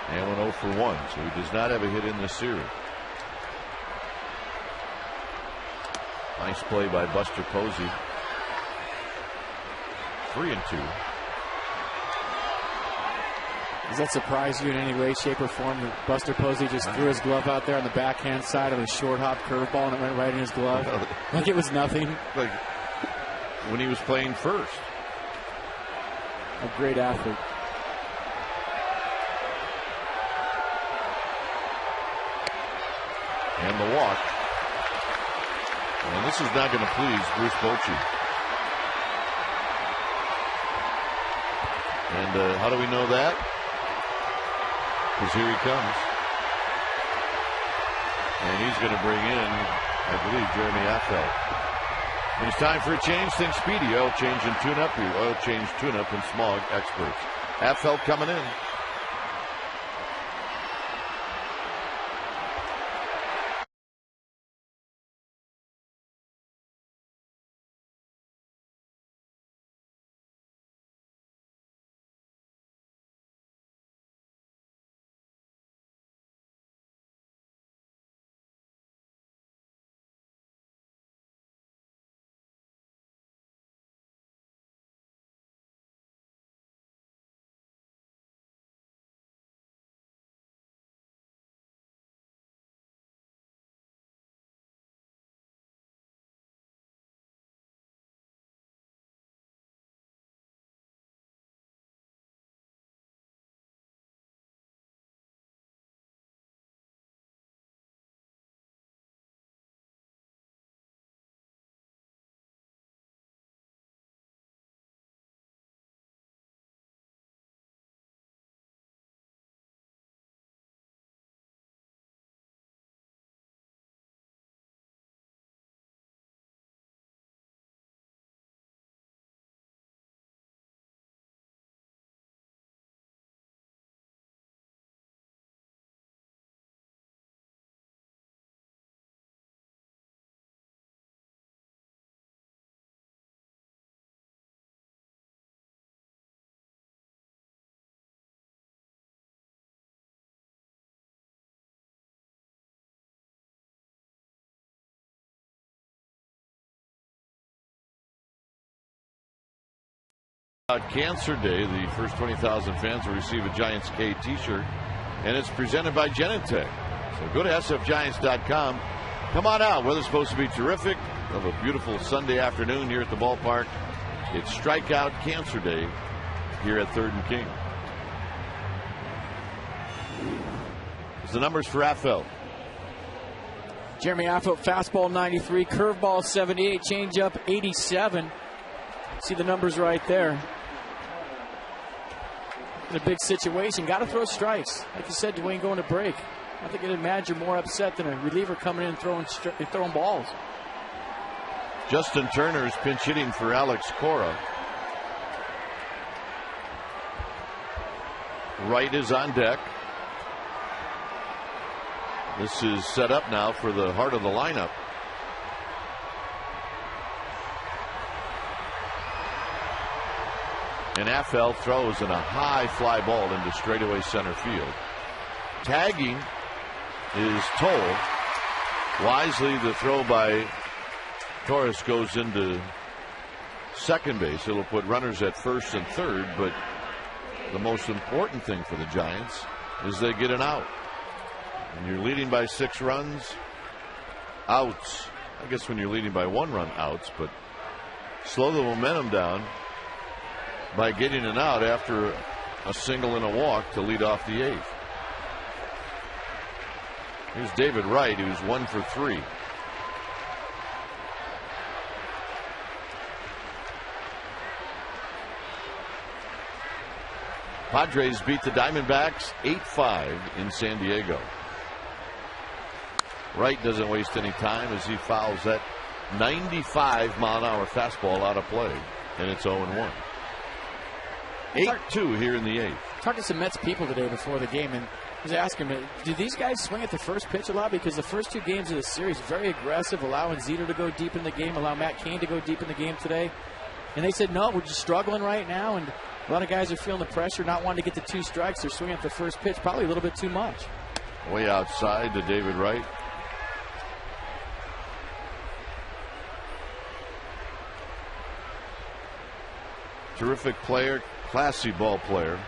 and went 0 for 1. So he does not have a hit in this series. Nice play by Buster Posey. 3-2. Does that surprise you in any way, shape, or form that Buster Posey just threw his glove out there on the backhand side of a short hop curveball and it went right in his glove? Like it was nothing. Like when he was playing first. A great athlete. And the walk. And this is not going to please Bruce Bochy. And how do we know that? Because here he comes. And he's going to bring in, I believe, Jeremy Affeldt. And it's time for a change. Think Speedy. Oil change and tune-up. Your oil change, tune-up, and smog experts. Affeldt coming in. Cancer Day, the first 20,000 fans will receive a Giants K t-shirt, and it's presented by Genentech. So go to sfgiants.com. Come on out. Weather's supposed to be terrific. We'll have a beautiful Sunday afternoon here at the ballpark. It's Strikeout Cancer Day here at 3rd and King. Here's the numbers for Affeldt. Jeremy Affeldt, fastball 93, curveball 78, changeup 87. See the numbers right there. In a big situation, got to throw strikes. Like you said, Dwayne going to break. I think I'd imagine more upset than a reliever coming in and throwing balls. Justin Turner is pinch hitting for Alex Cora. Wright is on deck. This is set up now for the heart of the lineup. And Affel throws in a high fly ball into straightaway center field. Tagging is Toll. Wisely, the throw by Torres goes into second base. It'll put runners at first and third, but the most important thing for the Giants is they get an out. When you're leading by 6 runs, outs. I guess when you're leading by 1 run, outs, but slow the momentum down by getting an out after a single and a walk to lead off the 8th. Here's David Wright, who's 1 for 3. Padres beat the Diamondbacks 8-5 in San Diego. Wright doesn't waste any time as he fouls that 95-mile-an-hour fastball out of play, and it's 0-1. 8-2 here in the 8th. Talked to some Mets people today before the game, and I was asking them, do these guys swing at the first pitch a lot? Because the first 2 games of the series, very aggressive, allowing Zito to go deep in the game, allow Matt Cain to go deep in the game today. And they said, no, we're just struggling right now, and a lot of guys are feeling the pressure, not wanting to get the 2 strikes. They're swinging at the first pitch, probably a little bit too much. Way outside to David Wright. Terrific player, classy ball player.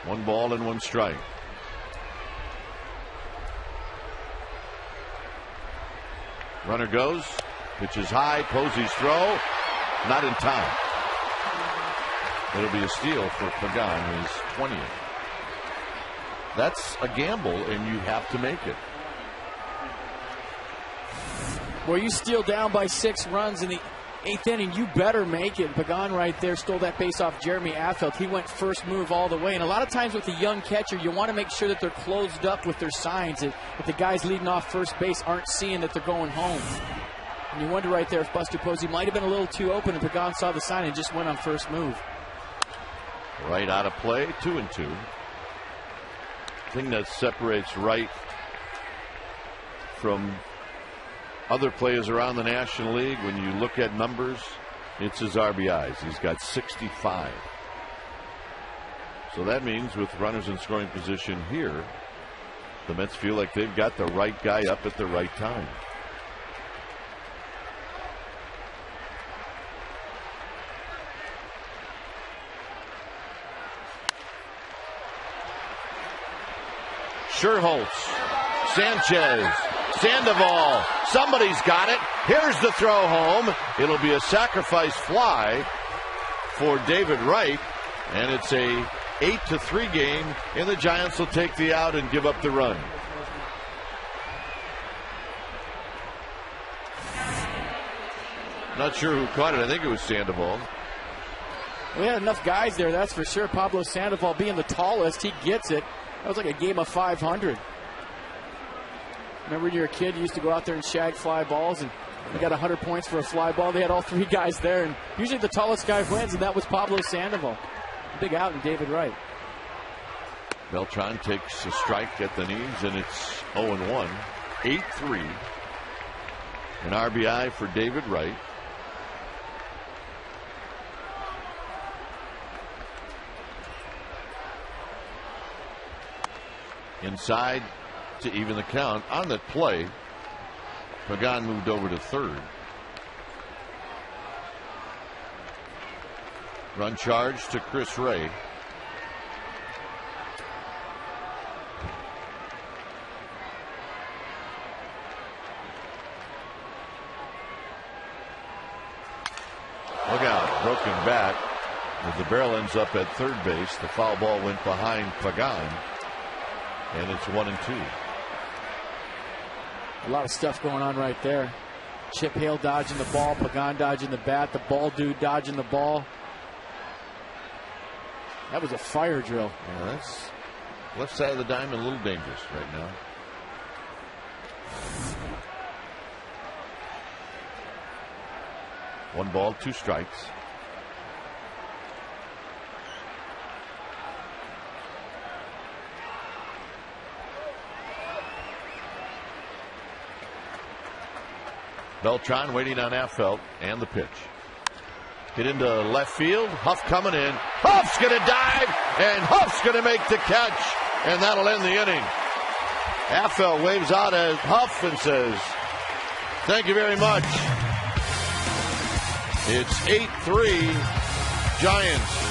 1 ball and 1 strike. Runner goes. Pitches high. Posey's throw. Not in time. It'll be a steal for Pagan, his 20th. That's a gamble, and you have to make it. Well, you steal down by 6 runs in the 8th inning, you better make it. Pagan right there stole that base off Jeremy Affel. He went first move all the way. And a lot of times with a young catcher, you want to make sure that they're closed up with their signs. If the guys leading off first base aren't seeing that they're going home. And you wonder right there if Buster Posey might have been a little too open, and Pagan saw the sign and just went on first move. Right out of play, 2-2. Thing that separates Wright from other players around the National League, when you look at numbers, it's his RBIs. He's got 65. So that means with runners in scoring position here, the Mets feel like they've got the right guy up at the right time. Scherholtz, Sanchez, Sandoval, somebody's got it. Here's the throw home. It'll be a sacrifice fly for David Wright, and it's a 8-3 game, and the Giants will take the out and give up the run. Not sure who caught it. I think it was Sandoval. We had enough guys there, that's for sure. Pablo Sandoval being the tallest, he gets it. That was like a game of 500. Remember when you were a kid, you used to go out there and shag fly balls, and you got 100 points for a fly ball. They had all 3 guys there, and usually the tallest guy wins, and that was Pablo Sandoval. Big out in David Wright. Beltran takes a strike at the knees, and it's 0-1. 8-3. An RBI for David Wright. Inside to even the count. On that play, Pagan moved over to third. Run charge to Chris Ray. Look out, broken bat. As the barrel ends up at third base, the foul ball went behind Pagan. And it's 1-2. A lot of stuff going on right there. Chip Hale dodging the ball, Pagan dodging the bat, the ball dude dodging the ball. That was a fire drill. Yeah, that's left side of the diamond, a little dangerous right now. One ball, 2 strikes. Beltran waiting on Affelt and the pitch. Hit into left field. Huff coming in. Huff's going to dive, and Huff's going to make the catch, and that'll end the inning. Affelt waves out at Huff and says, "Thank you very much." It's 8-3 Giants.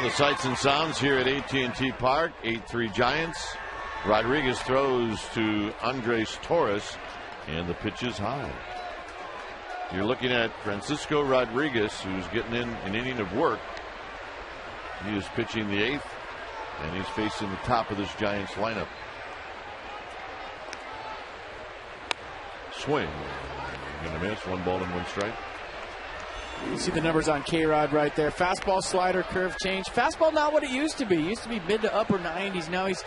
The sights and sounds here at AT&T Park. 8-3 Giants. Rodriguez throws to Andres Torres, and the pitch is high. You're looking at Francisco Rodriguez, who's getting in an inning of work. He is pitching the 8th, and he's facing the top of this Giants lineup. Swing. Going to miss. 1-1 strike. You see the numbers on K-Rod right there. Fastball, slider, curve change. Fastball not what it used to be. It used to be mid to upper 90s. Now he's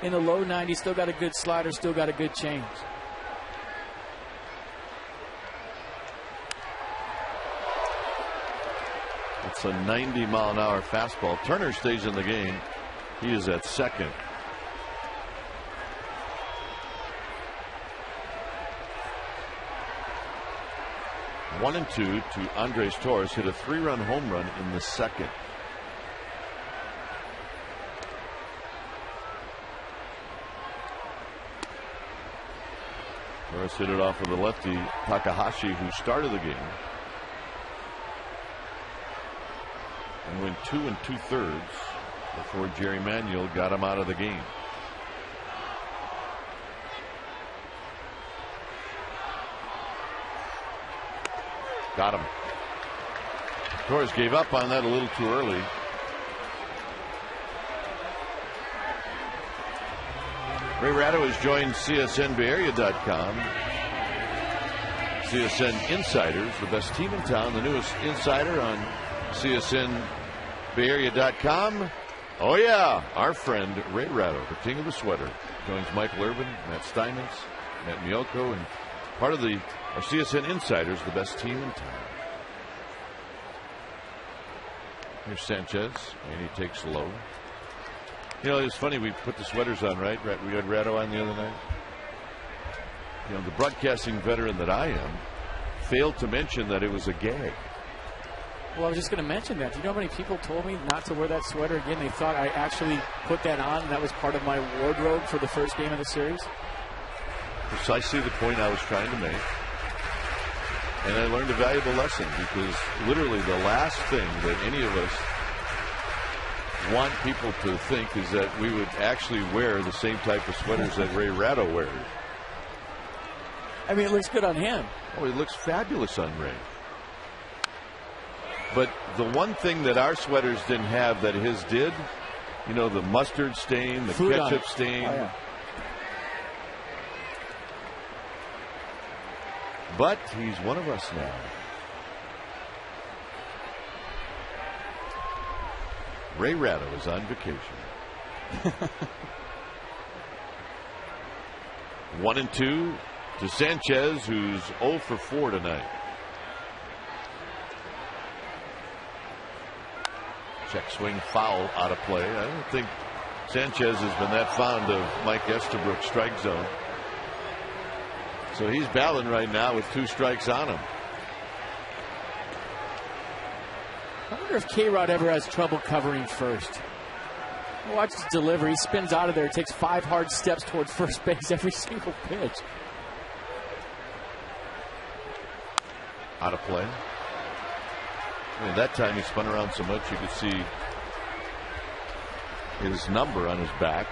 in the low 90s. Still got a good slider. Still got a good change. It's a 90-mile-an-hour fastball. Turner stays in the game. He is at second. One and two to Andres Torres. Hit a 3-run home run in the second. Torres hit it off with the lefty Takahashi, who started the game, and went 2 2/3 before Jerry Manuel got him out of the game. Got him. Torres gave up on that a little too early. Ray Ratto has joined CSNBayArea.com. CSN Insiders, the best team in town, the newest insider on CSNBayArea.com. Oh yeah, our friend Ray Ratto, the king of the sweater, joins Michael Irvin, Matt Steinmetz, Matt Miyoko, and part of our CSN Insiders, the best team in town. Here's Sanchez, and he takes low. You know, it's funny, we put the sweaters on, right? We had Ratto on the other night. You know, the broadcasting veteran that I am failed to mention that it was a gag. Well, I was just going to mention that. Do you know how many people told me not to wear that sweater again? They thought I actually put that on, and that was part of my wardrobe for the first game of the series. Precisely the point I was trying to make. And I learned a valuable lesson, because literally the last thing that any of us want people to think is that we would actually wear the same type of sweaters that Ray Ratto wears. I mean, it looks good on him. Oh, it looks fabulous on Ray. But the one thing that our sweaters didn't have that his did, you know, the mustard stain, the Food ketchup stain. Oh, yeah. But he's one of us now. Ray Ratto is on vacation. 1-2 to Sanchez, who's 0 for 4 tonight. Check swing foul out of play. I don't think Sanchez has been that fond of Mike Estabrook's strike zone. So he's battling right now with 2 strikes on him. I wonder if K-Rod ever has trouble covering first. Watch his delivery. He spins out of there. Takes 5 hard steps towards first base every single pitch. Out of play. I mean, that time he spun around so much you could see his number on his back.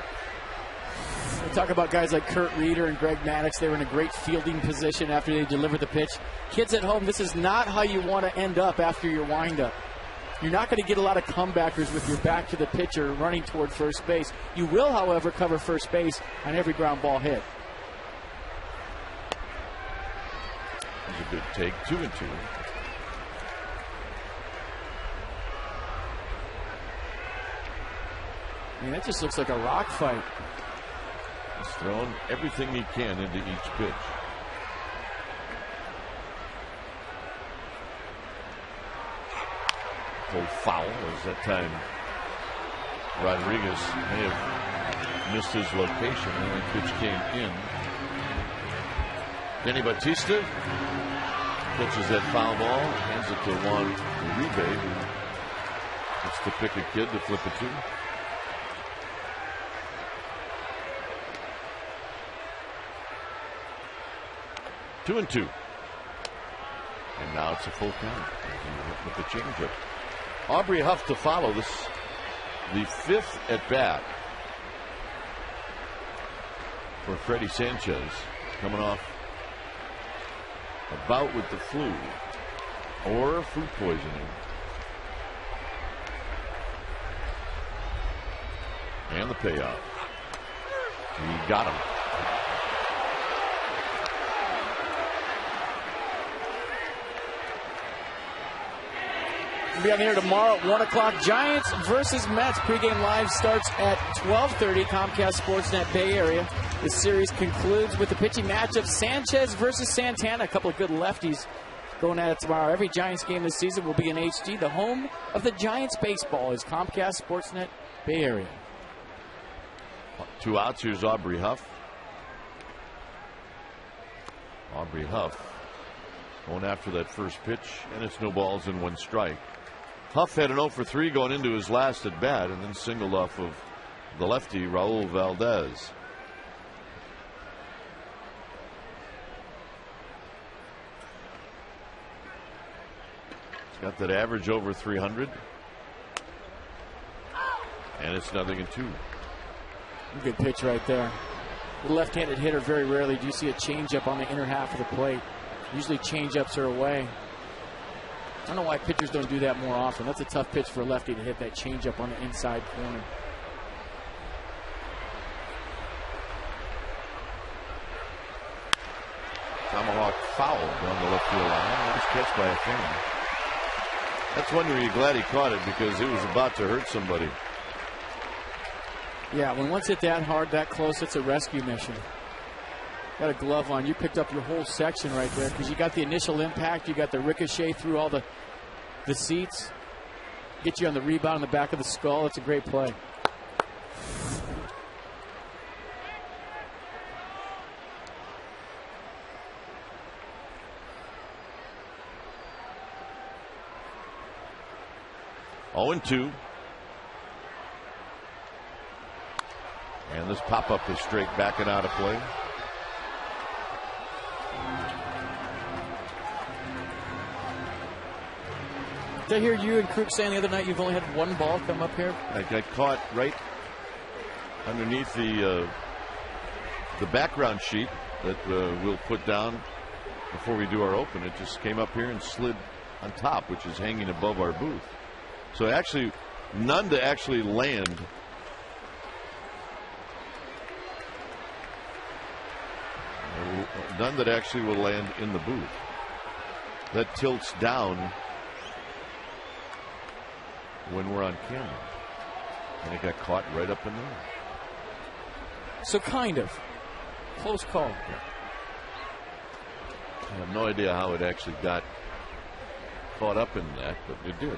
We talk about guys like Kurt Reeder and Greg Maddux. They were in a great fielding position after they delivered the pitch. Kids at home, this is not how you want to end up after your windup. You're not going to get a lot of comebackers with your back to the pitcher running toward first base. You will, however, cover first base on every ground ball hit. That's a good take. 2-2. I mean, that just looks like a rock fight. He's thrown everything he can into each pitch. Full foul, as that time Rodriguez may have missed his location when the pitch came in. Denny Bautista catches that foul ball, hands it to Juan Uribe, who gets to pick a kid to flip it to. Two and two. And now it's a full count with the changeup. Aubrey Huff to follow this, the 5th at bat for Freddie Sanchez, coming off a bout with the flu or food poisoning. And the payoff. He got him. We'll be on the air tomorrow at 1 o'clock. Giants versus Mets. Pre-game live starts at 12:30. Comcast Sportsnet Bay Area. The series concludes with the pitching matchup. Sanchez versus Santana. A couple of good lefties going at it tomorrow. Every Giants game this season will be in HD. The home of the Giants baseball is Comcast Sportsnet Bay Area. 2 outs. Here's Aubrey Huff. Aubrey Huff going after that first pitch, and it's no balls and 1 strike. Huff had an 0 for 3 going into his last at bat, and then singled off of the lefty Raul Valdez. He's got that average over 300, and it's 0-2. Good pitch right there. The left-handed hitter, very rarely do you see a changeup on the inner half of the plate. Usually changeups are away. I don't know why pitchers don't do that more often. That's a tough pitch for a lefty to hit that changeup on the inside corner. Tomahawk foul down the left field line. Nice catch by a fan. That's one where you're glad he caught it, because it was about to hurt somebody. Yeah, when one's hit that hard, that close, it's a rescue mission. Got a glove on. You picked up your whole section right there, because you got the initial impact, you got the ricochet through all the seats, get you on the rebound in the back of the skull. It's a great play. Oh, 0-2. And this pop-up is straight back and out of play. Did I hear you and Krug saying the other night you've only had one ball come up here? I got caught right underneath the background sheet that we'll put down before we do our open. It just came up here and slid on top, which is hanging above our booth. So actually, none to actually land. None that actually will land in the booth. That tilts down when we're on camera. And it got caught right up in there. So kind of. Close call. I have no idea how it actually got caught up in that, but it did.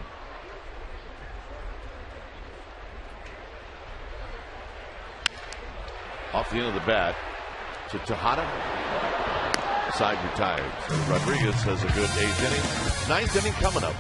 Off the end of the bat to Tejada. Side retired. So Rodriguez has a good 8th inning. 9th inning coming up.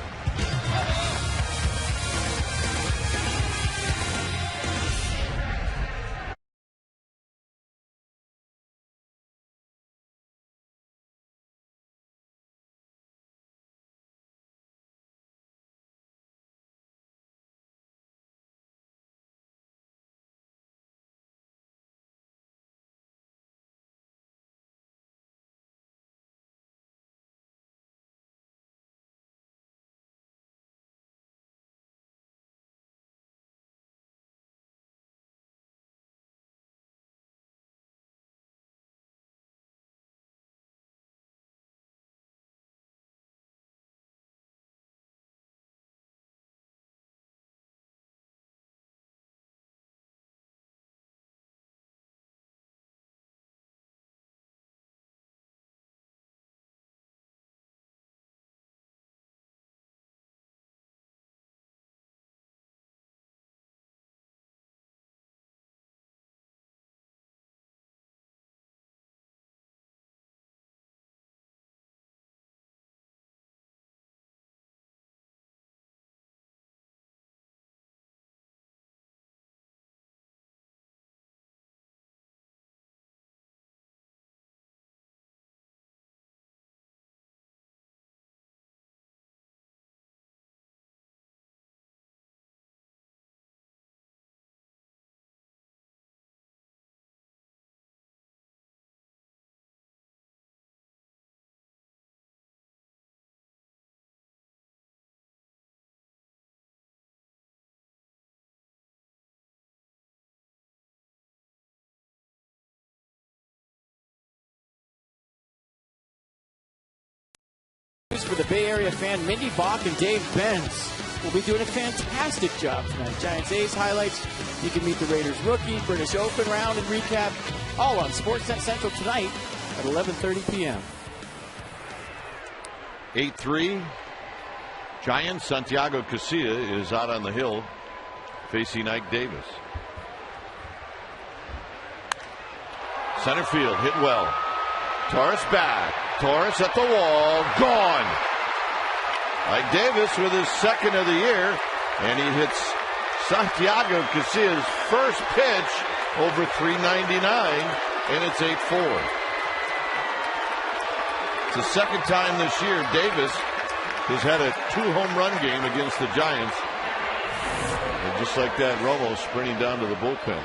For the Bay Area fan, Mindy Bach and Dave Benz will be doing a fantastic job tonight. Giants A's highlights. You can meet the Raiders rookie, British Open round, and recap all on Sportsnet Central tonight at 11:30 p.m. 8-3. Giants. Santiago Casilla is out on the hill facing Ike Davis. Center field hit well. Torres back. Torres at the wall. Gone. Ike Davis with his 2nd of the year. And he hits Santiago Casilla's first pitch over 399. And it's 8-4. It's the 2nd time this year Davis has had a 2-home run game against the Giants. And just like that, Romo sprinting down to the bullpen.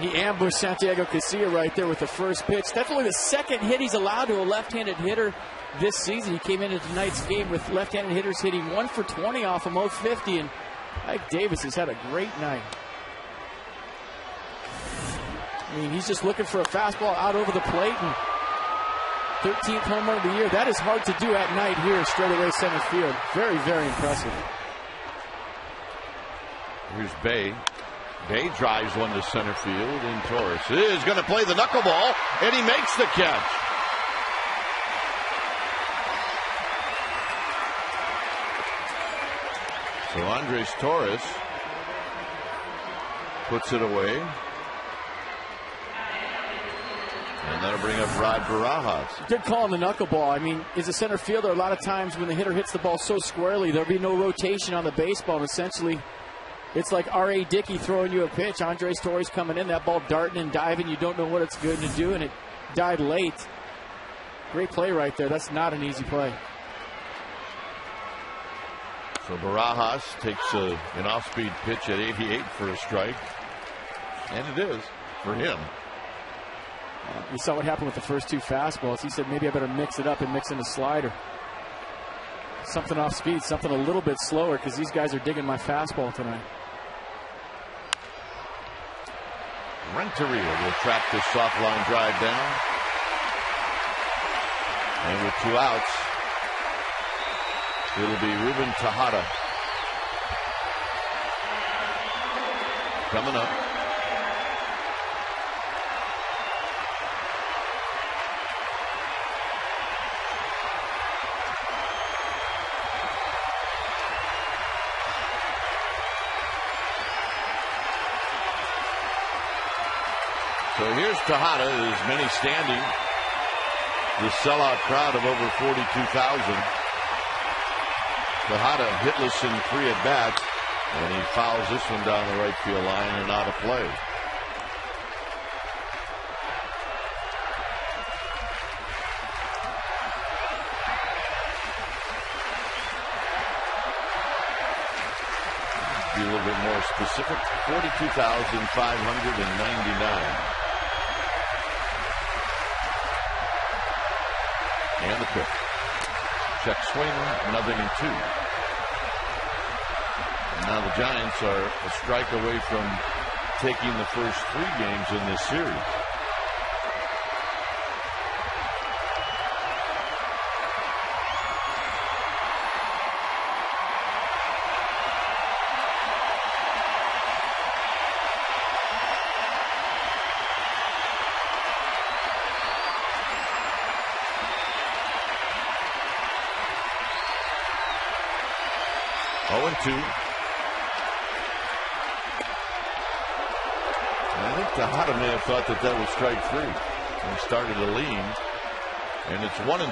He ambushed Santiago Casilla right there with the first pitch. That's only the 2nd hit he's allowed to a left-handed hitter this season. He came into tonight's game with left-handed hitters hitting 1 for 20 off of 0-50, and Ike Davis has had a great night. I mean, he's just looking for a fastball out over the plate, and 13th home run of the year. That is hard to do at night here, straightaway center field. Very, very impressive. Here's Bay. Bay drives one to center field, and Torres is going to play the knuckleball, and he makes the catch. So Andres Torres puts it away. And that'll bring up Rod Barajas. Good call on the knuckleball. I mean, as a center fielder, a lot of times when the hitter hits the ball so squarely, there'll be no rotation on the baseball. And essentially, it's like R.A. Dickey throwing you a pitch. Andres Torres coming in, that ball darting and diving. You don't know what it's going to do, and it died late. Great play right there. That's not an easy play. So Barajas takes an off-speed pitch at 88 for a strike. And it is for him. You saw what happened with the first two fastballs. He said maybe I better mix it up and mix in a slider. Something off speed, something a little bit slower, because these guys are digging my fastball tonight. Renteria will track this soft line drive down. And with 2 outs, it'll be Ruben Tejada coming up. So here's Tejada, as many standing. The sellout crowd of over 42,000. Tejada hitless in 3 at-bats, and he fouls this one down the right field line and out of play. Be a little bit more specific. 42,599. And the pitch. Check swing, 0-2. And now the Giants are a strike away from taking the first 3 games in this series. I think Tejada may have thought that was strike 3 and started to lean, and it's 1-2.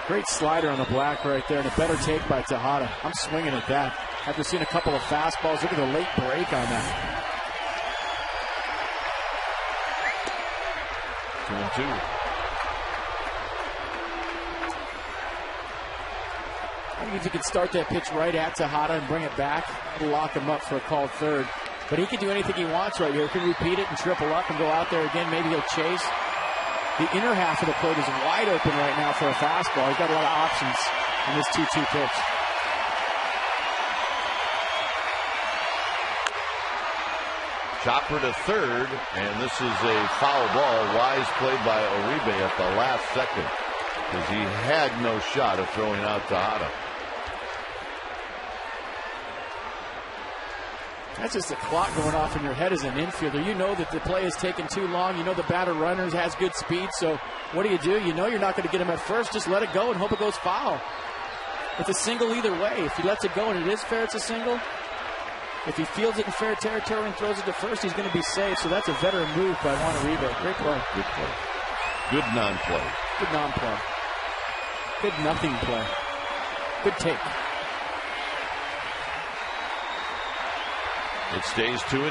Great slider on the black right there, and a better take by Tejada. I'm swinging at that. After seeing a couple of fastballs, look at the late break on that. 2-2. I think if he could start that pitch right at Tejada and bring it back, it'll lock him up for a called third. But he can do anything he wants right here. He can repeat it and triple up and go out there again. Maybe he'll chase. The inner half of the plate is wide open right now for a fastball. He's got a lot of options in this 2-2 pitch. Chopper to third, and this is a foul ball. Wise play by Uribe at the last second, because he had no shot of throwing out Tejada. That's just a clock going off in your head as an infielder. You know that the play is taking too long. You know the batter runner has good speed. So what do? You know you're not going to get him at first. Just let it go and hope it goes foul. It's a single either way. If he lets it go and it is fair, it's a single. If he fields it in fair territory and throws it to first, he's going to be safe. So that's a veteran move by Juan Uribe. Great play. Good play. Good non-play. Good non-play. Good nothing play. Good take. It stays 2-2.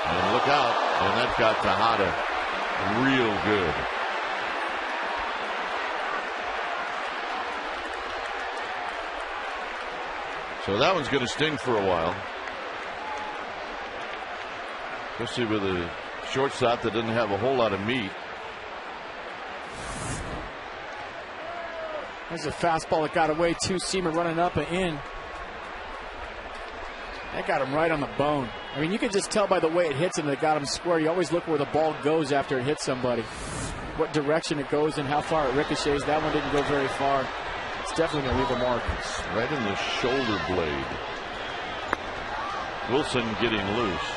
And look out. And that got Tejada real good. So that one's going to sting for a while. Especially with a shortstop that doesn't have a whole lot of meat. There's a fastball that got away. 2-seamer running up and in. That got him right on the bone. I mean, you can just tell by the way it hits him that it got him square. You always look where the ball goes after it hits somebody. What direction it goes and how far it ricochets. That one didn't go very far. It's definitely going to leave a mark. It's right in the shoulder blade. Wilson getting loose.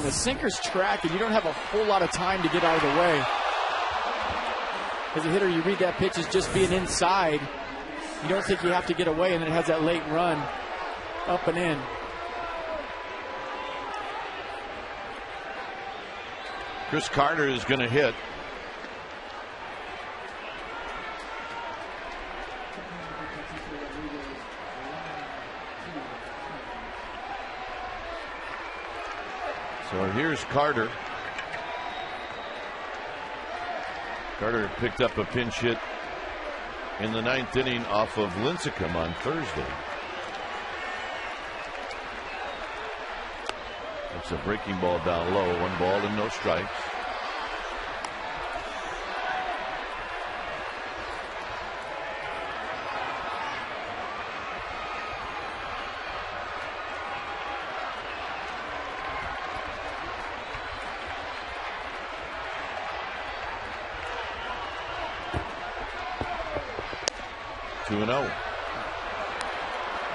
The sinker's track, and you don't have a whole lot of time to get out of the way. As a hitter, you read that pitch as just being inside. You don't think you have to get away, and then it has that late run up and in. Chris Carter is going to hit. So here's Carter. Carter picked up a pinch hit in the 9th inning off of Lincecum on Thursday. It's a breaking ball down low. 1 ball and no strikes.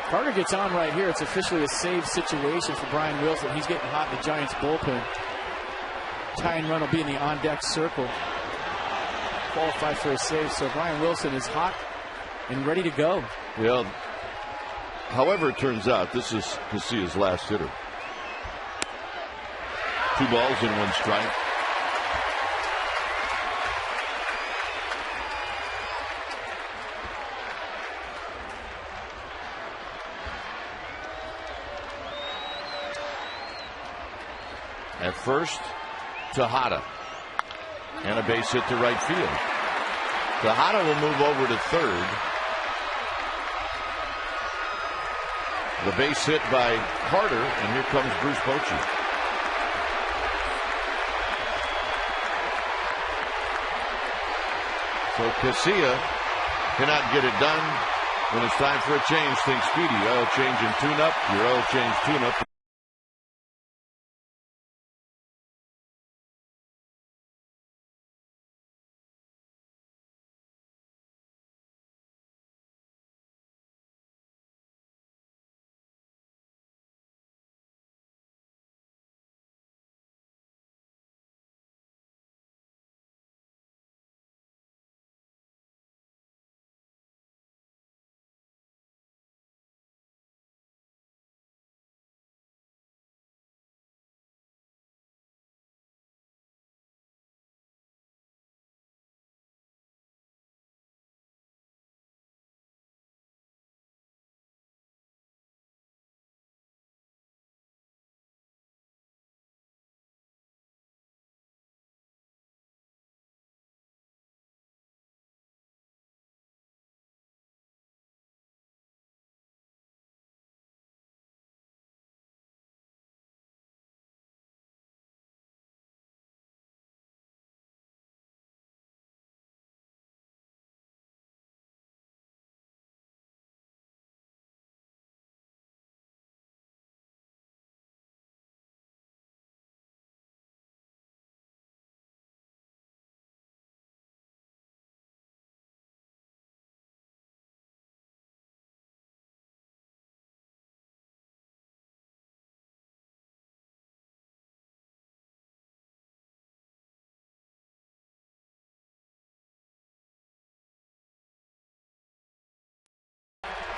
Carter gets on right here. It's officially a save situation for Brian Wilson. He's getting hot in the Giants bullpen. Tying run will be in the on-deck circle. Qualified for a save, so Brian Wilson is hot and ready to go. Yeah. However it turns out, this is Casillas' last hitter. 2 balls and 1 strike. At first, Tejada. And a base hit to right field. Tejada will move over to third. The base hit by Carter, and here comes Bruce Bochy. So Casilla cannot get it done. When it's time for a change, think Speedy. Oil change and tune-up. Your oil change tune-up.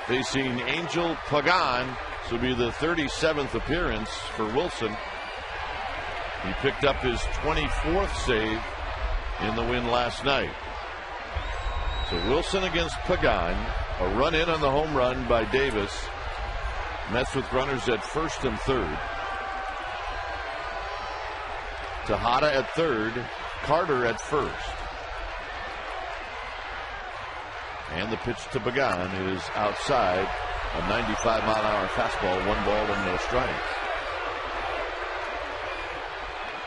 Facing Angel Pagan. This will be the 37th appearance for Wilson. He picked up his 24th save in the win last night. So Wilson against Pagan. A run in on the home run by Davis. Mets with runners at first and third. Tejada at third. Carter at first. And the pitch to Pagan is outside. A 95-mile-an-hour fastball, 1 ball and no strikes.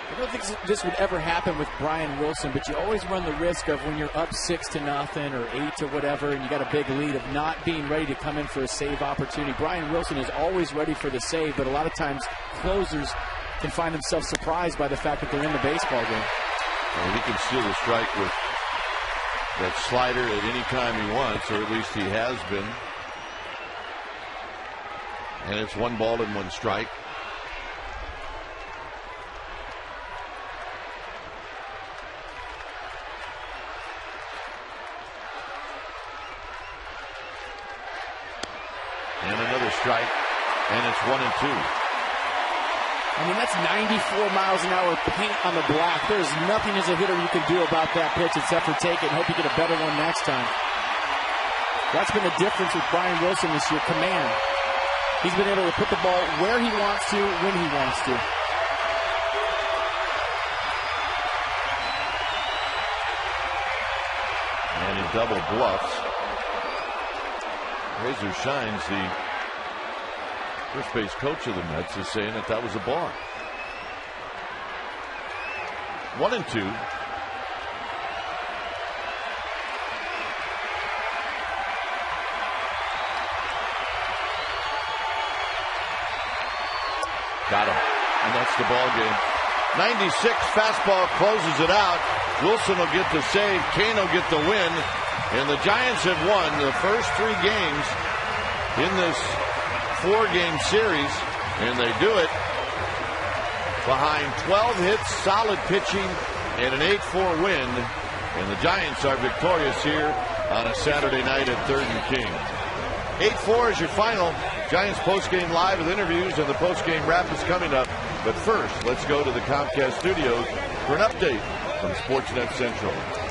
I don't think this would ever happen with Brian Wilson, but you always run the risk of when you're up 6-0 or 8 or whatever, and you got a big lead, of not being ready to come in for a save opportunity. Brian Wilson is always ready for the save, but a lot of times closers can find themselves surprised by the fact that they're in the baseball game. Well, he can steal the strike with that slider at any time he wants, or at least he has been. And it's 1 ball and 1 strike. And another strike, and it's 1-2. I mean, that's 94 miles an hour paint on the black. There's nothing as a hitter you can do about that pitch except for take it and hope you get a better one next time. That's been the difference with Brian Wilson this year, command. He's been able to put the ball where he wants to, when he wants to. double bluffs. Razor Shines, the first base coach of the Mets, is saying that was a ball. 1-2. Got him. And that's the ball game. 96 fastball closes it out. Wilson will get the save. Kane will get the win. And the Giants have won the first 3 games in this 4-game series. And they do it behind 12 hits, solid pitching, and an 8-4 win. And the Giants are victorious here on a Saturday night at 3rd and King. 8-4 is your final. Giants postgame live with interviews, and the postgame wrap is coming up. But first, let's go to the Comcast studios for an update from Sportsnet Central.